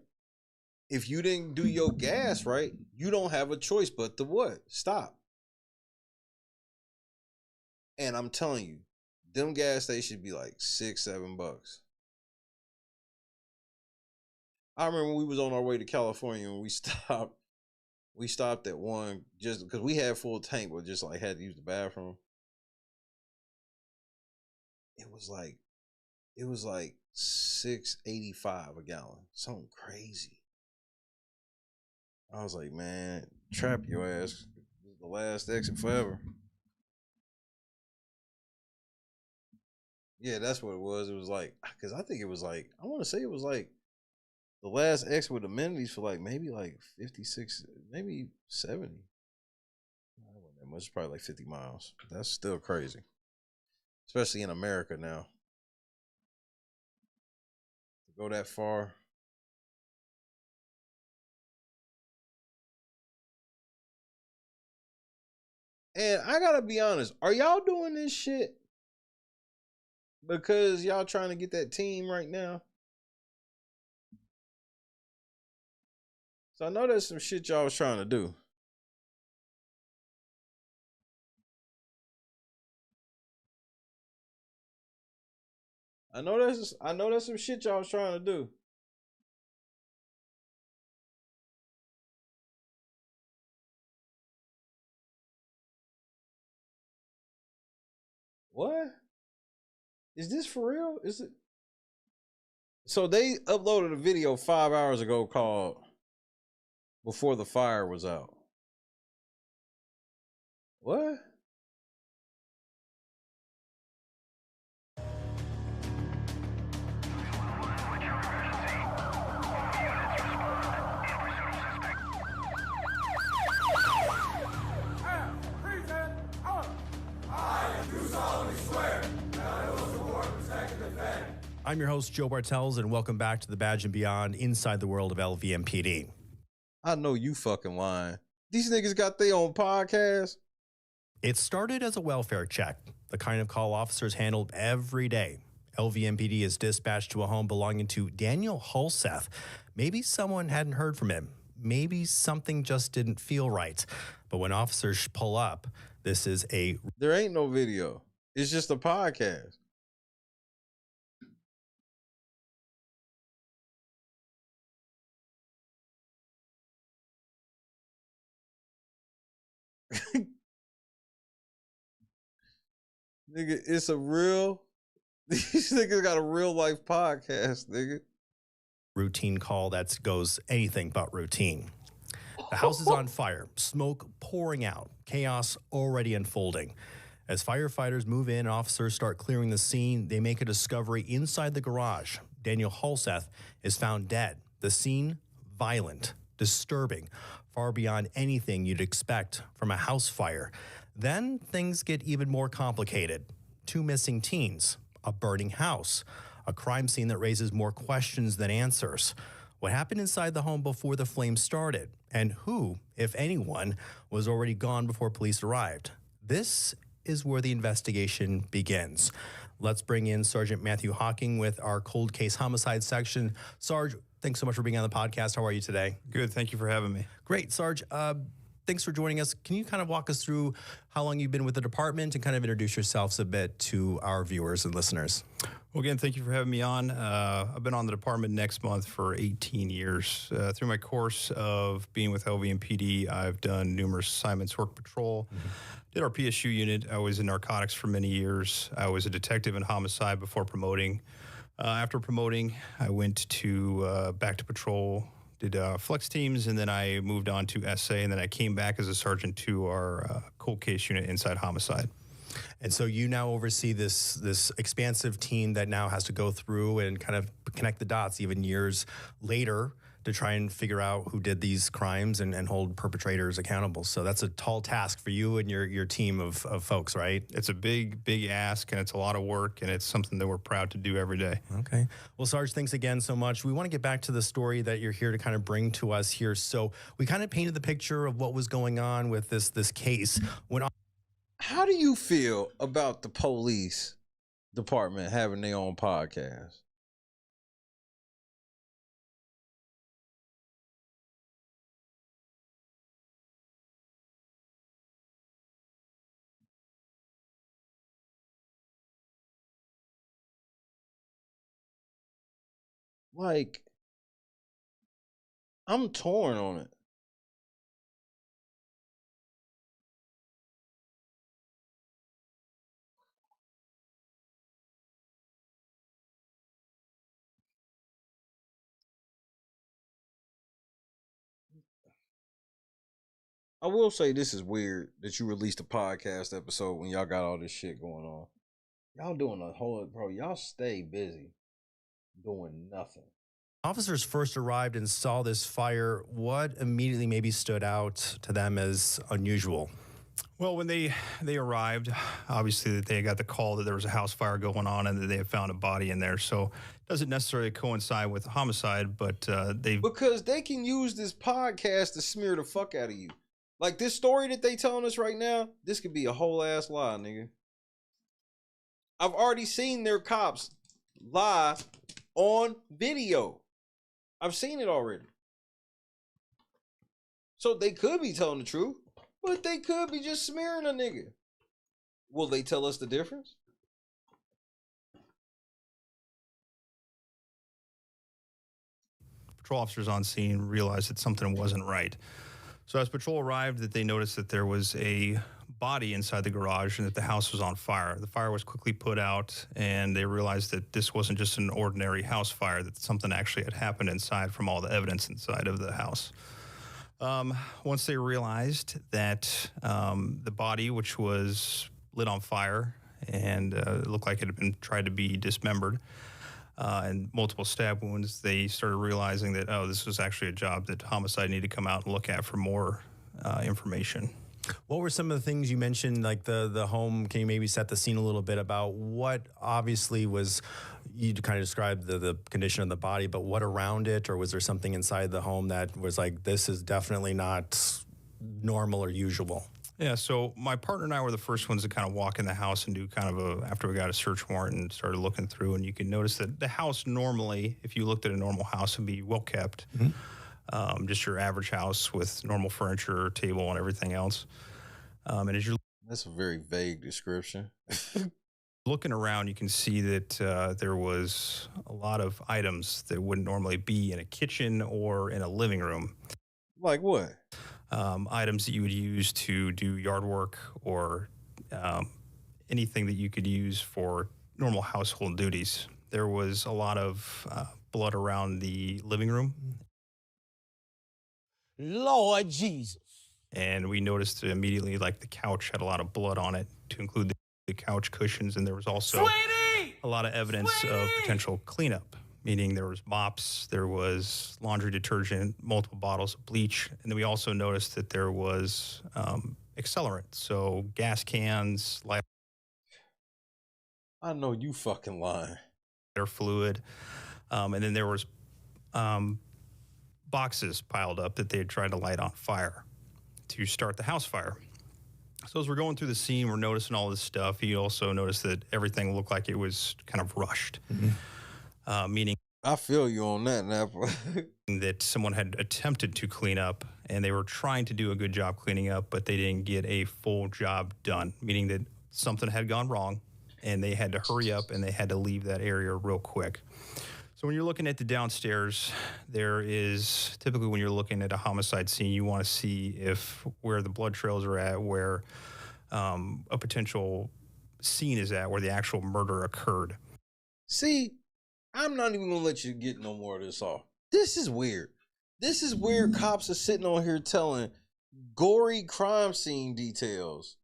If you didn't do your gas right, you don't have a choice but to what? Stop. And I'm telling you, them gas stations be like $6-7. I remember when we was on our way to California and we stopped at one just because we had full tank, but just like had to use the bathroom. It was like $6.85 a gallon. Something crazy. I was like, man, trap your ass. This is the last exit forever. Yeah, that's what it was. It was like, because I think it was like, I want to say it was like the last exit with amenities for like maybe like 56, maybe 70. I don't know that much. It's probably like 50 miles. That's still crazy. Especially in America now. To go that far. And I gotta be honest, are y'all doing this shit because y'all trying to get that team right now? So I know there's some shit y'all was trying to do. I know there's some shit y'all was trying to do. What? Is this for real? Is it? So they uploaded a video 5 hours ago called before the fire was out. What? I'm your host, Joe Bartels, and welcome back to the Badge and Beyond inside the world of LVMPD. I know you fucking lying. These niggas got their own podcast. It started as a welfare check, the kind of call officers handled every day. LVMPD is dispatched to a home belonging to Daniel Hulseth. Maybe someone hadn't heard from him. Maybe something just didn't feel right. But when officers pull up, this is a... There ain't no video. It's just a podcast. Nigga, it's a real... These niggas got a real life podcast, nigga. Routine call that goes anything but routine. The house is on fire, smoke pouring out, chaos already unfolding. As firefighters move in and officers start clearing the scene, they make a discovery inside the garage. Daniel Hulseth is found dead. The scene, violent, disturbing, far beyond anything you'd expect from a house fire. Then things get even more complicated. 2 missing teens, a burning house, a crime scene that raises more questions than answers. What happened inside the home before the flames started? And who, if anyone, was already gone before police arrived? This is where the investigation begins. Let's bring in Sergeant Matthew Hawking with our cold case homicide section. Sarge, thanks so much for being on the podcast. How are you today? Good. Thank you for having me. Great. Sarge, thanks for joining us. Can you kind of walk us through how long you've been with the department and kind of introduce yourselves a bit to our viewers and listeners? Well, again, thank you for having me on. I've been on the department next month for 18 years. Through my course of being with LVMPD, I've done numerous assignments, work patrol, did our PSU unit. I was in narcotics for many years. I was a detective in homicide before promoting. After promoting, I went to back to patrol, did flex teams, and then I moved on to SA, and then I came back as a sergeant to our cold case unit inside homicide. And so you now oversee this expansive team that now has to go through and kind of connect the dots even years later to try and figure out who did these crimes and hold perpetrators accountable. So that's a tall task for you and your team of folks, right? It's a big ask, and it's a lot of work, and it's something that we're proud to do every day. Okay. Well, Sarge, thanks again so much. We want to get back to the story that you're here to kind of bring to us here. So we kind of painted the picture of what was going on with this case. How do you feel about the police department having their own podcast? Like, I'm torn on it. I will say this is weird that you released a podcast episode when y'all got all this shit going on. Y'all doing a whole, bro, y'all stay busy doing nothing. Officers first arrived and saw this fire. What immediately maybe stood out to them as unusual? Well, when they arrived, obviously they got the call that there was a house fire going on and that they had found a body in there. So it doesn't necessarily coincide with homicide, but because they can use this podcast to smear the fuck out of you. Like this story that they telling us right now, this could be a whole ass lie, nigga. I've already seen their cops lie on video. I've seen it already. So they could be telling the truth, but they could be just smearing a nigga. Will they tell us the difference? Patrol officers on scene realized that something wasn't right. So as patrol arrived, that they noticed that there was a body inside the garage and that the house was on fire. The fire was quickly put out, and they realized that this wasn't just an ordinary house fire, that something actually had happened inside from all the evidence inside of the house. Once they realized that the body, which was lit on fire and it looked like it had been tried to be dismembered and multiple stab wounds, they started realizing that, oh, this was actually a job that homicide needed to come out and look at for more information. What were some of the things you mentioned, like the home? Can you maybe set the scene a little bit about what obviously was, you kind of described the condition of the body, but what around it, or was there something inside the home that was like, this is definitely not normal or usual? Yeah, so my partner and I were the first ones to kind of walk in the house and do kind of after we got a search warrant and started looking through, and you can notice that the house normally, if you looked at a normal house, would be well kept. Mm-hmm. Just your average house with normal furniture, table, and everything else. And as you're That's a very vague description. looking around, you can see that there was a lot of items that wouldn't normally be in a kitchen or in a living room. Like what? Items that you would use to do yard work or anything that you could use for normal household duties. There was a lot of blood around the living room. Lord Jesus. And we noticed immediately, like, the couch had a lot of blood on it, to include the couch cushions. And there was also a lot of evidence of potential cleanup, meaning there was mops, there was laundry detergent, multiple bottles of bleach. And then we also noticed that there was accelerant, so gas cans, lighter I know you fucking lying. fluid. And then there was boxes piled up that they had tried to light on fire to start the house fire. So as we're going through the scene, we're noticing all this stuff. You also notice that everything looked like it was kind of rushed, meaning I feel you on that now. that someone had attempted to clean up and they were trying to do a good job cleaning up, but they didn't get a full job done, meaning that something had gone wrong and they had to hurry up and they had to leave that area real quick. So when you're looking at the downstairs, there is typically, when you're looking at a homicide scene, you want to see if where the blood trails are at, where a potential scene is at, where the actual murder occurred. See, I'm not even gonna let you get no more of this off. This is weird. This is weird. Cops are sitting on here telling gory crime scene details.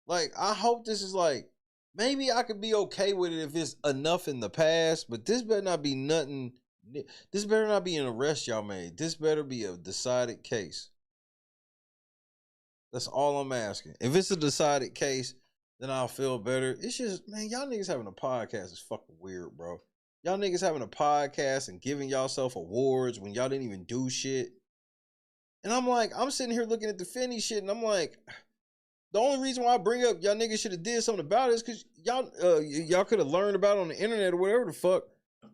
Like, I hope this is like, maybe I could be okay with it if it's enough in the past, but this better not be nothing. This better not be an arrest y'all made. This better be a decided case. That's all I'm asking. If it's a decided case, then I'll feel better. It's just, man, y'all niggas having a podcast is fucking weird, bro. Y'all niggas having a podcast and giving y'allself awards when y'all didn't even do shit. And I'm like, I'm sitting here looking at the Finney shit, and I'm like, the only reason why I bring up y'all niggas should have did something about it is because y'all could have learned about it on the internet or whatever the fuck.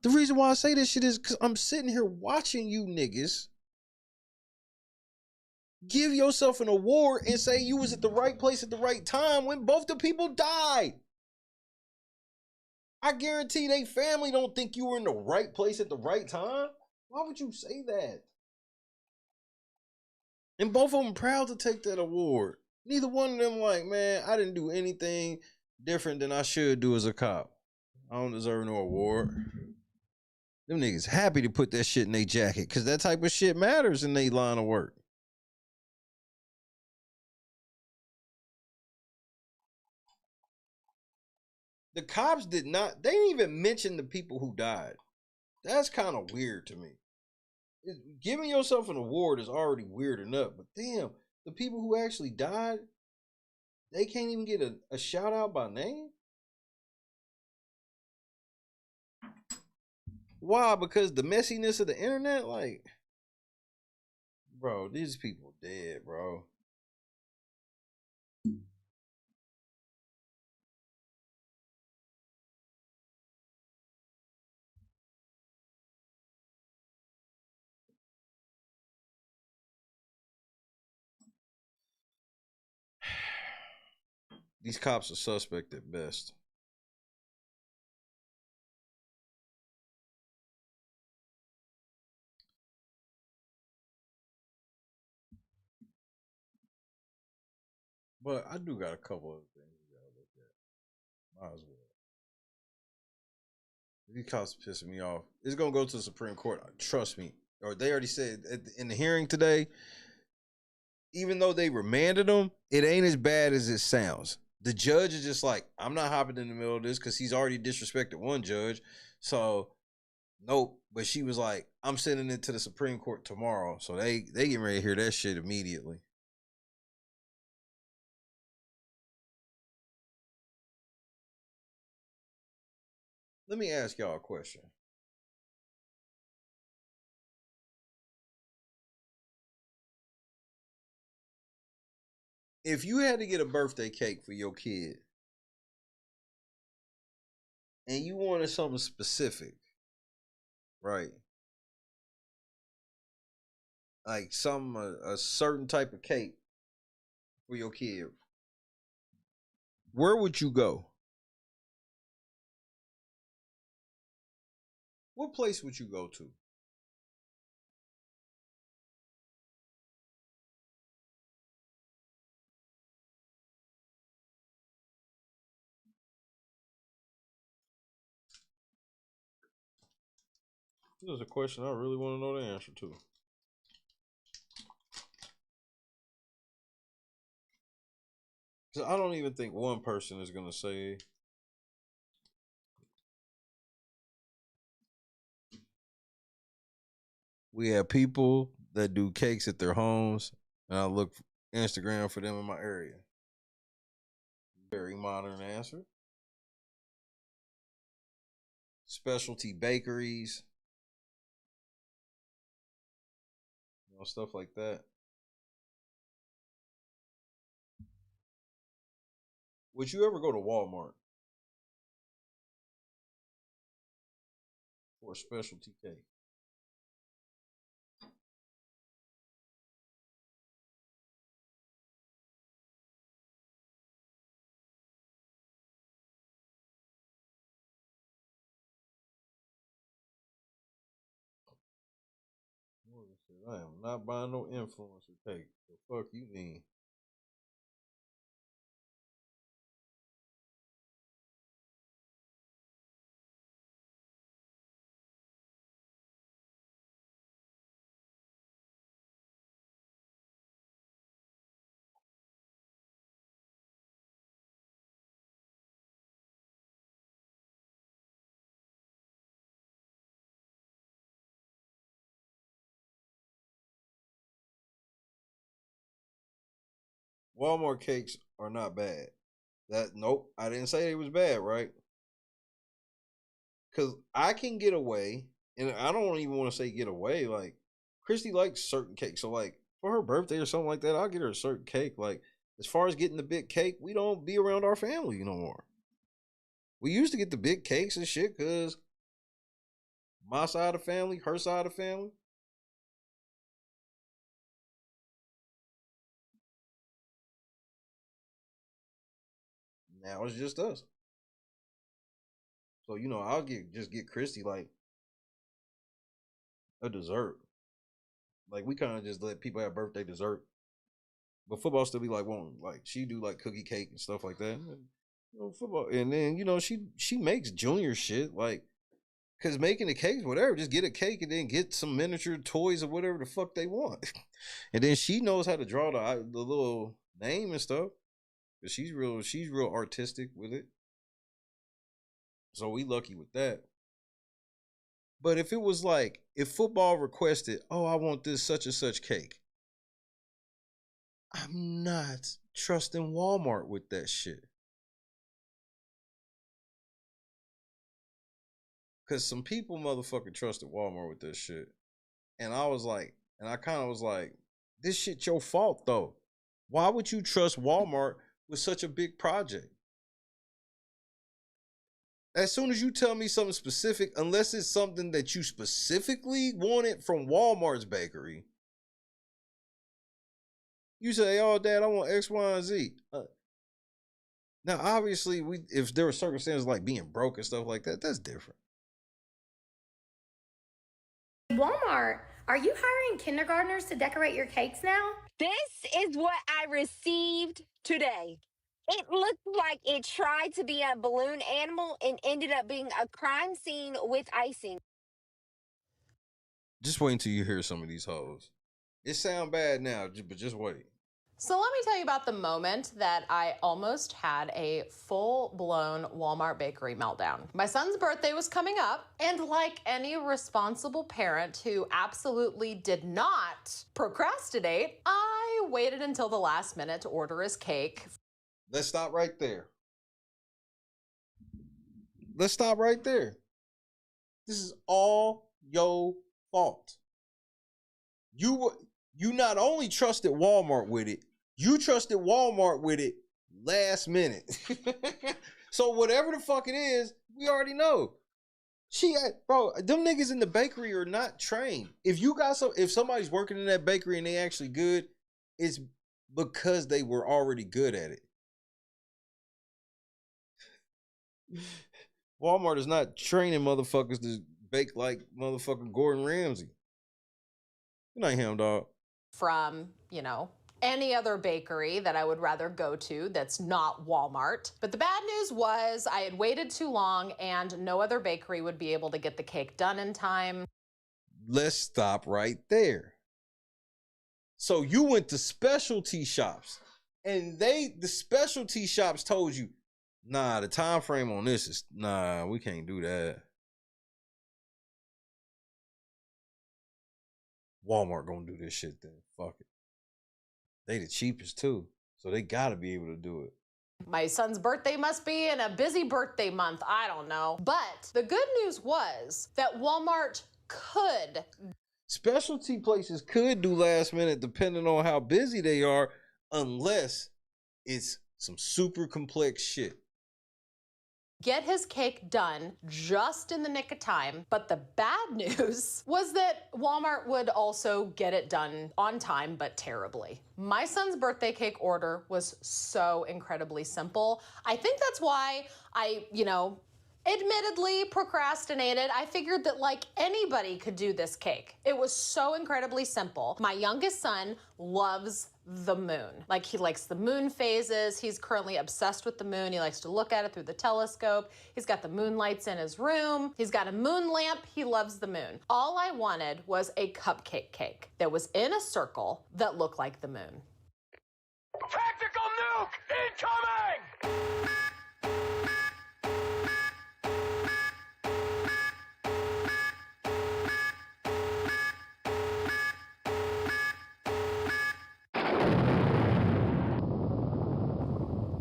The reason why I say this shit is because I'm sitting here watching you niggas give yourself an award and say you was at the right place at the right time when both the people died. I guarantee they family don't think you were in the right place at the right time. Why would you say that? And both of them proud to take that award. Neither one of them like, man, I didn't do anything different than I should do as a cop. I don't deserve no award. Them niggas happy to put that shit in their jacket because that type of shit matters in their line of work. The cops did not, they didn't even mention the people who died. That's kind of weird to me. Giving yourself an award is already weird enough, but damn, the people who actually died, they can't even get a shout out by name? Why? Because the messiness of the internet? Like, bro, these people dead, bro. These cops are suspect at best. But I do got a couple of things we gotta look at. Might as well. These cops are pissing me off. It's gonna go to the Supreme Court. Trust me. Or they already said in the hearing today, even though they remanded him, it ain't as bad as it sounds. The judge is just like, I'm not hopping in the middle of this because he's already disrespected one judge. So, nope. But she was like, I'm sending it to the Supreme Court tomorrow. So they getting ready to hear that shit immediately. Let me ask y'all a question. If you had to get a birthday cake for your kid and you wanted something specific, right? Like a certain type of cake for your kid, where would you go? What place would you go to? This is a question I really want to know the answer to. Because I don't even think one person is going to say. We have people that do cakes at their homes, and I look Instagram for them in my area. Very modern answer. Specialty bakeries. You know, stuff like that. Would you ever go to Walmart for a specialty cake? I am not buying no influencer cake. The fuck you mean? Walmart cakes are not bad. Nope, I didn't say it was bad, right? Because I can get away, and I don't even want to say get away. Like, Christy likes certain cakes. So, like, for her birthday or something like that, I'll get her a certain cake. Like, as far as getting the big cake, we don't be around our family no more. We used to get the big cakes and shit because my side of the family, her side of the family. Now it's just us. So, you know, I'll just get Christy like a dessert. Like, we kind of just let people have birthday dessert. But football still be like, like she do like cookie cake and stuff like that. And, you know, football, and then, you know, she makes junior shit, like, cause making the cakes, whatever, just get a cake and then get some miniature toys or whatever the fuck they want. And then she knows how to draw the little name and stuff. But she's real artistic with it. So we lucky with that. But if it was like, if football requested, oh, I want this such and such cake, I'm not trusting Walmart with that shit. Because some people motherfucking trusted Walmart with this shit. And I was like, and I kind of was like, this shit your fault though. Why would you trust Walmart with such a big project? As soon as you tell me something specific, unless it's something that you specifically wanted from Walmart's bakery, you say, oh, Dad, I want X, Y, and Z. Now, obviously, if there were circumstances like being broke and stuff like that, that's different. Walmart, are you hiring kindergartners to decorate your cakes now? This is what I received today. It looked like it tried to be a balloon animal and ended up being a crime scene with icing. Just wait until you hear some of these hoes. It sound bad now, but just wait. So let me tell you about the moment that I almost had a full-blown Walmart bakery meltdown. My son's birthday was coming up, and like any responsible parent who absolutely did not procrastinate, I waited until the last minute to order his cake. Let's stop right there. Let's stop right there. This is all your fault. You not only trusted Walmart with it, you trusted Walmart with it last minute. So whatever the fuck it is, we already know. Bro, them niggas in the bakery are not trained. If somebody's working in that bakery and they actually good, it's because they were already good at it. Walmart is not training motherfuckers to bake like motherfucking Gordon Ramsay. Good night, him, dog. From, any other bakery that I would rather go to that's not Walmart. But the bad news was I had waited too long and no other bakery would be able to get the cake done in time. Let's stop right there. So you went to specialty shops and the specialty shops told you, nah, the time frame on this is, nah, we can't do that. Walmart gonna do this shit then. Fuck it. They the cheapest too, so they gotta be able to do it. My son's birthday must be in a busy birthday month. I don't know. But the good news was that Walmart could. Specialty places could do last minute depending on how busy they are, unless it's some super complex shit. Get his cake done just in the nick of time. But the bad news was that Walmart would also get it done on time, but terribly. My son's birthday cake order was so incredibly simple. I think that's why I, admittedly procrastinated. I figured that like anybody could do this cake. It was so incredibly simple. My youngest son loves the moon. Like he likes the moon phases. He's currently obsessed with the moon. He likes to look at it through the telescope. He's got the moon lights in his room. He's got a moon lamp. He loves the moon. All I wanted was a cupcake cake that was in a circle that looked like the moon. Tactical nuke incoming!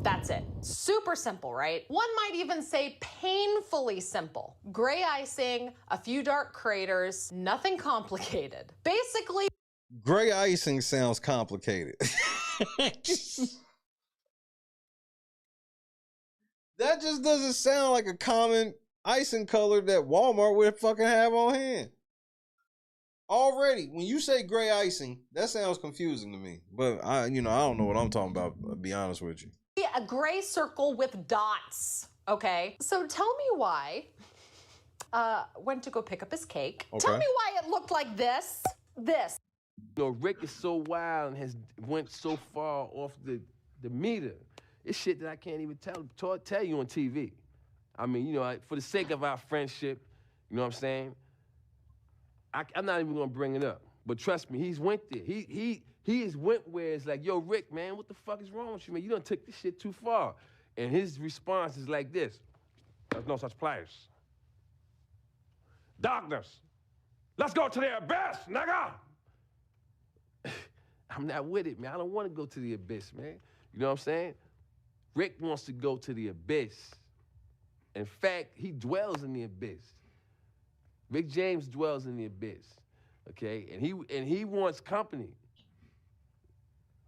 That's it. Super simple, right? One might even say painfully simple. Gray icing, a few dark craters, nothing complicated. Basically, Gray icing sounds complicated. That just doesn't sound like a common icing color that Walmart would fucking have on hand. Already, when you say gray icing, that sounds confusing to me. But I don't know what I'm talking about, to be honest with you. a gray circle with dots, okay? So tell me why, went to go pick up his cake. Okay. Tell me why it looked like this. You know, Rick is so wild and has went so far off the meter. It's shit that I can't even tell you on TV. I mean, you know, for the sake of our friendship, you know what I'm saying? I'm not even gonna bring it up. But trust me, he's went there. He has went where it's like, yo, Rick, man, what the fuck is wrong with you, man? You done took this shit too far. And his response is like this: there's no such place. Darkness. Let's go to the abyss, nigga! I'm not with it, man. I don't want to go to the abyss, man. You know what I'm saying? Rick wants to go to the abyss. In fact, he dwells in the abyss. Rick James dwells in the abyss, okay? And he wants company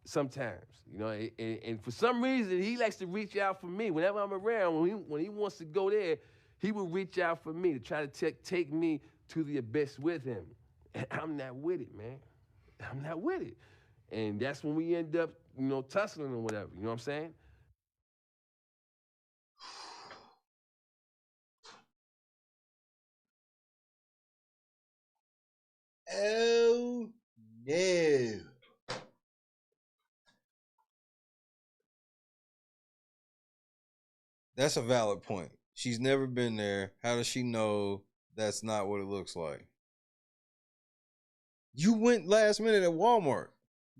sometimes, you know? And for some reason, he likes to reach out for me. Whenever I'm around, when he wants to go there, he will reach out for me to try to take me to the abyss with him. And I'm not with it, man. I'm not with it. And that's when we end up, you know, tussling or whatever, you know what I'm saying? Oh, no. That's a valid point. She's never been there. How does she know that's not what it looks like? You went last minute at Walmart.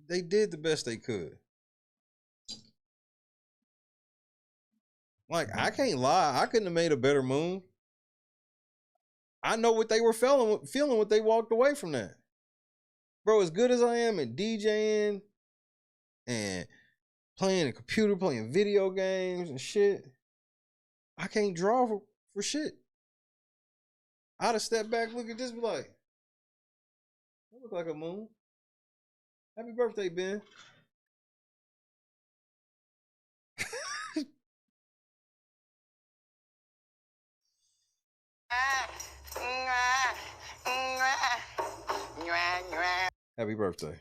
They did the best they could. Like, I can't lie. I couldn't have made a better moon. I know what they were feeling when they walked away from that. Bro, as good as I am at DJing and playing a computer, playing video games and shit, I can't draw for shit. I'd have stepped back, look at this, be like, that look like a moon. Happy birthday, Ben. Happy birthday.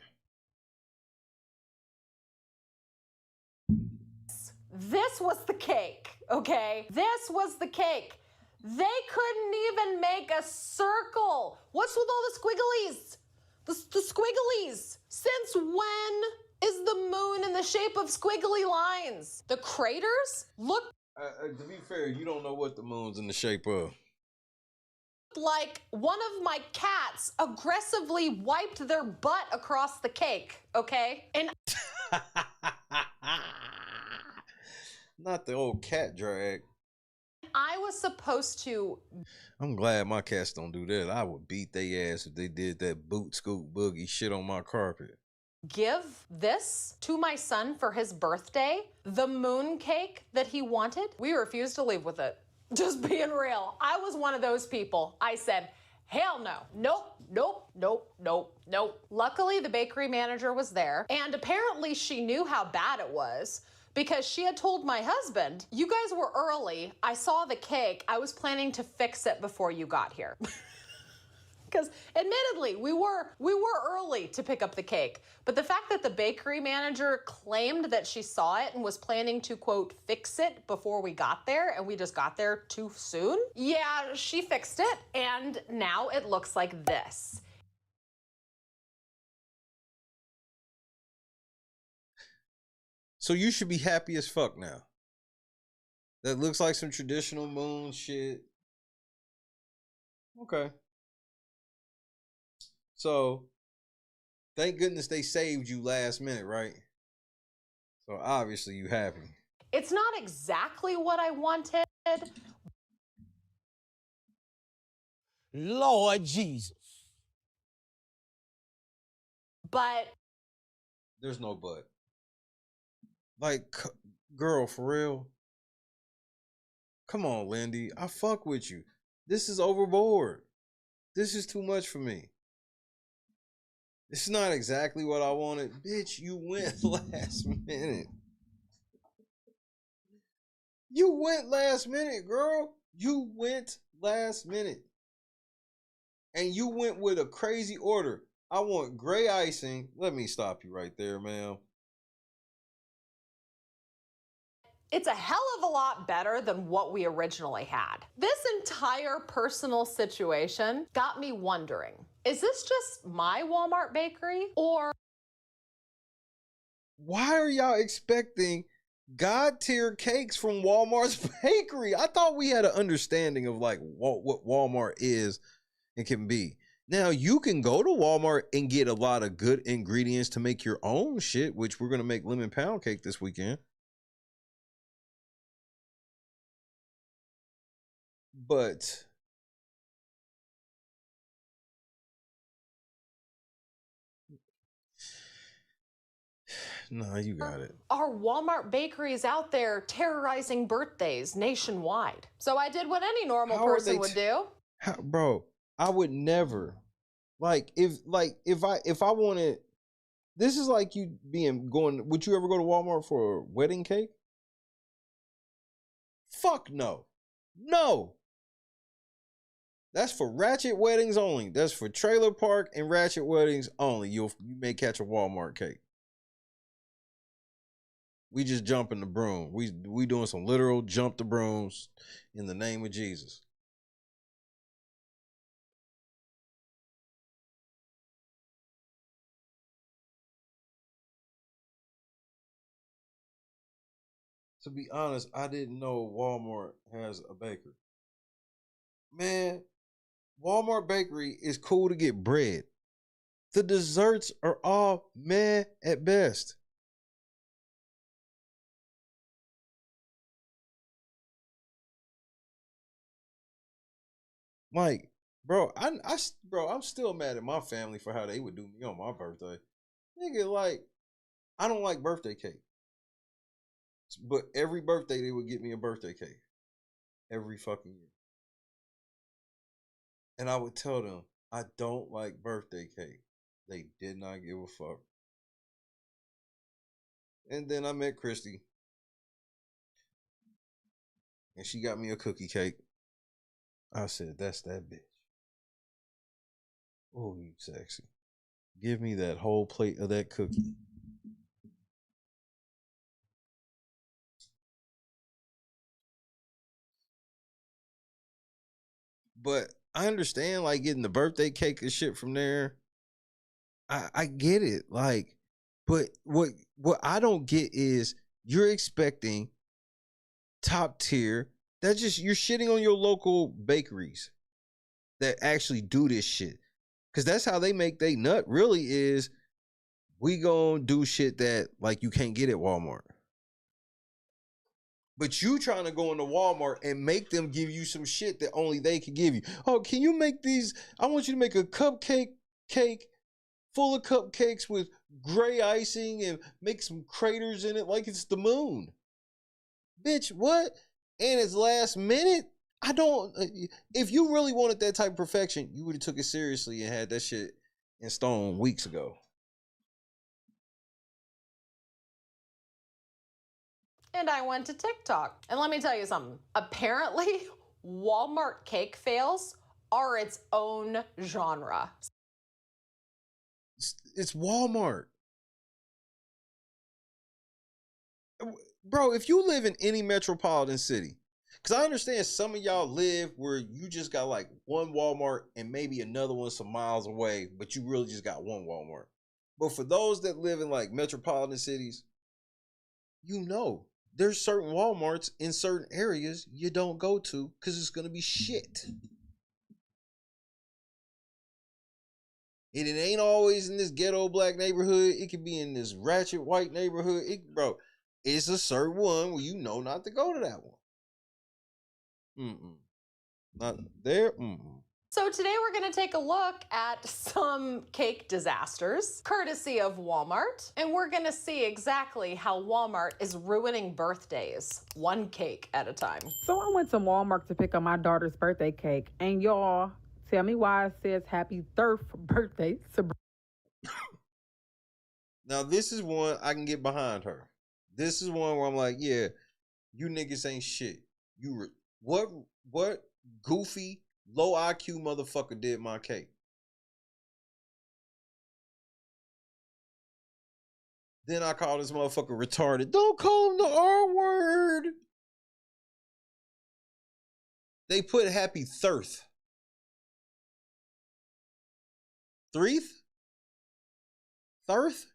This was the cake, okay? This was the cake. They couldn't even make a circle. What's with all the squigglies? The squigglies. Since when is the moon in the shape of squiggly lines? The craters look To be fair, you don't know what the moon's in the shape of. like one of my cats aggressively wiped their butt across the cake, okay? And Not the old cat drag. I was supposed to I'm glad my cats don't do that. I would beat their ass if they did that boot scoop boogie shit on my carpet. give this to my son for his birthday, the moon cake that he wanted. We refused to leave with it. Just being real. I was one of those people. I said, hell no. Nope, nope, nope, nope, nope. Luckily, the bakery manager was there, and apparently she knew how bad it was because she had told my husband, you guys were early. I saw the cake. I was planning to fix it before you got here. Because admittedly, we were early to pick up the cake. But the fact that the bakery manager claimed that she saw it and was planning to, quote, fix it before we got there, and we just got there too soon, yeah, she fixed it, and now it looks like this. So you should be happy as fuck now. That looks like some traditional moon shit. Okay. So, thank goodness they saved you last minute, right? So obviously you happy. It's not exactly what I wanted. Lord Jesus. But There's no but. Like, girl, for real? Come on, Lindy. I fuck with you. This is overboard. This is too much for me. It's not exactly what I wanted. Bitch, you went last minute. You went last minute, girl. You went last minute. And you went with a crazy order. I want gray icing. Let me stop you right there, ma'am. It's a hell of a lot better than what we originally had. This entire personal situation got me wondering, is this just my Walmart bakery, or why are y'all expecting God tier cakes from Walmart's bakery? I thought we had an understanding of like what Walmart is and can be. Now you can go to Walmart and get a lot of good ingredients to make your own shit, which we're gonna make lemon pound cake this weekend. But no, you got it. are Walmart bakeries out there terrorizing birthdays nationwide? So I did what any normal person would do. Bro, I would never. If I wanted, this is like you going, would you ever go to Walmart for a wedding cake? Fuck no. No. That's for ratchet weddings only. That's for trailer park and ratchet weddings only. You may catch a Walmart cake. We just jumping the broom. We doing some literal jump the brooms in the name of Jesus. To be honest, I didn't know Walmart has a bakery. Man, Walmart bakery is cool to get bread. The desserts are all meh at best. Like, bro, I'm still mad at my family for how they would do me on my birthday. Nigga, like, I don't like birthday cake. But every birthday they would get me a birthday cake. Every fucking year. And I would tell them, I don't like birthday cake. They did not give a fuck. And then I met Christy. And she got me a cookie cake. I said, that's that bitch. Oh, you sexy. Give me that whole plate of that cookie. But I understand, like, getting the birthday cake and shit from there. I get it. Like, but what I don't get is you're expecting top tier. That's just, you're shitting on your local bakeries that actually do this shit. Because that's how they make they nut, really, is we gonna do shit that, like, you can't get at Walmart. But you trying to go into Walmart and make them give you some shit that only they can give you. Oh, can you make these? I want you to make a cupcake cake full of cupcakes with gray icing and make some craters in it like it's the moon. Bitch, what? And it's last minute? I don't. If you really wanted that type of perfection, you would have took it seriously and had that shit in stone weeks ago. And I went to TikTok. And let me tell you something. Apparently, Walmart cake fails are its own genre. It's Walmart. Bro, if you live in any metropolitan city, because I understand some of y'all live where you just got like one Walmart and maybe another one some miles away, but you really just got one Walmart. But for those that live in like metropolitan cities, you know, there's certain Walmarts in certain areas you don't go to because it's going to be shit. And it ain't always in this ghetto black neighborhood. It could be in this ratchet white neighborhood. Bro, it's a certain one where you know not to go to that one. Not there. So today we're going to take a look at some cake disasters, courtesy of Walmart, and we're going to see exactly how Walmart is ruining birthdays, one cake at a time. So I went to Walmart to pick up my daughter's birthday cake, and y'all, tell me why it says happy third birthday. Now this is one I can get behind her. This is one where I'm like, yeah, you niggas ain't shit. What goofy, low IQ motherfucker did my cake? Then I call this motherfucker retarded. Don't call him the R word. They put happy thirth. Threeth? Thirth?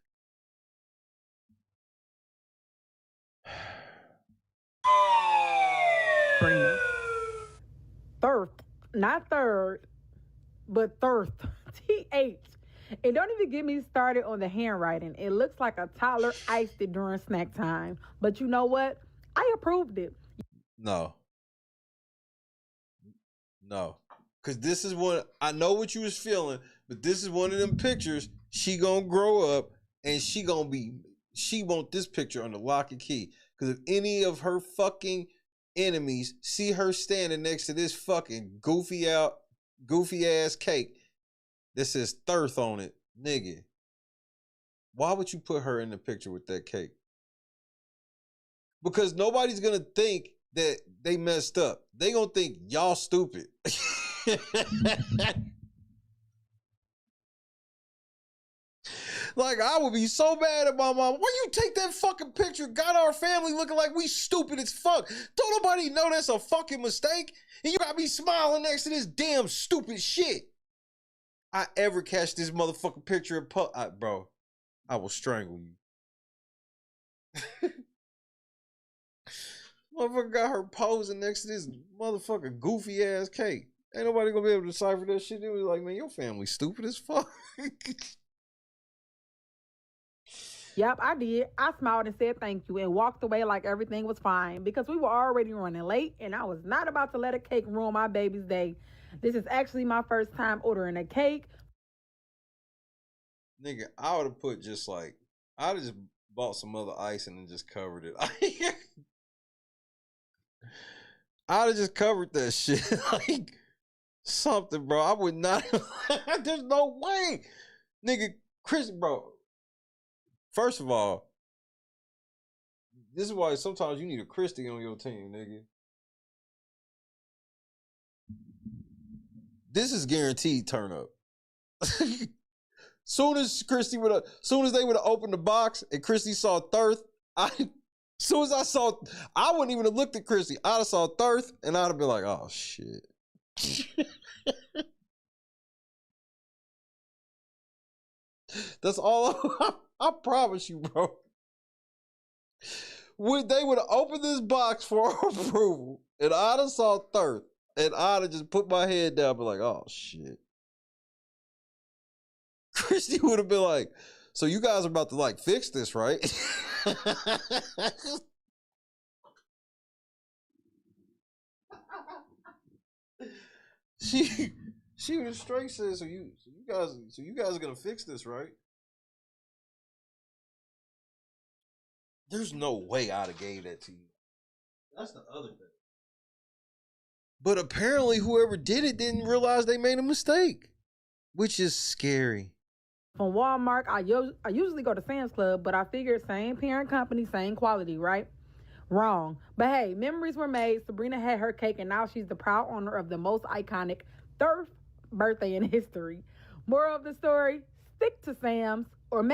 Third, not third, but third. TH. And don't even get me started on the handwriting. It looks like a toddler iced it during snack time. But you know what? I approved it. No. Because this is one, I know what you was feeling, but this is one of them pictures. She gonna grow up and she want this picture under lock and key. Because if any of her fucking enemies see her standing next to this fucking goofy ass cake that says thirth on it, nigga, why would you put her in the picture with that cake? Because nobody's gonna think that they messed up. They gonna think y'all stupid. Like, I would be so mad at my mom. Why you take that fucking picture? Got our family looking like we stupid as fuck. Don't nobody know that's a fucking mistake? And you got me smiling next to this damn stupid shit. I ever catch this motherfucking picture of bro, I will strangle you. Motherfucker got her posing next to this motherfucking goofy ass cake. Ain't nobody gonna be able to decipher that shit. They was like, man, your family's stupid as fuck. Yep, I did. I smiled and said thank you and walked away like everything was fine because we were already running late and I was not about to let a cake ruin my baby's day. This is actually my first time ordering a cake. Nigga, I would have put just like, I would have just bought some other icing and just covered it. I would have just covered that shit. Like, something, bro. I would not. There's no way. Nigga, Chris, bro. First of all, this is why sometimes you need a Christie on your team, nigga. This is guaranteed turn up. Soon as they would have opened the box and Christy saw Thirth, soon as I saw, I wouldn't even have looked at Christy. I'd have saw Thirth and I'd have been like, oh shit. That's all. I promise you, bro. When they would have opened this box for approval and I'd have saw Thirth and I'd have just put my head down and be like, oh shit. Christy would have been like, so you guys are about to like fix this, right? She would have straight said, so you guys are gonna fix this, right? There's no way I'd have gave that to you. That's the other thing. But apparently whoever did it didn't realize they made a mistake, which is scary. From Walmart, I usually go to Sam's Club, but I figured same parent company, same quality, right? Wrong. But hey, memories were made. Sabrina had her cake, and now she's the proud owner of the most iconic third birthday in history. Moral of the story, stick to Sam's or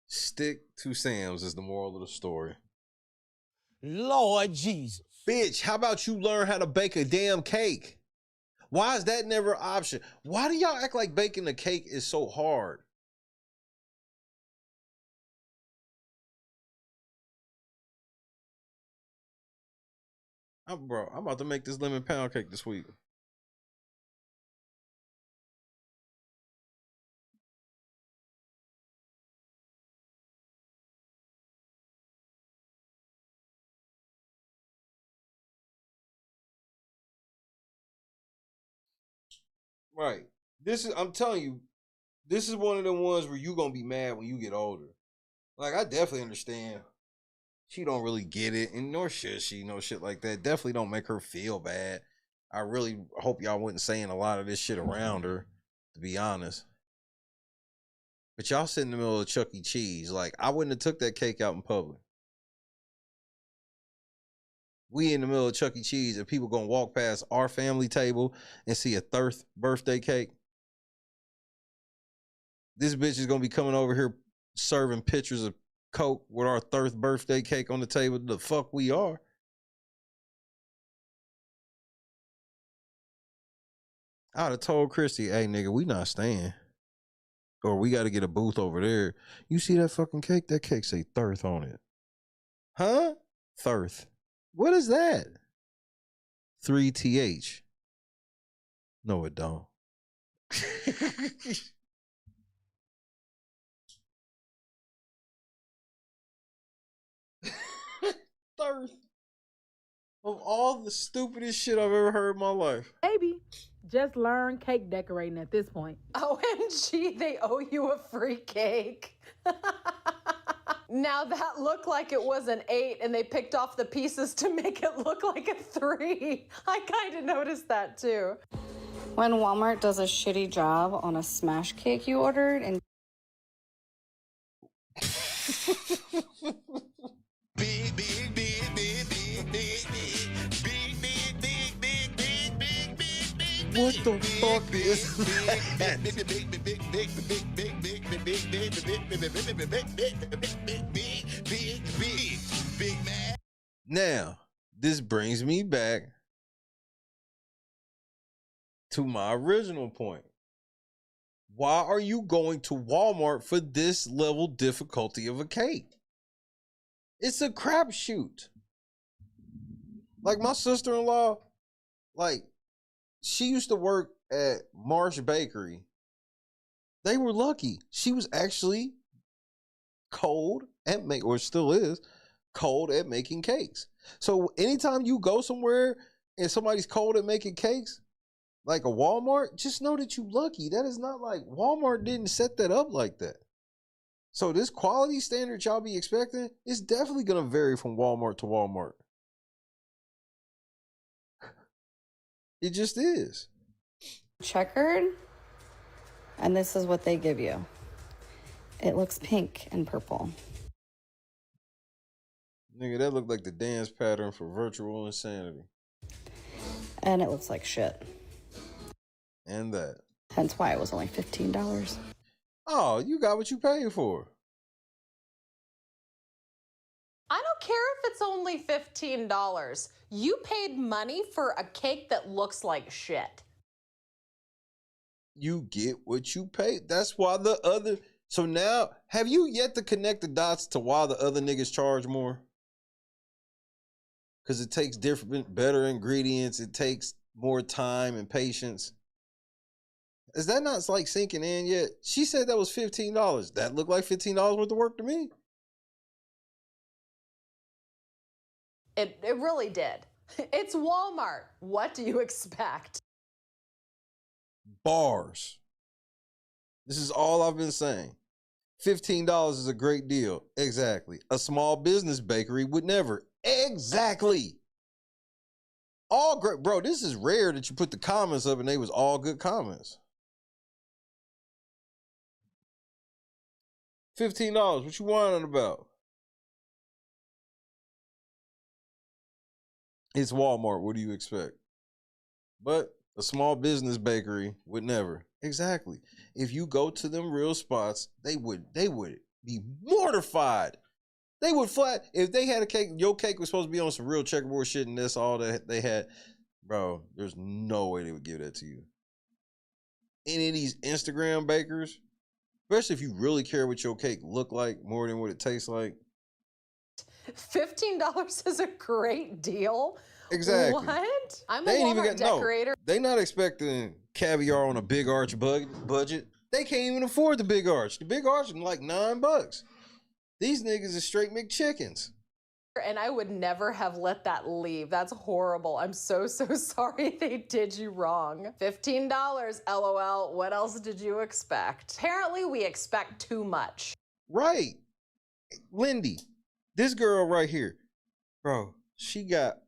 stick to Sam's is the moral of the story. Lord Jesus. Bitch, how about you learn how to bake a damn cake? Why is that never an option? Why do y'all act like baking a cake is so hard? Bro, I'm about to make this lemon pound cake this week. Right. I'm telling you, this is one of the ones where you're going to be mad when you get older. Like, I definitely understand. She don't really get it, and nor should she, no shit like that. Definitely don't make her feel bad. I really hope y'all wasn't saying a lot of this shit around her, to be honest. But y'all sit in the middle of Chuck E. Cheese. Like, I wouldn't have took that cake out in public. We in the middle of Chuck E. Cheese, and people gonna walk past our family table and see a Thirth birthday cake. This bitch is gonna be coming over here serving pictures of Coke with our Thirth birthday cake on the table. The fuck we are. I'd have told Christy, hey nigga, we not staying. Or we gotta get a booth over there. You see that fucking cake? That cake say Thirth on it. Huh? Thirth. What is that? 3TH. No, it don't. Thirst. Of all the stupidest shit I've ever heard in my life. Maybe just learn cake decorating at this point. OMG, they owe you a free cake. Now that looked like it was an 8 and they picked off the pieces to make it look like a 3. I kind of noticed that too. When Walmart does a shitty job on a smash cake you ordered and what the fuck is that? Now, this brings me back to my original point. Why are you going to Walmart for this level difficulty of a cake? It's a crapshoot. Like my sister-in-law, like she used to work at Marsh Bakery. They were lucky. She was actually cold at or still is cold at making cakes. So anytime you go somewhere and somebody's cold at making cakes, like a Walmart, just know that you lucky. That is not like Walmart didn't set that up like that. So this quality standard y'all be expecting is definitely gonna vary from Walmart to Walmart. It just is. Checkered, and this is what they give you. It looks pink and purple. Nigga, that looked like the dance pattern for virtual insanity. And it looks like shit. And that. Hence why it was only $15. Oh, you got what you paid for. I don't care if it's only $15. You paid money for a cake that looks like shit. You get what you paid. That's why the other... So now, have you yet to connect the dots to why the other niggas charge more? Because it takes different, better ingredients. It takes more time and patience. Is that not like sinking in yet? She said that was $15. That looked like $15 worth of work to me. It really did. It's Walmart. What do you expect? Bars. This is all I've been saying. $15 is a great deal. Exactly. A small business bakery would never. Exactly. All great. Bro, this is rare that you put the comments up and they was all good comments. $15. What you whining about? It's Walmart. What do you expect? But a small business bakery would never. Exactly. If you go to them real spots, they would be mortified. They would flat, if they had a cake, your cake was supposed to be on some real checkerboard shit and that's all that they had. Bro, there's no way they would give that to you. Any of these Instagram bakers, especially if you really care what your cake look like more than what it tastes like. $15 is a great deal. Exactly. What? I'm a Walmart decorator. No, they not expecting caviar on a big arch budget. They can't even afford the big arch. The big arch is like $9. These niggas is straight McChickens. And I would never have let that leave. That's horrible. I'm so sorry they did you wrong. $15, LOL. What else did you expect? Apparently, we expect too much. Right. Lindy, this girl right here, bro, she got,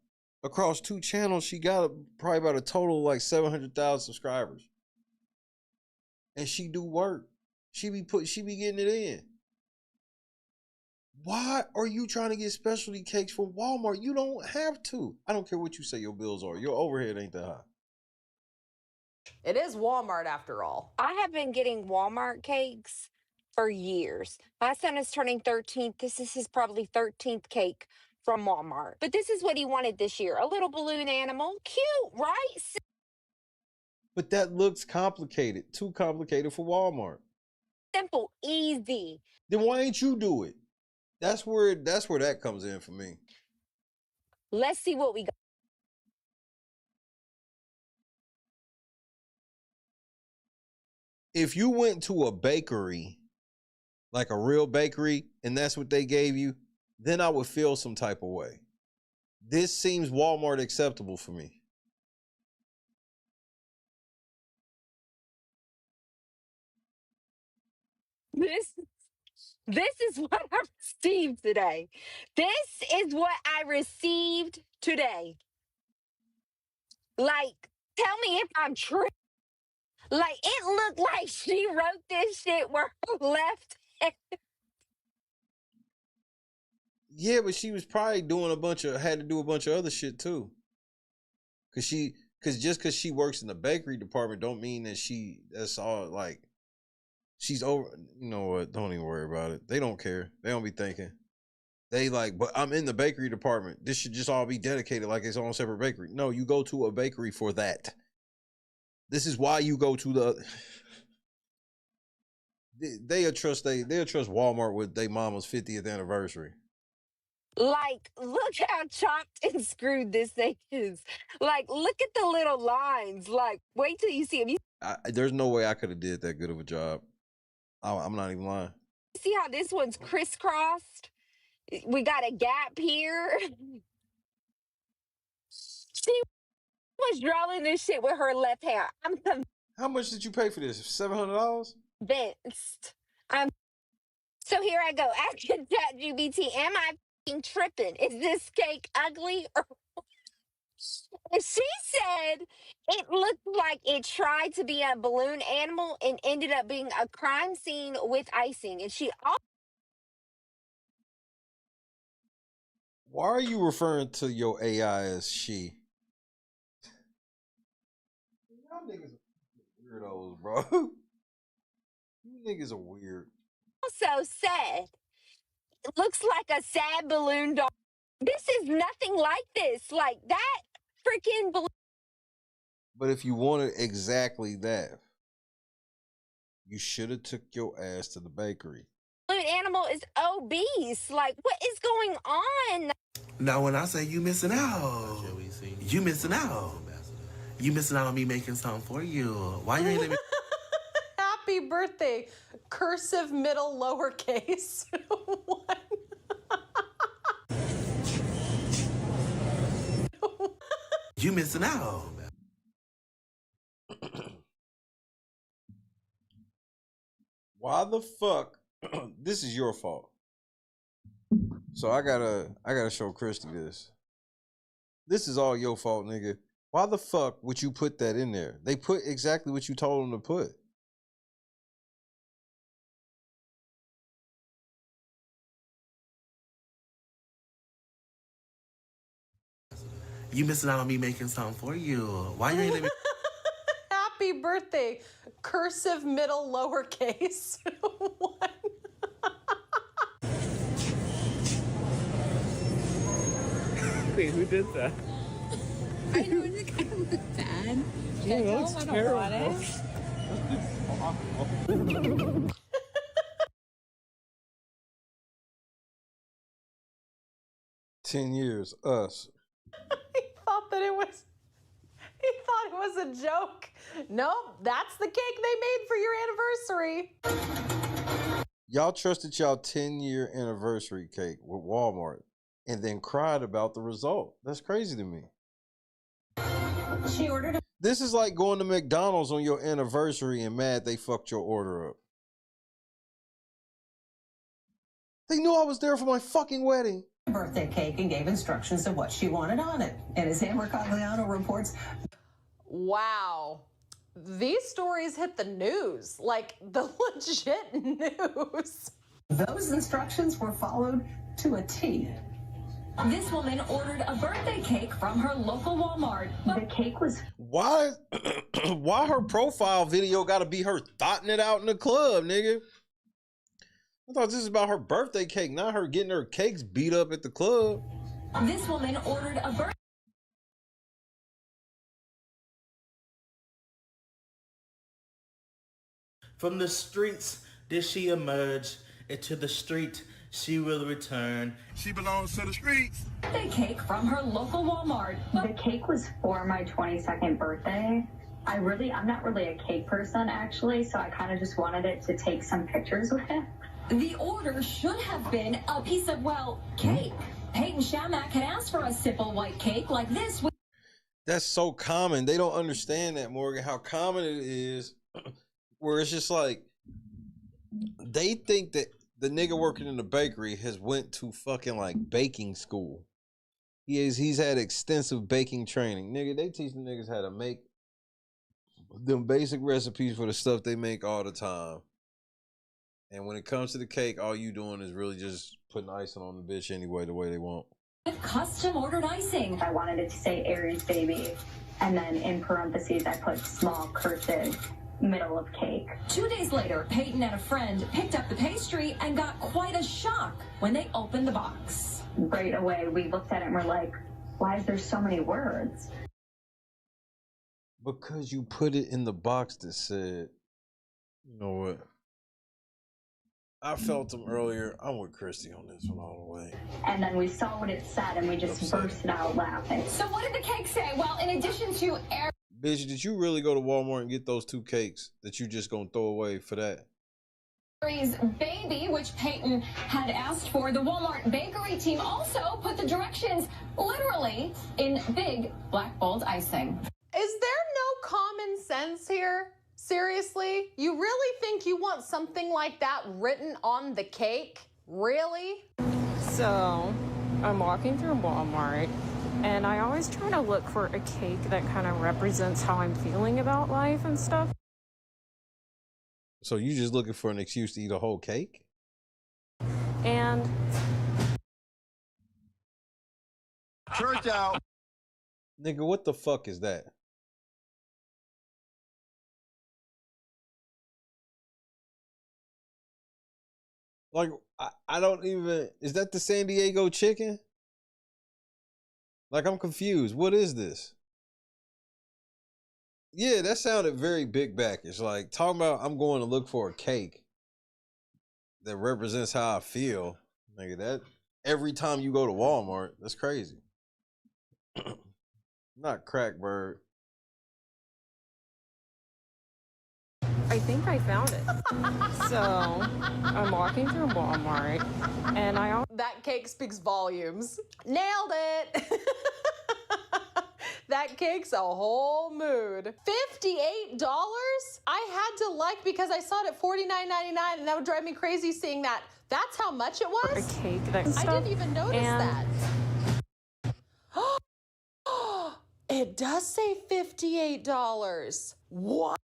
across 2 channels, she got probably about a total of like 700,000 subscribers. And she do work. She be getting it in. Why are you trying to get specialty cakes from Walmart? You don't have to. I don't care what you say your bills are. Your overhead ain't that high. It is Walmart after all. I have been getting Walmart cakes for years. My son is turning 13. This is his probably 13th cake from Walmart. But this is what he wanted this year. A little balloon animal. Cute, right? But that looks complicated. Too complicated for Walmart. Simple, easy. Then why ain't you do it? That's where that comes in for me. Let's see what we got. If you went to a bakery, like a real bakery, and that's what they gave you, then I would feel some type of way. This seems Walmart acceptable for me. This is what I received today. This is what I received today. Like, tell me if I'm true. Like, it looked like she wrote this shit where her left hand. Yeah, but she was probably had to do a bunch of other shit too. Cause just cause she works in the bakery department don't mean that that's all like, she's over, you know what, don't even worry about it. They don't care. They don't be thinking. They like, but I'm in the bakery department. This should just all be dedicated like its own separate bakery. No, you go to a bakery for that. This is why you go to the... They'll trust Walmart with their mama's 50th anniversary. Like, look how chopped and screwed this thing is. Like, look at the little lines. Like, wait till you see them. There's no way I could have did that good of a job. I'm not even lying. See how this one's crisscrossed? We got a gap here. Was drawing this shit with her left hand. I'm How much did you pay for this? $700? convinced. So here I go. Ask ChatGPT, am I fucking tripping? Is this cake ugly? And she said it looked like it tried to be a balloon animal and ended up being a crime scene with icing. And she Why are you referring to your AI as she? Y'all niggas are weirdos, bro. You niggas are weird. also said it looks like a sad balloon doll. This is nothing like this. Like that freaking balloon. But if you wanted exactly that, you should have took your ass to the bakery. Balloon animal is obese. Like, what is going on? Now, when I say you missing out, you missing out. You missing out on me making something for you. Why you ain't let me? Happy birthday. Cursive middle lowercase. What? You missing out. Why the fuck? This is your fault. So I gotta show Christy this. This is all your fault, nigga. Why the fuck would you put that in there? They put exactly what you told them to put. You missing out on me making something for you. Why you ain't let me? Happy birthday. Cursive middle lowercase. What? Wait, who did that? I know it kind of looked bad. Yeah, that looks terrible. 10 years, us. He thought it was a joke. Nope, that's the cake they made for your anniversary. Y'all trusted y'all 10-year anniversary cake with Walmart and then cried about the result. That's crazy to me. She ordered. This is like going to McDonald's on your anniversary and mad they fucked your order up. They knew I was there for my fucking wedding. Birthday cake and gave instructions of what she wanted on it. And as Amber Cogliano reports, Wow. These stories hit the news, like the legit news. those instructions were followed to a T. This woman ordered a birthday cake from her local Walmart. The cake was Why her profile video gotta be her thotting it out in the club, nigga? I thought this was about her birthday cake, not her getting her cakes beat up at the club. This woman ordered a birthday. From the streets did she emerge, into the street she will return. She belongs to the streets. Birthday cake from her local Walmart. The cake was for my 22nd birthday. I'm not really a cake person, actually, so I kind of just wanted it to take some pictures with it. The order should have been a piece of, cake. Peyton Shamak had asked for a simple white cake like this. That's so common. They don't understand that, Morgan, how common it is, where it's just like, they think that the nigga working in the bakery has went to fucking like baking school. He's had extensive baking training. Nigga, they teach the niggas how to make them basic recipes for the stuff they make all the time. And when it comes to the cake, all you doing is really just putting icing on the bitch anyway, the way they want. Custom ordered icing. I wanted it to say Aries baby. And then in parentheses, I put small cursive middle of cake. 2 days later, Peyton and a friend picked up the pastry and got quite a shock when they opened the box. Right away, we looked at it and we're like, why is there so many words? Because you put it in the box that said, you know what? I felt them earlier. I'm with Christy on this one all the way. And then we saw what it said and we just bursted out laughing. So what did the cake say? Well, in addition to air... Bitch, did you really go to Walmart and get those 2 cakes that you just gonna throw away for that? baby, which Peyton had asked for. The Walmart bakery team also put the directions literally in big black bold icing. Is there no common sense here? Seriously? You really think you want something like that written on the cake? Really? So, I'm walking through Walmart, and I always try to look for a cake that kind of represents how I'm feeling about life and stuff. So you just looking for an excuse to eat a whole cake? And church out. Nigga, what the fuck is that? Like, I don't even, is that the San Diego chicken? Like, I'm confused. What is this? Yeah, that sounded very big backish. Like, talking about I'm going to look for a cake that represents how I feel. Nigga, that every time you go to Walmart, that's crazy. Not crack bird. I think I found it. So, I'm walking through Walmart, and That cake speaks volumes. Nailed it! That cake's a whole mood. $58? I had to like because I saw it at $49.99, and that would drive me crazy seeing that. That's how much it was? a cake that I didn't even notice that. It does say $58. What?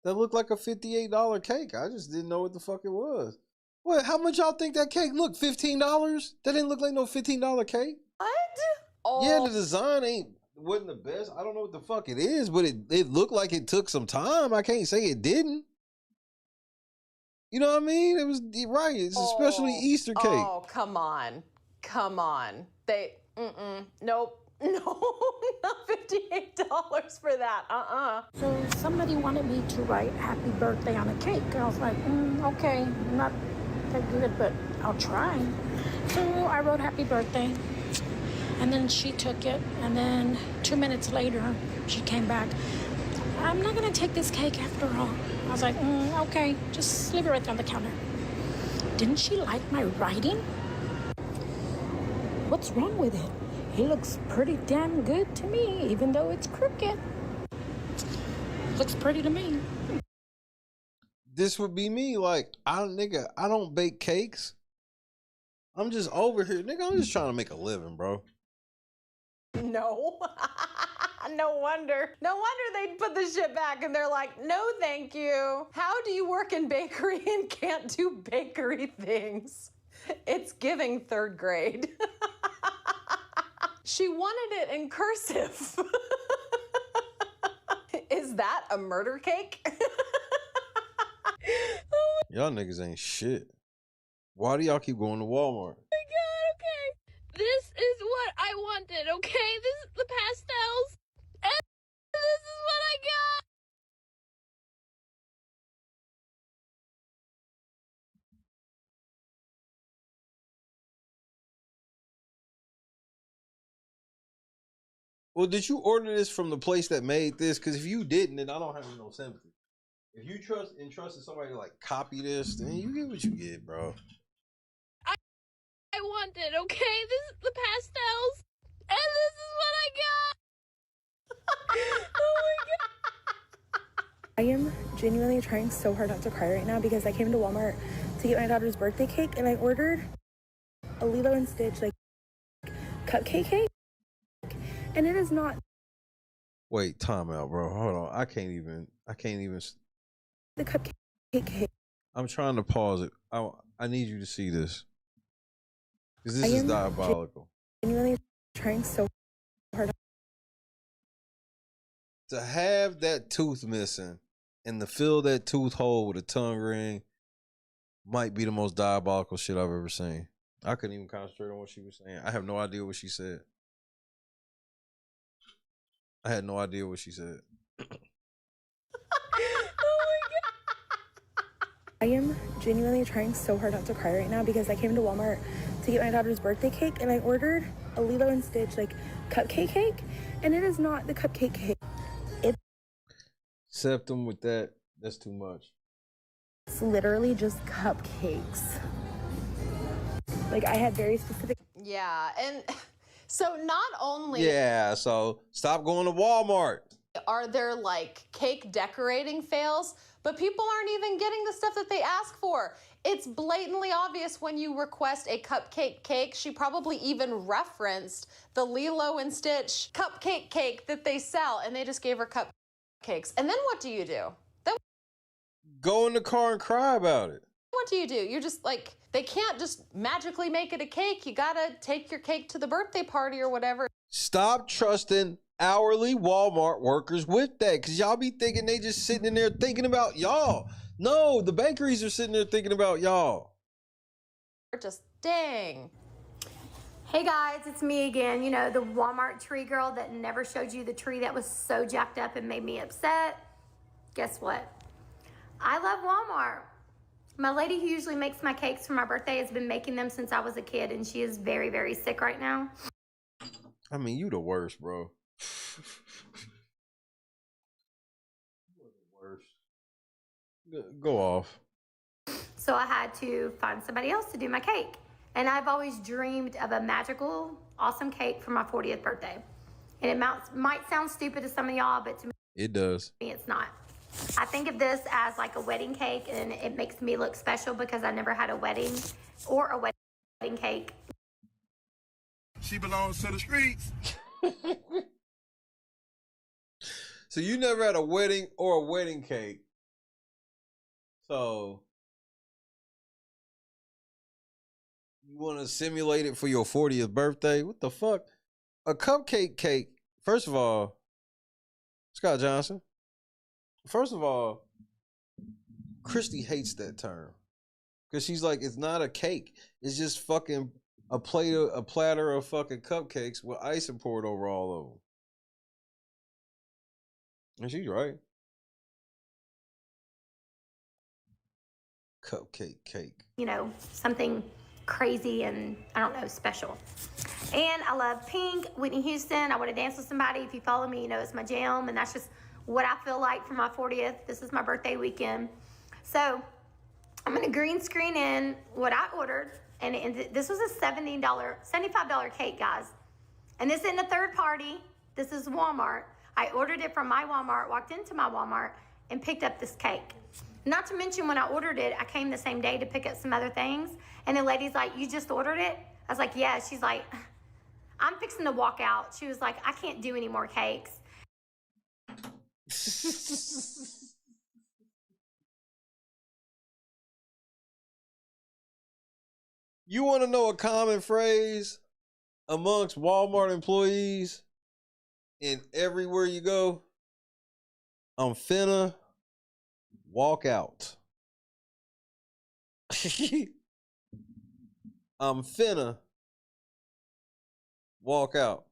That looked like a $58 cake. I just didn't know what the fuck it was. What? How much y'all think that cake looked? $15? That didn't look like no $15 cake. What? Oh. Yeah, the design wasn't the best. I don't know what the fuck it is, but it looked like it took some time. I can't say it didn't. You know what I mean? It was right. It's especially Easter cake. Oh, come on. Come on. Nope. No, not $58 for that. So somebody wanted me to write happy birthday on a cake. I was like, okay, not that good, but I'll try. So I wrote happy birthday. And then she took it. And then 2 minutes later, she came back. I'm not going to take this cake after all. I was like, okay, just leave it right there on the counter. Didn't she like my writing? What's wrong with it? It looks pretty damn good to me, even though it's crooked. Looks pretty to me. This would be me. Like, I don't bake cakes. I'm just over here. Nigga, I'm just trying to make a living, bro. No. No wonder. No wonder they put the shit back and they're like, no, thank you. How do you work in bakery and can't do bakery things? It's giving third grade. She wanted it in cursive. Is that a murder cake? Y'all niggas ain't shit. Why do y'all keep going to Walmart? Oh my God, okay. This is what I wanted, okay? This is the pastels. And this is what I got. Well, did you order this from the place that made this? Because if you didn't, then I don't have no sympathy. If you entrusted somebody to like copy this, then you get what you get, bro. I wanted, okay? This is the pastels. And this is what I got. Oh my God. I am genuinely trying so hard not to cry right now because I came to Walmart to get my daughter's birthday cake and I ordered a Lilo and Stitch like cupcake cake. And it is not. Wait, time out, bro. Hold on. I can't even. The cupcake cake. I'm trying to pause it. I need you to see this. Because this is diabolical. Genuinely trying so hard. To have that tooth missing and to fill that tooth hole with a tongue ring might be the most diabolical shit I've ever seen. I couldn't even concentrate on what she was saying. I have no idea what she said. I had no idea what she said. Oh my God. I am genuinely trying so hard not to cry right now because I came to Walmart to get my daughter's birthday cake and I ordered a Lilo and Stitch like cupcake cake and it is not the cupcake cake. Septum with that, that's too much. It's literally just cupcakes. Like, I had very specific. Yeah, and so not only Yeah, so stop going to Walmart. are there like cake decorating fails, but people aren't even getting the stuff that they ask for. It's blatantly obvious when you request a cupcake cake. She probably even referenced the Lilo and Stitch cupcake cake that they sell, and they just gave her cupcakes. And then what do? Then Go in the car and cry about it. what do? You're just like, they can't just magically make it a cake. You gotta take your cake to the birthday party or whatever. Stop trusting hourly Walmart workers with that, because y'all be thinking they just sitting in there thinking about y'all. No, the bakeries are sitting there thinking about y'all. Just dang. Hey guys, it's me again. You know, the Walmart tree girl that never showed you the tree that was so jacked up and made me upset. Guess what? I love Walmart. My lady who usually makes my cakes for my birthday has been making them since I was a kid, and she is very, very sick right now. I mean, you the worst, bro. You're the worst. Go off. So I had to find somebody else to do my cake. And I've always dreamed of a magical, awesome cake for my 40th birthday. And it might sound stupid to some of y'all, but to me, It does. it's not. I think of this as like a wedding cake, and it makes me look special because I never had a wedding or a wedding cake. She belongs to the streets. So you never had a wedding or a wedding cake. So you want to simulate it for your 40th birthday? What the fuck? A cupcake cake. First of all, Scott Johnson. First of all, Christy hates that term. Because she's like, it's not a cake. It's just fucking a platter of fucking cupcakes with ice poured over all of them. And she's right. Cupcake cake. You know, something crazy and, I don't know, special. And I love pink, Whitney Houston. I want to dance with somebody. If you follow me, you know it's my jam, and that's just what I feel like for my 40th. This is my birthday weekend. So I'm going to green screen in what I ordered. And this was a $75 cake, guys. And this isn't a third party. This is Walmart. I ordered it from my Walmart, walked into my Walmart, and picked up this cake. Not to mention, when I ordered it, I came the same day to pick up some other things. And the lady's like, you just ordered it? I was like, yeah. She's like, I'm fixing to walk out. She was like, I can't do any more cakes. You want to know a common phrase amongst Walmart employees and everywhere you go? I'm finna walk out. I'm finna walk out.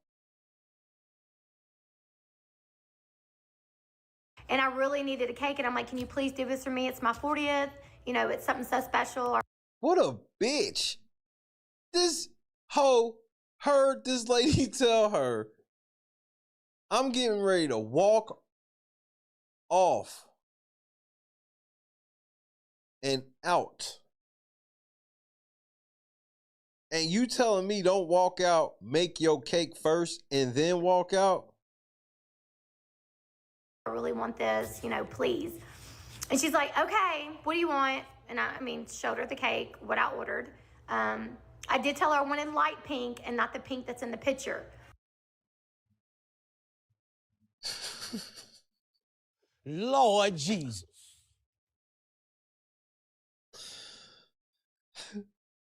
And I really needed a cake, and I'm like, can you please do this for me? It's my 40th. You know, it's something so special. What a bitch. This hoe heard this lady tell her, I'm getting ready to walk off and out. And you telling me don't walk out, make your cake first and then walk out? I really want this, you know, please. And she's like, okay, what do you want? And I showed her the cake, what I ordered. I did tell her I wanted light pink and not the pink that's in the picture. Lord Jesus.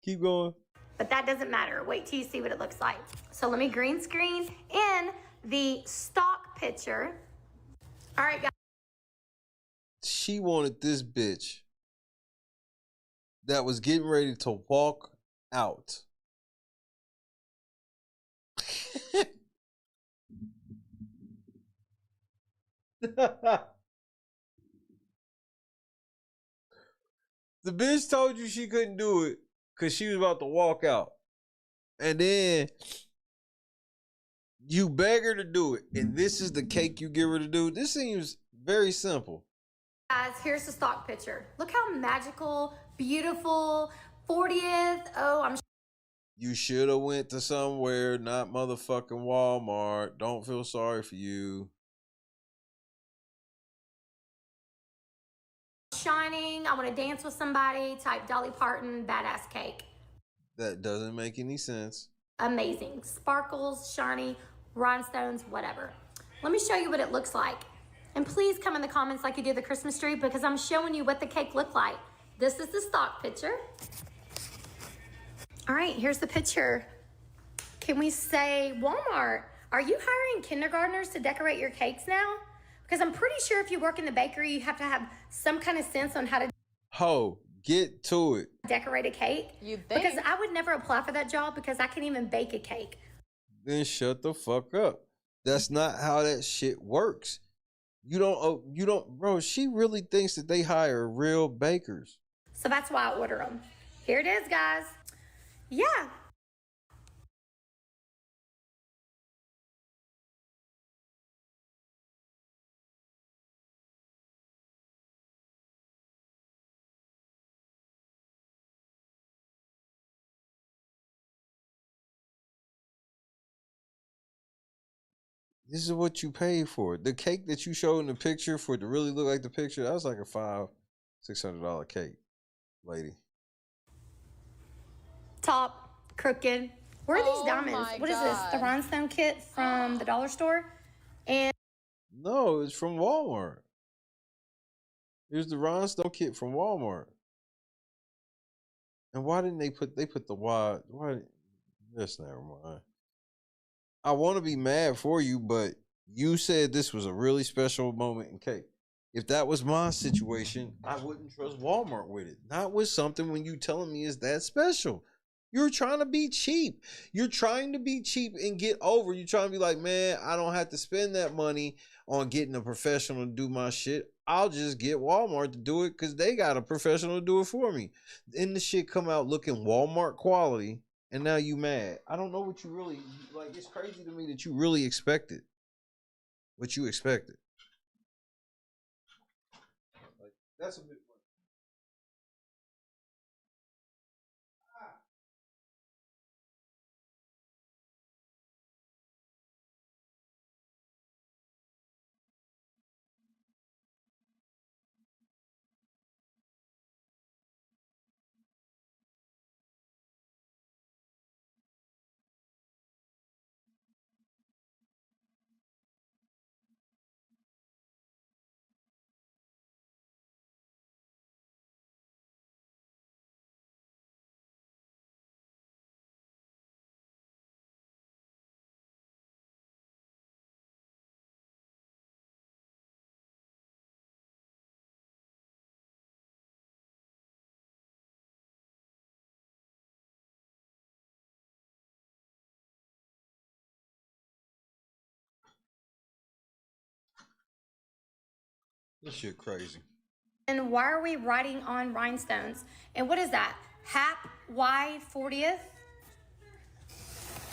Keep going. But that doesn't matter. Wait till you see what it looks like. So let me green screen in the stock picture. All right, guys. She wanted this bitch that was getting ready to walk out. The bitch told you she couldn't do it because she was about to walk out. And then you beg her to do it. And this is the cake you give her to do. This seems very simple. Guys, here's the stock picture. Look how magical, beautiful, 40th. Oh, I'm You should have went to somewhere, not motherfucking Walmart. Don't feel sorry for you. shining. I want to dance with somebody. Type Dolly Parton, badass cake. That doesn't make any sense. Amazing. Sparkles, shiny, rhinestones, whatever. Let me show you what it looks like. And please come in the comments like you did the Christmas tree because I'm showing you what the cake looked like. This is the stock picture. All right, here's the picture. Can we say, Walmart, are you hiring kindergartners to decorate your cakes now? Because I'm pretty sure if you work in the bakery, you have to have some kind of sense on how to Ho, get to it. decorate a cake. You'd think. Because I would never apply for that job because I can't even bake a cake. Then shut the fuck up. That's not how that shit works. You don't, bro, she really thinks that they hire real bakers. So that's why I order them. Here it is, guys. Yeah. This is what you pay for. The cake that you showed in the picture for it to really look like the picture, that was like a $500-$600 cake, lady. Top, crooked. Where are these Oh diamonds? my What is this? The God. rhinestone kit from the dollar store? And No, it's from Walmart. Here's the rhinestone kit from Walmart. And why didn't they put the wide? Why? That's never mind. I want to be mad for you, but you said this was a really special moment in cake. If that was my situation, I wouldn't trust Walmart with it. Not with something when you telling me it's that special. You're trying to be cheap. You're trying to be cheap and get over. You're trying to be like, man, I don't have to spend that money on getting a professional to do my shit. I'll just get Walmart to do it because they got a professional to do it for me. Then the shit come out looking Walmart quality, and now you mad. I don't know what you really, like, it's crazy to me that you really expected what you expected. Like, that's a bit. This shit crazy. and why are we writing on rhinestones? And what is that? Hap Y 40th?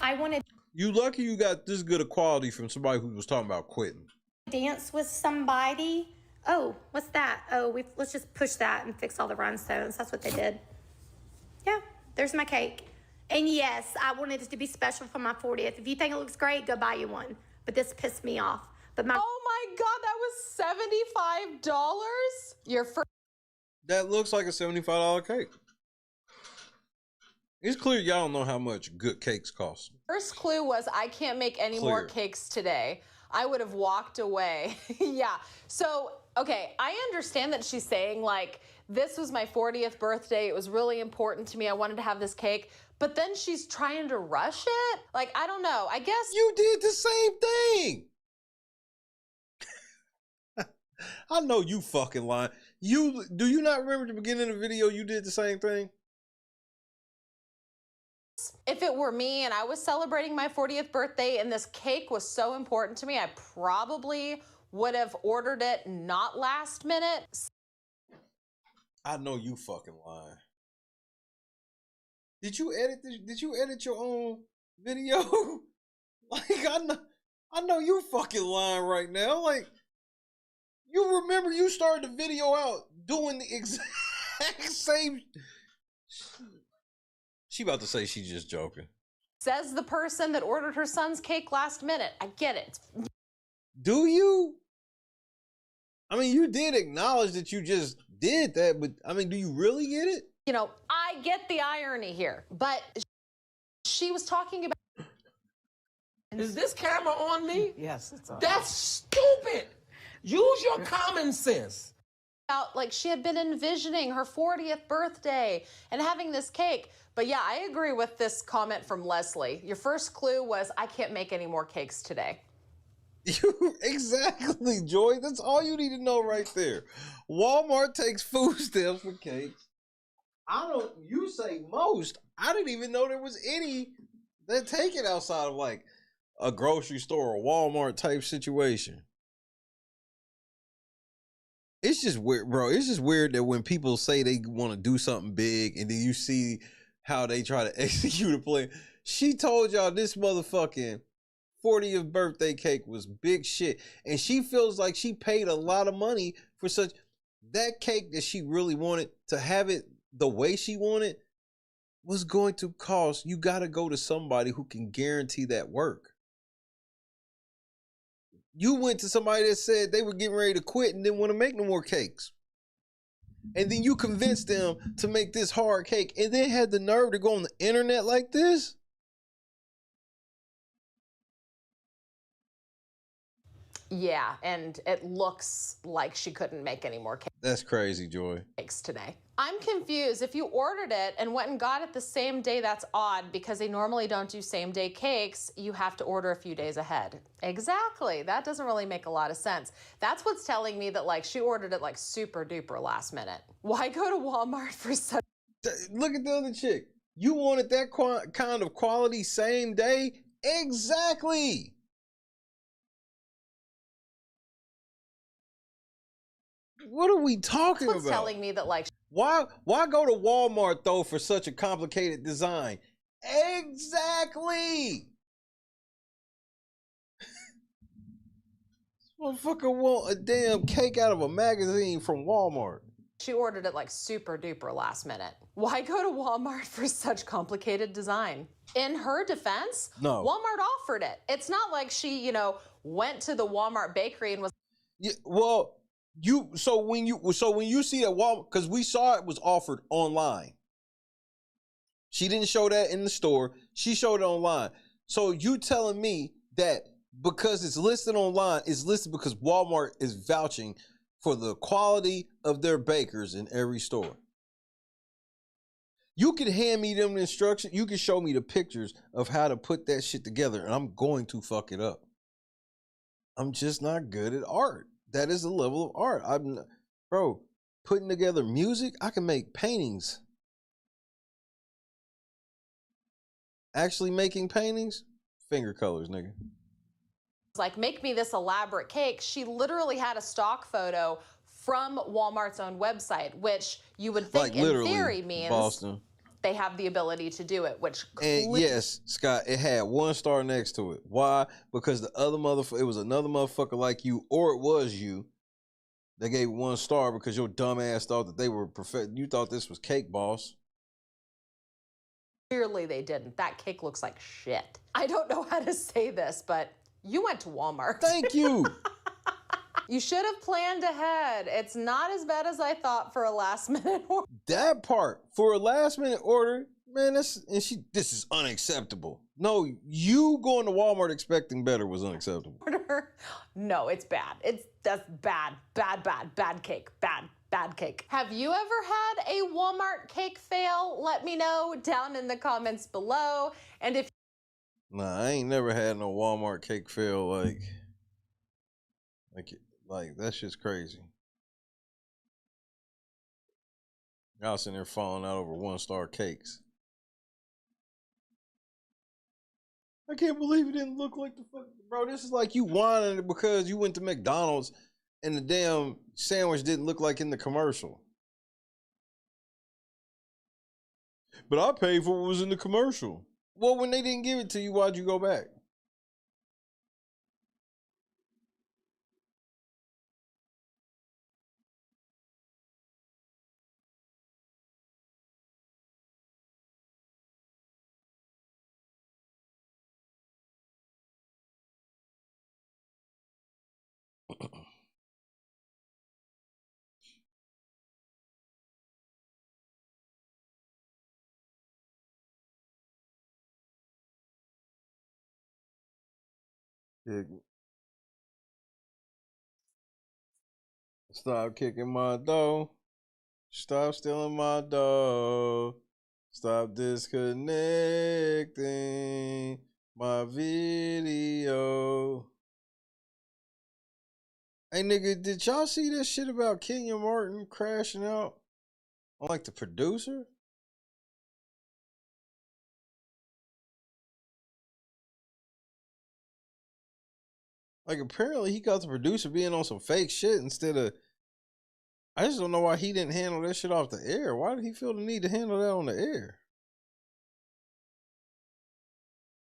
I wanted You lucky you got this good of quality from somebody who was talking about quitting. to dance with somebody. Oh, what's that? Oh, let's just push that and fix all the rhinestones. That's what they did. Yeah, there's my cake. And yes, I wanted it to be special for my 40th. If you think it looks great, go buy you one. But this pissed me off. But my Oh my God, that was $75? Your first. That looks like a $75 cake. It's clear y'all don't know how much good cakes cost. First clue was I can't make any more cakes today. I would have walked away. Yeah. So, okay, I understand that she's saying, like, this was my 40th birthday. It was really important to me. I wanted to have this cake. But then she's trying to rush it? Like, I don't know. I guess. You did the same thing. I know you fucking lying. Do you not remember the beginning of the video? You did the same thing. If it were me and I was celebrating my 40th birthday and this cake was so important to me, I probably would have ordered it not last minute. I know you fucking lying. Did you edit this? Did you edit your own video? Like I know you fucking lying right now. Like You remember you started the video out doing the exact same. She about to say she's just joking. Says the person that ordered her son's cake last minute. I get it. Do you? I mean, you did acknowledge that you just did that, but I mean, do you really get it? You know, I get the irony here, but she was talking about. Is this camera on me? Yes, it's on. That's stupid. Use your common sense. Like she had been envisioning her 40th birthday and having this cake. But yeah, I agree with this comment from Leslie. Your first clue was, I can't make any more cakes today. Exactly, Joy. That's all you need to know right there. Walmart takes food stamps for cakes. You say most. I didn't even know there was any that take it outside of like a grocery store or Walmart type situation. It's just weird, bro. It's just weird that when people say they want to do something big and then you see how they try to execute a plan. She told y'all this motherfucking 40th birthday cake was big shit. And she feels like she paid a lot of money for such that cake that she really wanted to have it the way she wanted was going to cost. You got to go to somebody who can guarantee that work. You went to somebody that said they were getting ready to quit and didn't want to make no more cakes. And then you convinced them to make this hard cake and then had the nerve to go on the internet like this? Yeah, and it looks like she couldn't make any more That's crazy, Joy. cakes today. I'm confused. If you ordered it and went and got it the same day, that's odd because they normally don't do same day cakes. You have to order a few days ahead. Exactly. That doesn't really make a lot of sense. That's what's telling me that like she ordered it like super duper last minute. Why go to Walmart for such? Look at the other chick. You wanted that kind of quality same day? Exactly. What are we talking That's what's about? telling me that like Why go to Walmart though for such a complicated design? Exactly. This motherfucker want a damn cake out of a magazine from Walmart. she ordered it like super duper last minute. Why go to Walmart for such complicated design? In her defense, No. Walmart offered it. It's not like she, went to the Walmart bakery and was Yeah, well, so when you see that Walmart, because we saw it was offered online. She didn't show that in the store. She showed it online. So you telling me that because it's listed online, it's listed because Walmart is vouching for the quality of their bakers in every store. You can hand me them instructions. You can show me the pictures of how to put that shit together, and I'm going to fuck it up. I'm just not good at art. That is a level of art. Bro, putting together music, I can make paintings. Actually making paintings, finger colors, nigga. like, make me this elaborate cake. She literally had a stock photo from Walmart's own website, which you would think Like in literally, theory means Boston. they have the ability to do it, which And yes, Scott, it had 1 star next to it. Why? Because the other motherfucker, it was another motherfucker like you, or it was you. They gave 1 star because your dumb ass thought that they were perfect. You thought this was cake, boss. clearly they didn't. That cake looks like shit. I don't know how to say this, but you went to Walmart. Thank you. You should have planned ahead. It's not as bad as I thought for a last minute order. That part for a last minute order, man, this is unacceptable. No, you going to Walmart expecting better was unacceptable. No, it's bad. That's bad cake. Bad cake. Have you ever had a Walmart cake fail? Let me know down in the comments below. And if Nah, I ain't never had no Walmart cake fail like that shit's crazy. Y'all sitting there falling out over 1 star cakes. I can't believe it didn't look like the fuck, bro. This is like you whining because you went to McDonald's and the damn sandwich didn't look like in the commercial. But I paid for what was in the commercial. Well, when they didn't give it to you, why'd you go back? Stop kicking my dough. Stop stealing my dough. Stop disconnecting my video. Hey, nigga, did y'all see that shit about Kenya Martin crashing out on, like, the producer? Like, apparently he got the producer being on some fake shit instead of... I just don't know why he didn't handle that shit off the air. Why did he feel the need to handle that on the air?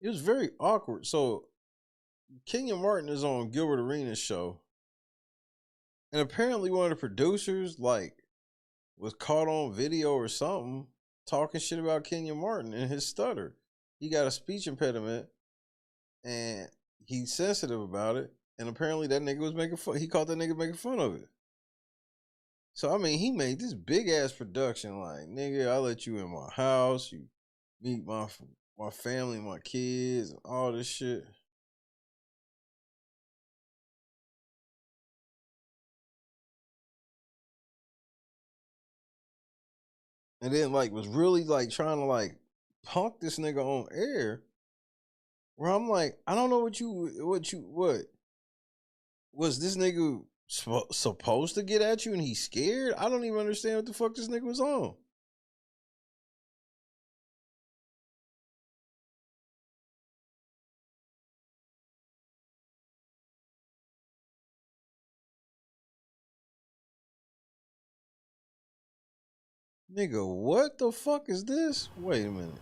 It was very awkward. So, Kenya Martin is on Gilbert Arenas' show. And apparently one of the producers, like, was caught on video or something talking shit about Kenya Martin and his stutter. He got a speech impediment and he's sensitive about it. And apparently that nigga was making fun. He caught that nigga making fun of it. So, I mean, he made this big ass production like, nigga, I let you in my house. You meet my family, my kids, and all this shit. And then, like, was really, like, trying to, like, punk this nigga on air. Where I'm like, I don't know what was this nigga supposed to get at you and he's scared? I don't even understand what the fuck this nigga was on. Nigga, what the fuck is this? Wait a minute.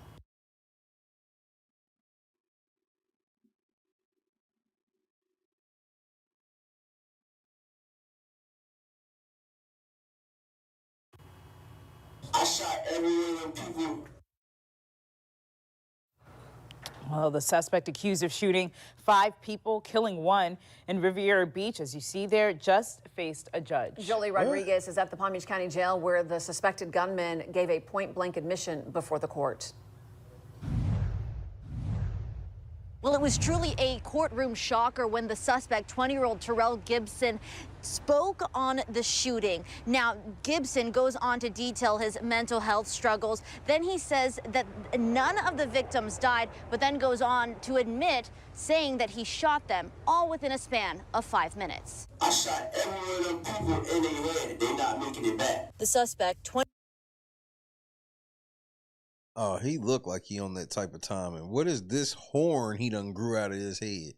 I shot every one of them people. Well, the suspect accused of shooting 5 people, killing 1 in Riviera Beach, as you see there, just faced a judge. Jolie Rodriguez is at the Palm Beach County Jail where the suspected gunman gave a point-blank admission before the court. Well, it was truly a courtroom shocker when the suspect, 20-year-old Terrell Gibson, spoke on the shooting. Now, Gibson goes on to detail his mental health struggles. Then he says that none of the victims died, but then goes on to admit, saying that he shot them all within a span of 5 minutes. I shot every one of them people in their head. They not making it back. The suspect, Oh, he looked like he on that type of time. And what is this horn he done grew out of his head?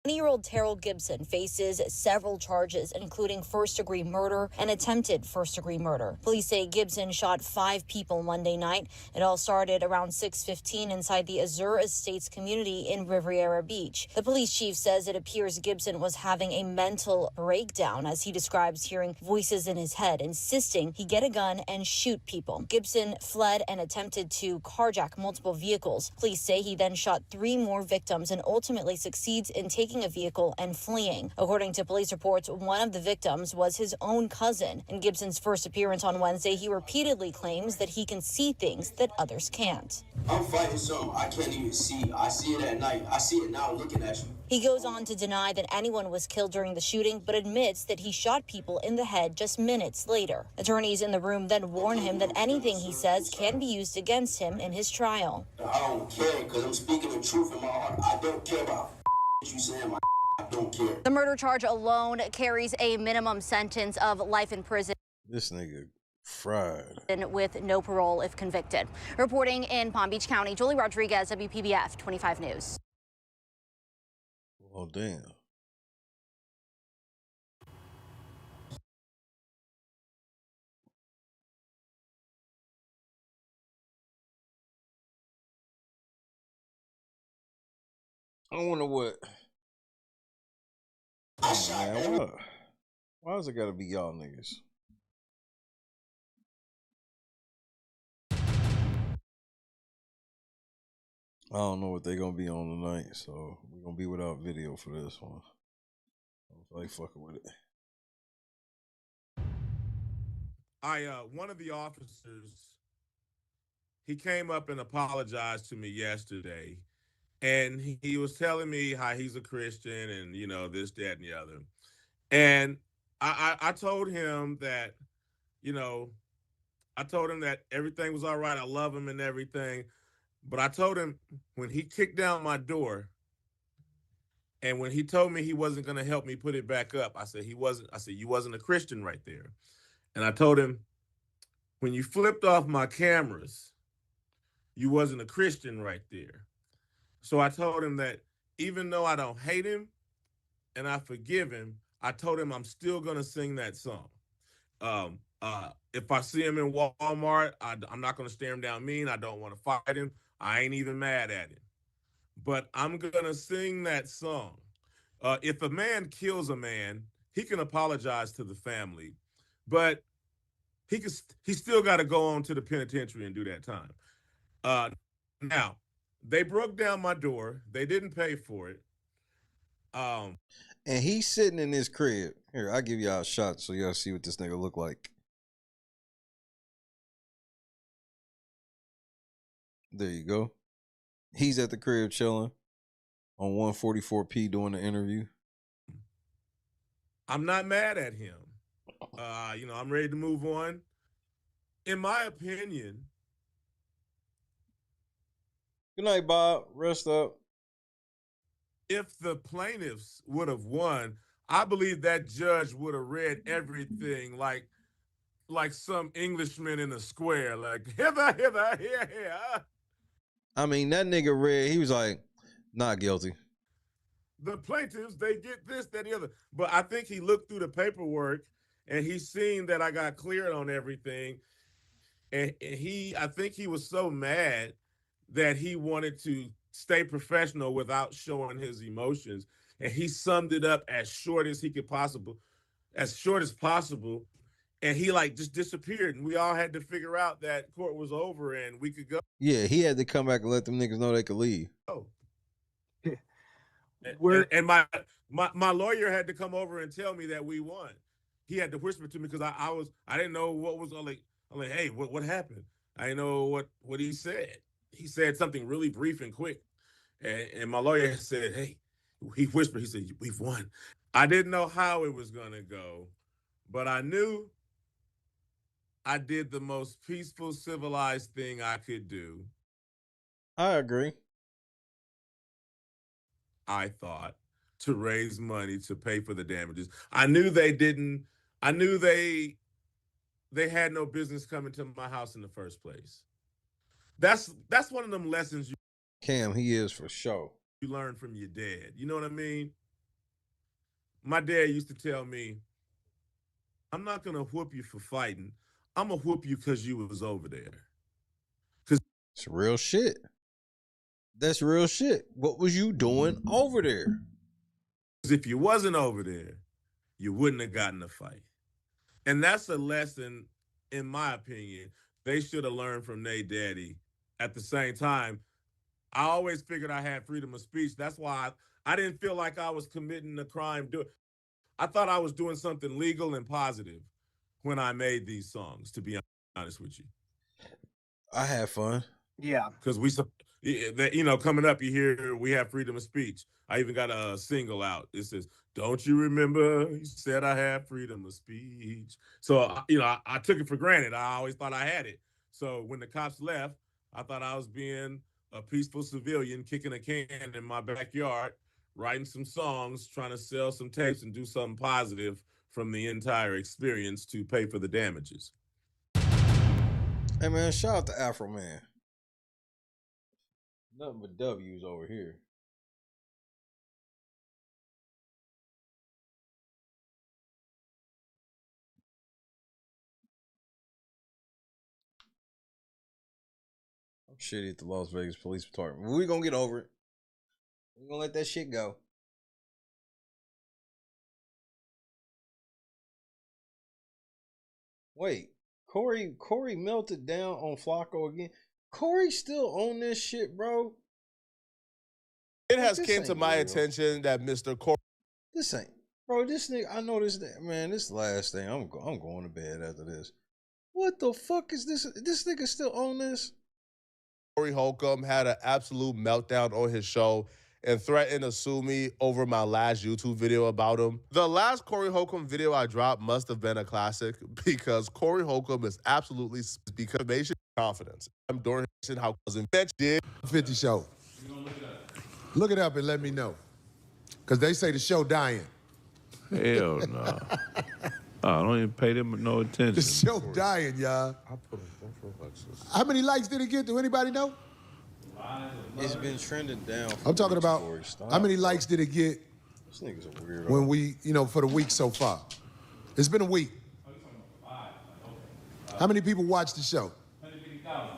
20-year-old Terrell Gibson faces several charges, including first-degree murder and attempted first-degree murder. Police say Gibson shot 5 people Monday night. It all started around 6:15 inside the Azure Estates community in Riviera Beach. The police chief says it appears Gibson was having a mental breakdown, as he describes hearing voices in his head, insisting he get a gun and shoot people. Gibson fled and attempted to carjack multiple vehicles. Police say he then shot 3 more victims and ultimately succeeds in taking a vehicle and fleeing. According to police reports, one of the victims was his own cousin. In Gibson's first appearance on Wednesday, he repeatedly claims that he can see things that others can't. I'm fighting something I can't even see. I see it at night. I see it now looking at you. He goes on to deny that anyone was killed during the shooting, but admits that he shot people in the head just minutes later. Attorneys in the room then warn him that anything he says can be used against him in his trial. I don't care because I'm speaking the truth in my heart. I don't care about you saying. I don't care. The murder charge alone carries a minimum sentence of life in prison. This nigga fried. With no parole if convicted. Reporting in Palm Beach County, Jolie Rodriguez, WPBF 25 News. Oh, damn. I wonder what. Oh, man, why does it gotta be y'all niggas? I don't know what they're gonna be on tonight, so we're gonna be without video for this one. I don't feel like fucking with it. One of the officers, he came up and apologized to me yesterday. and he was telling me how he's a Christian and this, that, and the other. And I told him that, I told him that everything was all right. I love him and everything. But I told him when he kicked down my door and when he told me he wasn't going to help me put it back up, I said, you wasn't a Christian right there. And I told him, when you flipped off my cameras, you wasn't a Christian right there. So I told him that even though I don't hate him and I forgive him, I told him I'm still going to sing that song. If I see him in Walmart, I'm not going to stare him down mean. I don't want to fight him. I ain't even mad at him. But I'm going to sing that song. If a man kills a man, he can apologize to the family, but he still got to go on to the penitentiary and do that time. Now, they broke down my door. They didn't pay for it. And he's sitting in his crib. Here, I'll give y'all a shot so y'all see what this nigga look like. There you go. He's at the crib chilling on 144p doing the interview. I'm not mad at him. I'm ready to move on. In my opinion. Good night, Bob. Rest up. If the plaintiffs would have won, I believe that judge would have read everything like some Englishman in a square, like hither, hither, here, here. I mean, that nigga read, he was like, not guilty. The plaintiffs, they get this, that, the other. But I think he looked through the paperwork and he seen that I got cleared on everything. And I think he was so mad that he wanted to stay professional without showing his emotions. And he summed it up as short as possible. And he just disappeared. And we all had to figure out that court was over and we could go. Yeah, he had to come back and let them niggas know they could leave. Oh. And my lawyer had to come over and tell me that we won. He had to whisper to me because I didn't know what was I'm like, hey, what happened? I didn't know what he said. He said something really brief and quick. And my lawyer said, hey, he whispered, he said, we've won. I didn't know how it was gonna go, but I knew I did the most peaceful, civilized thing I could do. I agree. I thought, to raise money to pay for the damages. I knew they had no business coming to my house in the first place. That's one of them lessons Cam, he is for sure. You learn from your dad. You know what I mean? My dad used to tell me, I'm not going to whoop you for fighting. I'm going to whoop you because you was over there. It's real shit. That's real shit. What was you doing over there? Because if you wasn't over there, you wouldn't have gotten a fight. And that's a lesson, in my opinion, they should have learned from their daddy. At the same time, I always figured I had freedom of speech. That's why I didn't feel like I was committing a crime. I thought I was doing something legal and positive when I made these songs, to be honest with you. I had fun. Yeah. Because coming up, you hear we have freedom of speech. I even got a single out. It says, don't you remember you said I had freedom of speech? So, I took it for granted. I always thought I had it. So when the cops left, I thought I was being a peaceful civilian kicking a can in my backyard, writing some songs, trying to sell some tapes and do something positive from the entire experience to pay for the damages. Hey, man, shout out to Afro Man. Nothing but W's over here. I'm shitty at the Las Vegas Police Department. We're going to get over it. We're going to let that shit go. Wait, Corey melted down on Flacco again. Corey still on this shit, bro? It has came to my attention that Mr. Corey. This ain't, bro. This nigga, I know this, man. This last thing, I'm going to bed after this. What the fuck is this? This nigga still on this? Corey Holcomb had an absolute meltdown on his show and threatened to sue me over my last YouTube video about him. The last Corey Holcomb video I dropped must have been a classic because Corey Holcomb is absolutely because confidence. I'm during how cousin Bench did 50 show. Look it up and let me know. Because they say the show dying. Hell no. I don't even pay them no attention. The show dying, y'all. How many likes did it get? Do anybody know? It's been trending down. I'm talking about how many likes did it get This nigga's a weirdo. when we, for the week so far? It's been a week. How many people watched the show? 150,000.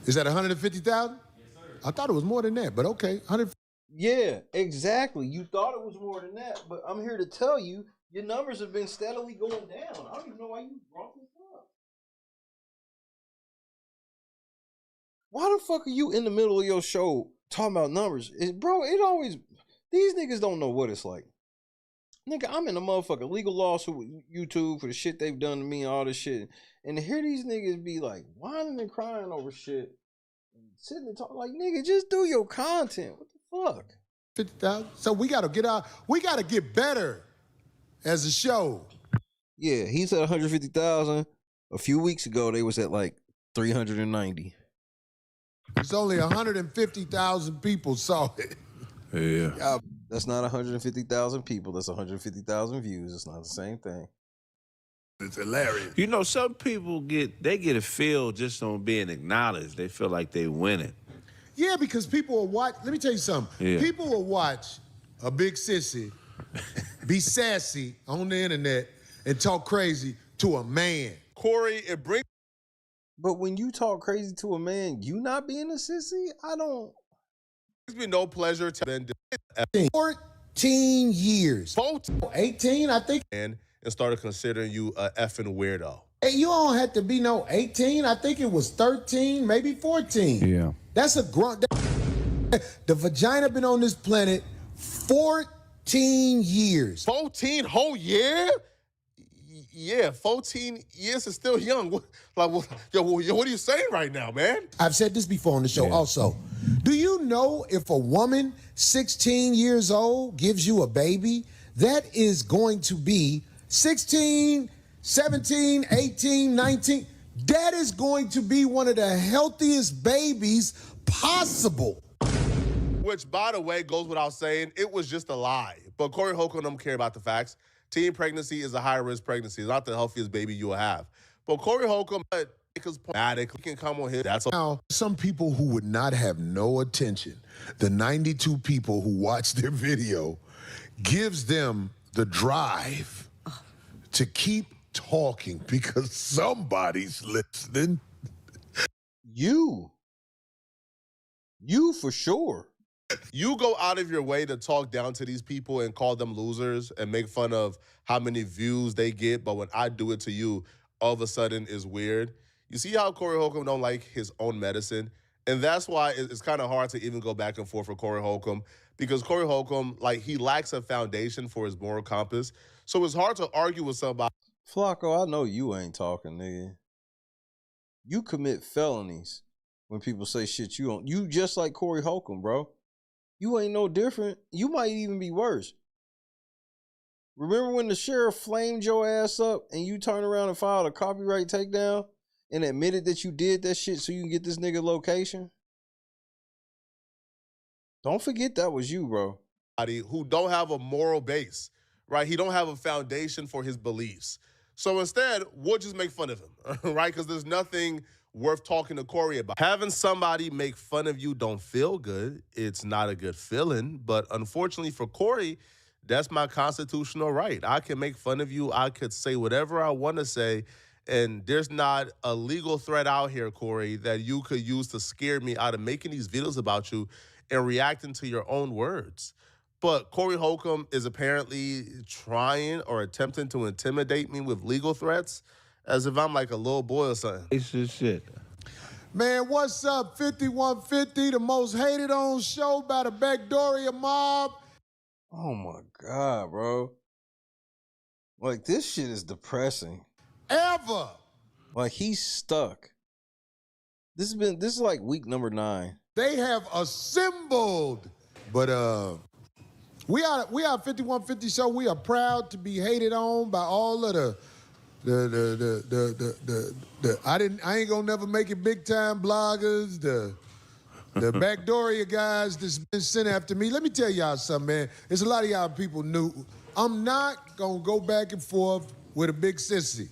Is that 150,000? Yes, sir. I thought it was more than that, but okay. 100. Yeah, exactly. You thought it was more than that, but I'm here to tell you, your numbers have been steadily going down. I don't even know why you brought this up. Why the fuck are you in the middle of your show talking about numbers? Bro, it always, these niggas don't know what it's like. Nigga, I'm in a motherfucking legal lawsuit with YouTube for the shit they've done to me and all this shit. And to hear these niggas be like whining and crying over shit and sitting and talking like, nigga, just do your content. What the fuck? 50,000. So we gotta get better as a show. Yeah, he's at 150,000. A few weeks ago, they was at like 390. It's only 150,000 people saw it. Yeah. That's not 150,000 people. That's 150,000 views. It's not the same thing. It's hilarious. You know, some people get a feel just on being acknowledged. They feel like they winning. Yeah, because people will watch. Let me tell you something. Yeah. People will watch a big sissy be sassy on the internet and talk crazy to a man. Corey, it brings. But when you talk crazy to a man, you not being a sissy? I don't. Brings me no pleasure to been 14 years. 18, I think. And started considering you a effing weirdo. Hey, you don't have to be no 18. I think it was 13, maybe 14. Yeah. That's a grunt. The vagina been on this planet 14 years. 14 whole year? Yeah, 14 years is still young. What are you saying right now, man? I've said this before on the show also. Do you know if a woman 16 years old gives you a baby, that is going to be 16, 17, 18, 19. That is going to be one of the healthiest babies possible. Which, by the way, goes without saying, it was just a lie. But Corey Holcomb don't care about the facts. Teen pregnancy is a high-risk pregnancy. It's not the healthiest baby you will have. But Corey Holcomb, because can come on here. That's now, some people who would not have no attention, the 92 people who watched their video, gives them the drive to keep talking because somebody's listening. You for sure. You go out of your way to talk down to these people and call them losers and make fun of how many views they get, but when I do it to you, all of a sudden it's weird. You see how Corey Holcomb don't like his own medicine? And that's why it's kind of hard to even go back and forth for Corey Holcomb, because Corey Holcomb, he lacks a foundation for his moral compass. So it's hard to argue with somebody. Flacco, I know you ain't talking, nigga. You commit felonies when people say shit you don't. You just like Corey Holcomb, bro. You ain't no different. You might even be worse. Remember when the sheriff flamed your ass up and you turned around and filed a copyright takedown and admitted that you did that shit so you can get this nigga location? Don't forget that was you, bro. Who don't have a moral base, right? He don't have a foundation for his beliefs. So instead, we'll just make fun of him, right? Because there's nothing worth talking to Corey about. Having somebody make fun of you don't feel good. It's not a good feeling. But unfortunately for Corey, that's my constitutional right. I can make fun of you. I could say whatever I want to say. And there's not a legal threat out here, Corey, that you could use to scare me out of making these videos about you and reacting to your own words. But Corey Holcomb is apparently trying or attempting to intimidate me with legal threats as if I'm like a little boy or something. It's just shit. Man, what's up? 5150, the most hated on show by the Backdooria mob. Oh my God, bro. Like, this shit is depressing. Ever. Like, he's stuck. This is like week number 9. They have assembled. But we are 5150 show. We are proud to be hated on by all of the I ain't gonna never make it big time bloggers, the backdooria guys that's been sent after me. Let me tell y'all something, man. There's a lot of y'all people new. I'm not gonna go back and forth with a big sissy.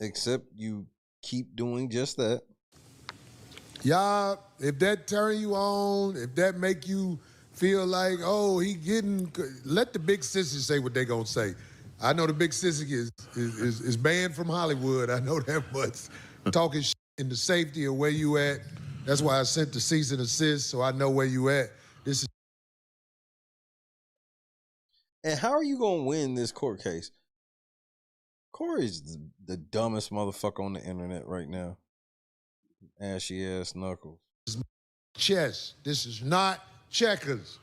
Except you keep doing just that. Y'all, if that turn you on, if that make you feel like, oh, let the big sissy say what they gonna say. I know the big sissy is banned from Hollywood. I know that much. Talking shit in the safety of where you at. That's why I sent the cease and desist, so I know where you at. This is. And how are you gonna win this court case? Corey's the dumbest motherfucker on the internet right now. Ashy ass knuckles. Chess. This is not checkers.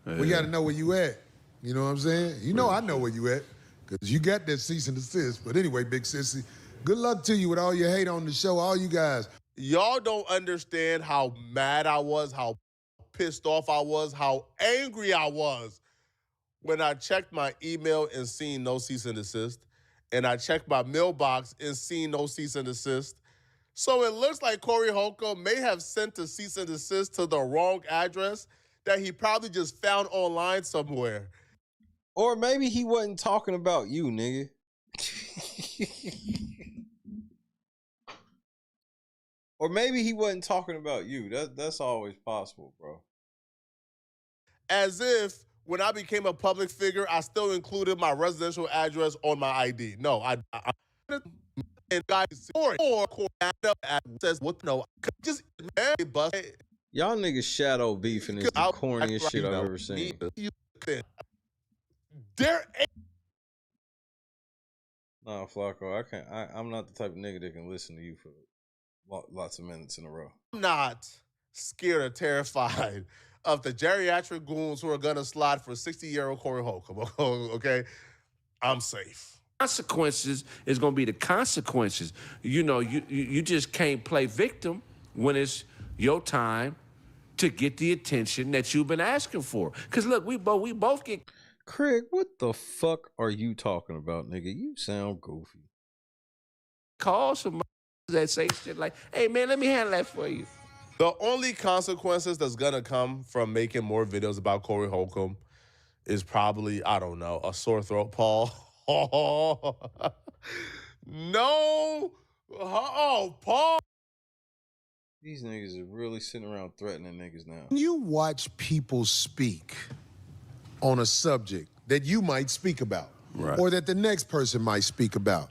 We got to know where you at. You know what I'm saying? You know I know where you at because you got that cease and desist. But anyway, big sissy, good luck to you with all your hate on the show, all you guys. Y'all don't understand how mad I was, how pissed off I was, how angry I was when I checked my email and seen no cease and desist, and I checked my mailbox and seen no cease and desist. So it looks like Corey Holcomb may have sent a cease and desist to the wrong address that he probably just found online somewhere. Or maybe he wasn't talking about you, nigga. Or maybe he wasn't talking about you. That's always possible, bro. As if when I became a public figure, I still included my residential address on my ID. No, I and guys or says what no just bust. Y'all niggas shadow beefing is the corniest shit I've ever seen. Nah, Flacco, I can't. I'm not the type of nigga that can listen to you for lots of minutes in a row. I'm not scared or terrified of the geriatric goons who are gonna slide for 60-year-old Corey Holcomb. Okay, I'm safe. Consequences is going to be the consequences. You know, you just can't play victim when it's your time to get the attention that you've been asking for. Because look, we both get. Craig, what the fuck are you talking about, nigga? You sound goofy. Call somebody that say shit like, "Hey man, let me handle that for you." The only consequences that's gonna come from making more videos about Corey Holcomb is probably, I don't know, a sore throat, Paul. No. Oh, Paul. These niggas are really sitting around threatening niggas now. When you watch people speak on a subject that you might speak about, or that the next person might speak about,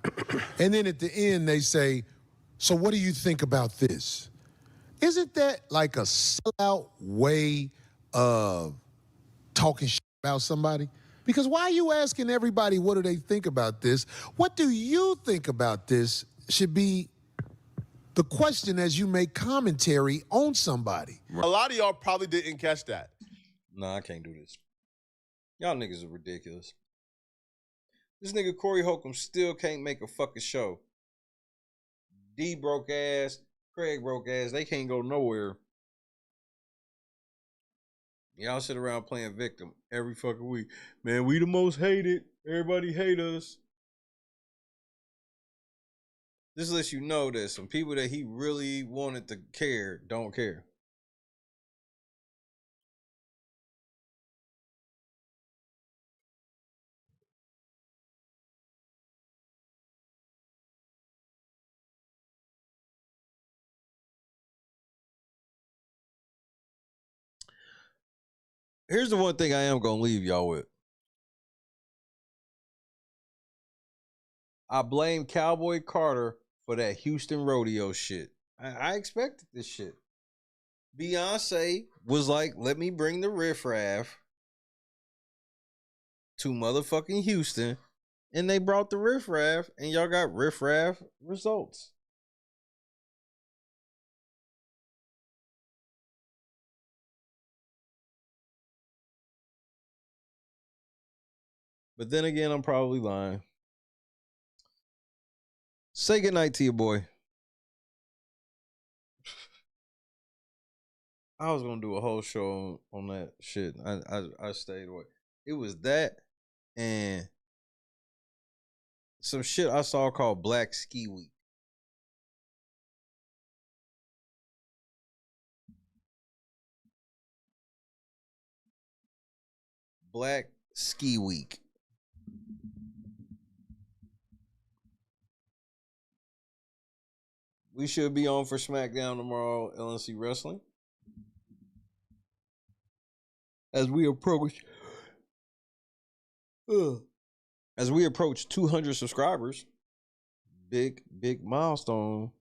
and then at the end they say, so what do you think about this? Isn't that like a sellout way of talking shit about somebody? Because why are you asking everybody what do they think about this? What do you think about this should be the question as you make commentary on somebody. A lot of y'all probably didn't catch that. Nah, I can't do this. Y'all niggas are ridiculous. This nigga Corey Holcomb still can't make a fucking show. D broke ass, Craig broke ass, they can't go nowhere. Y'all sit around playing victim every fucking week. Man, we the most hated. Everybody hate us. This lets you know that some people that he really wanted to care don't care. Here's the one thing I am going to leave y'all with. I blame Cowboy Carter for that Houston rodeo shit. I expected this shit. Beyonce was like, let me bring the riffraff to motherfucking Houston. And they brought the riffraff, and y'all got riffraff results. But then again, I'm probably lying. Say goodnight to your boy. I was gonna do a whole show on that shit. I stayed away. It was that and some shit I saw called Black Ski Week. Black Ski Week. We should be on for SmackDown tomorrow, LNC Wrestling. As we approach 200 subscribers, big milestone.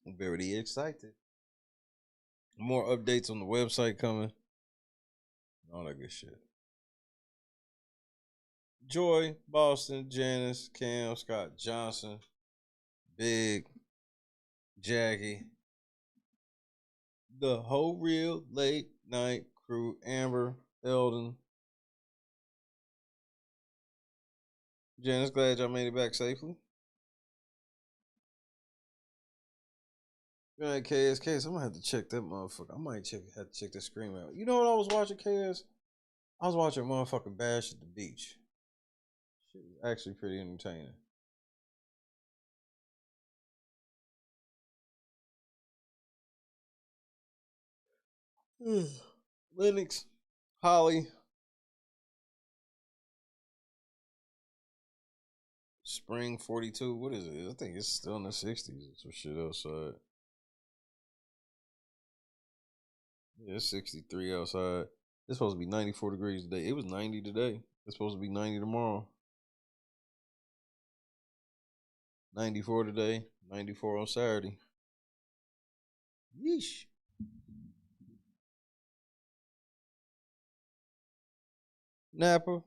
I'm very excited. More updates on the website coming. All that good shit. Joy, Boston, Janice, Cam, Scott Johnson, Big, Jackie, the whole real late night crew, Amber, Eldon. Janice, glad y'all made it back safely. Right, KS, I'm gonna have to check that motherfucker. I might have to check that Scream out. You know what I was watching, KS? I was watching motherfucking Bash at the Beach. Shit was actually pretty entertaining. Lennox, Holly, Spring 42. What is it? I think it's still in the 60s. It's some shit outside. Yeah, it's 63 outside. It's supposed to be 94 degrees today. It was 90 today. It's supposed to be 90 tomorrow. 94 today, 94 on Saturday. Yeesh. Napa.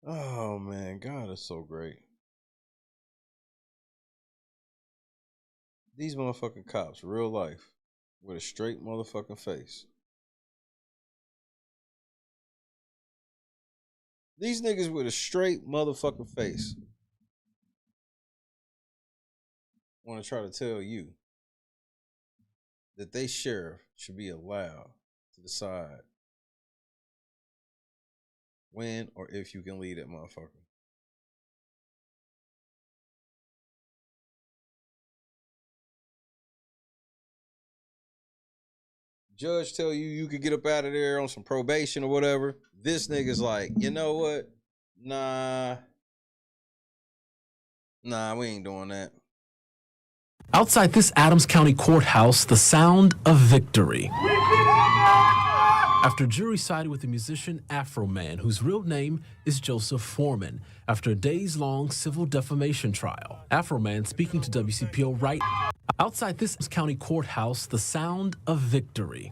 Oh man, God is so great. These motherfucking cops, real life, with a straight motherfucking face. These niggas with a straight motherfucking face want to try to tell you that they sheriff should be allowed to decide when or if you can leave that motherfucker. Judge tell you could get up out of there on some probation or whatever. This nigga's like, you know what? Nah, we ain't doing that. Outside this Adams County courthouse, the sound of victory. After jury sided with the musician Afro Man, whose real name is Joseph Foreman, after a days-long civil defamation trial. Afro Man speaking to WCPO right outside this county courthouse, the sound of victory.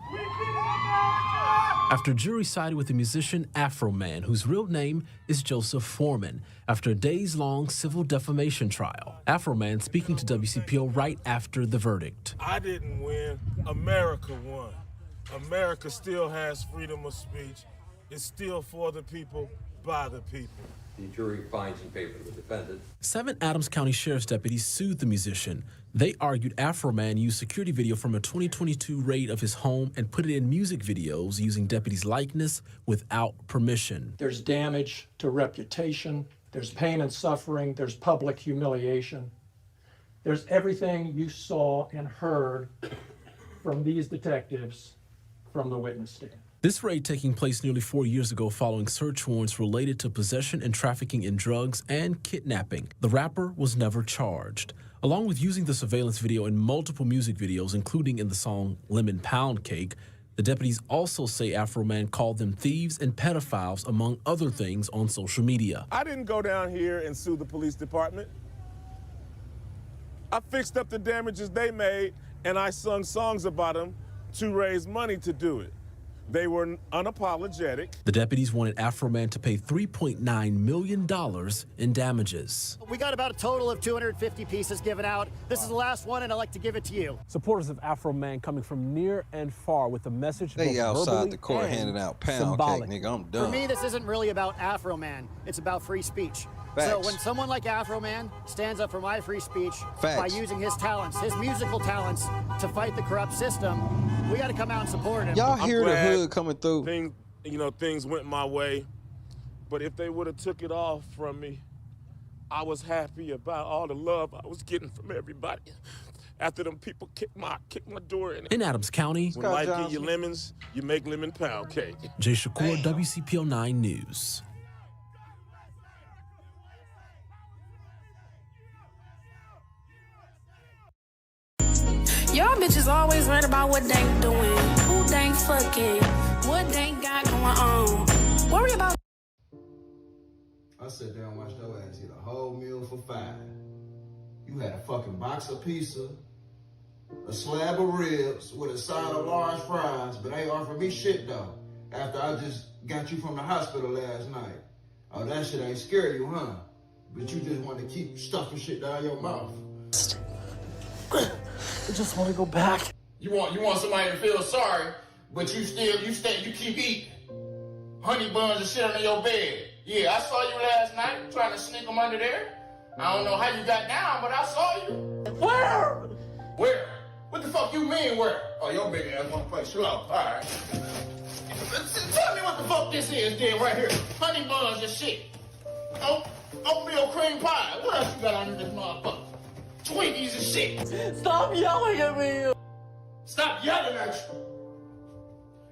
After jury sided with the musician Afro Man, whose real name is Joseph Foreman, after a days-long civil defamation trial. Afro Man speaking to WCPO right after the verdict. I didn't win. America won. America still has freedom of speech. It's still for the people, by the people. The jury finds in favor of the defendant. 7 Adams County Sheriff's deputies sued the musician. They argued Afro Man used security video from a 2022 raid of his home and put it in music videos using deputies' likeness without permission. There's damage to reputation, there's pain and suffering, there's public humiliation. There's everything you saw and heard from these detectives from the witness stand. This raid taking place nearly 4 years ago following search warrants related to possession and trafficking in drugs and kidnapping. The rapper was never charged. Along with using the surveillance video in multiple music videos, including in the song Lemon Pound Cake, the deputies also say Afro Man called them thieves and pedophiles, among other things, on social media. I didn't go down here and sue the police department. I fixed up the damages they made, and I sung songs about them to raise money to do it. They were unapologetic. The deputies wanted Afro Man to pay $3.9 million in damages. We got about a total of 250 pieces given out. This is the last one, and I'd like to give it to you. Supporters of Afro Man coming from near and far with a message They outside the court handing out pound cake, nigga. I'm done. For me, this isn't really about Afro Man. It's about free speech. Facts. So when someone like Afro Man stands up for my free speech by Facts. using his talents, his musical talents, to fight the corrupt system, we got to come out and support him. Y'all I'm hear the glad hood coming through. Things went my way, but if they would have took it off from me, I was happy about all the love I was getting from everybody. After them people kicked my door in. In Adams County, When life give you lemons, you make lemon pound cake. Jay Shakur, WCPO 9 News. Y'all bitches always worried about what they doing, who they fucking, what they got going on. Worry about. I sat there and watched your ass eat a whole meal for $5. You had a fucking box of pizza, a slab of ribs with a side of large fries, but ain't offered me shit though. After I just got you from the hospital last night. Oh, that shit ain't scare you, huh? But you just want to keep stuffing shit down your mouth. I just want to go back. You want somebody to feel sorry, but you keep eating. Honey buns and shit under your bed. Yeah, I saw you last night trying to sneak them under there. I don't know how you got down, but I saw you. Where? Where? What the fuck you mean where? Oh, your big ass wanna play slow. All right. Tell me what the fuck this is then right here. Honey buns and shit. Oatmeal cream pie. What else you got under this motherfucker? Twinkies and shit. Stop yelling at me. Stop yelling at you.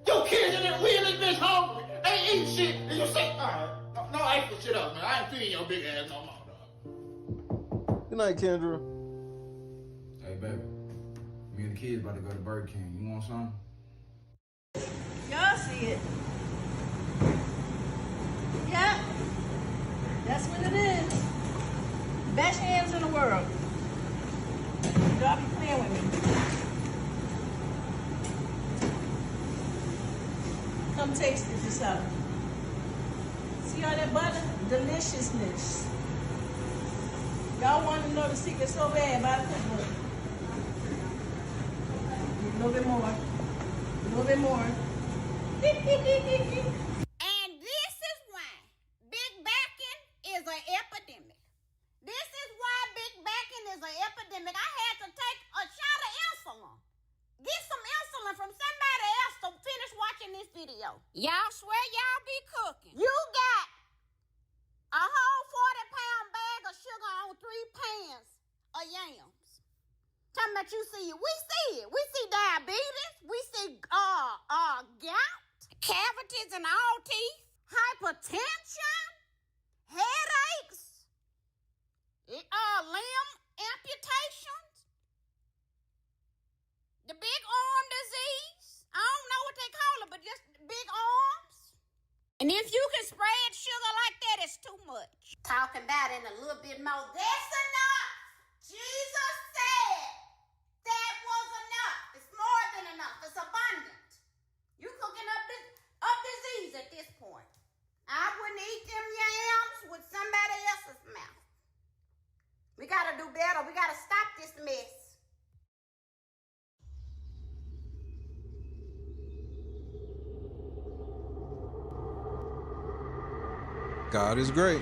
Your kids in there, we in this bitch hungry. They ain't eating shit. And you say, all right, no extra shit up, man. I ain't feeding your big ass no more, dog. Good night, Kendra. Hey, baby. Me and the kids about to go to Burger King. You want something? Y'all see it. Yeah. That's what it is. Best hands in the world. Y'all be playing with me. Come taste it yourself. See all that butter? Deliciousness. Y'all want to know the secret so bad about the cookbook. A little bit more. A little bit more. And this is why big backing is an epidemic. This is why big backing is an epidemic. I had to take a shot of insulin. Get some insulin from somebody else to finish watching this video. Y'all swear y'all be cooking. You got a whole 40-pound bag of sugar on 3 pans of yams. Talking about you see it. We see it. We see diabetes. We see gout, cavities in all teeth, hypertension, headaches, limb amputations, the big arm disease. I don't know what they call it, but just big arms. And if you can spread sugar like that, it's too much. Talking about it in a little bit more. That's enough. Jesus said that was enough. It's more than enough. It's abundant. You cooking up disease at this point. I wouldn't eat them yams with somebody else's mouth. We gotta do better. We gotta stop this mess. God is great.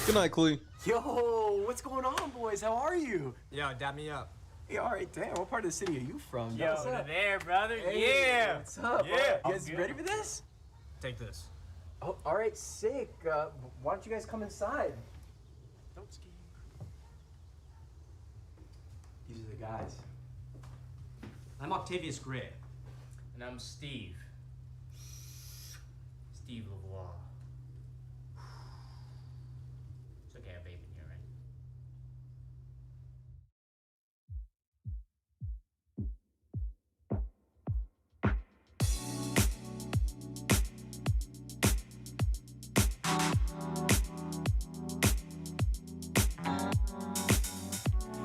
Good night, Clee. Yo, what's going on, boys? How are you? Yo, dab me up. Hey, all right, damn. What part of the city are you from? Yo, What's up? there, brother. Hey, Yeah. What's up? Yeah. You guys ready for this? Take this. Oh, all right, sick. Why don't you guys come inside? Don't ski. These are the guys. I'm Octavius Gray. And I'm Steve. Steve LeVois. It's okay, I have babe in here, right?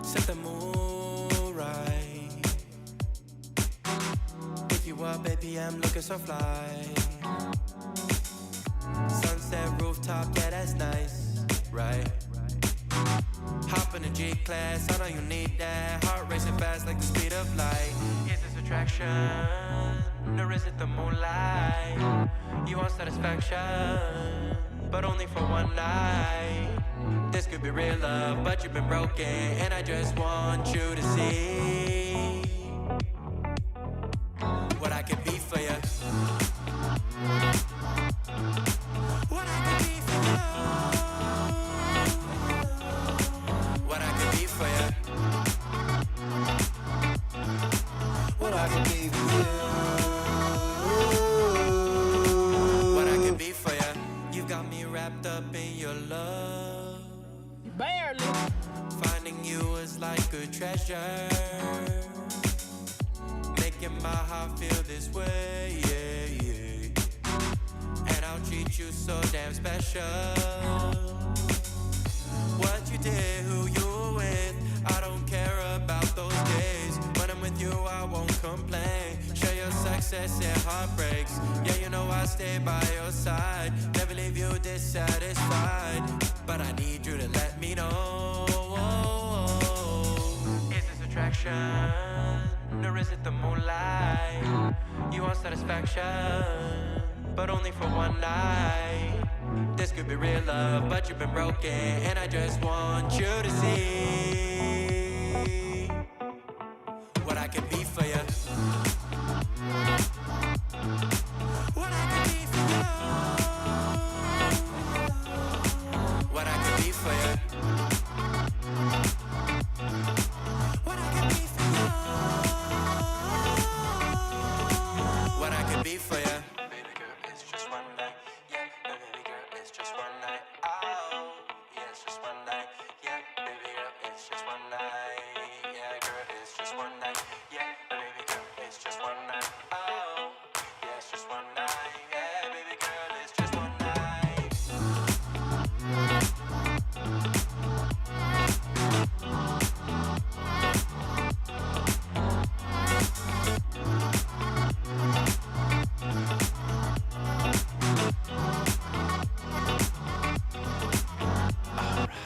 Set the mood right. Pick you up, baby, I'm looking so fly. Sunset rooftop, yeah, that's nice, right? Hop in the G-Class, I know you need that. Heart racing fast like the speed of light. Is this attraction, or is it the moonlight? You want satisfaction, but only for one night. This could be real love, but you've been broken, and I just want you to see what I can be for you. What I can be for you. What I can be for you. What I can be for you. What I can be for you. You got me wrapped up in your love. Barely. Finding you is like a treasure. Making my heart feel this way, yeah, yeah. And I'll treat you so damn special. What you did, who you were with, I don't care about those days. When I'm with you, I won't complain. Share your success and heartbreaks. Yeah, you know I stay by your side. Never leave you dissatisfied. But I need you to let me know. Is this attraction? Or is it the moonlight? You want satisfaction, but only for one night. This could be real love, but you've been broken, and I just want you to see what I can be for you. What I can be for you. What I can be for you. What I can be for you. What I can be for you. Baby girl, it's just one night. Yeah, baby girl, it's just one night. Oh, yeah, it's just one night. Yeah, baby girl, it's just one night. Yeah, girl, it's just one night. Yeah, baby girl, it's just one night. Oh, yeah, it's just one night. Yeah, baby girl, it's just one night.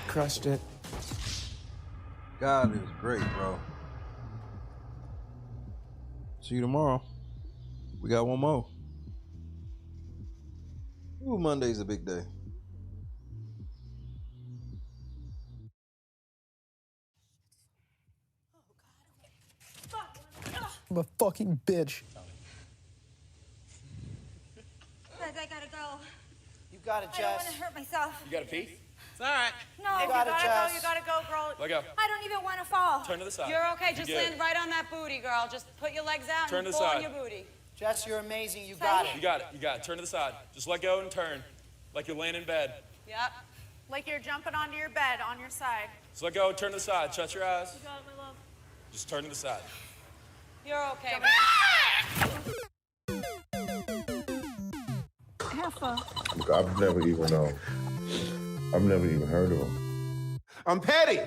Crushed it. God is great, bro. See you tomorrow. We got one more. Ooh, Monday's a big day. I'm a fucking bitch. Guys, I gotta go. You got it, I don't Jess. want to hurt myself. You got a pee? It's all right. No, You got it, Jess. You gotta go, girl. Let go. I don't even want to fall. Turn to the side. You're okay. Just You're good. land right on that booty, girl. Just put your legs out Turn and to the pull side. on your booty. Jess, you're amazing. You got it. You got it. You got it. Turn to the side. Just let go and turn. Like you're laying in bed. Yep. Like you're jumping onto your bed on your side. Just let go. Turn to the side. Shut your eyes. You got it, my love. Just turn to the side. You're okay. Have fun. I've never even heard of him. I'm petty.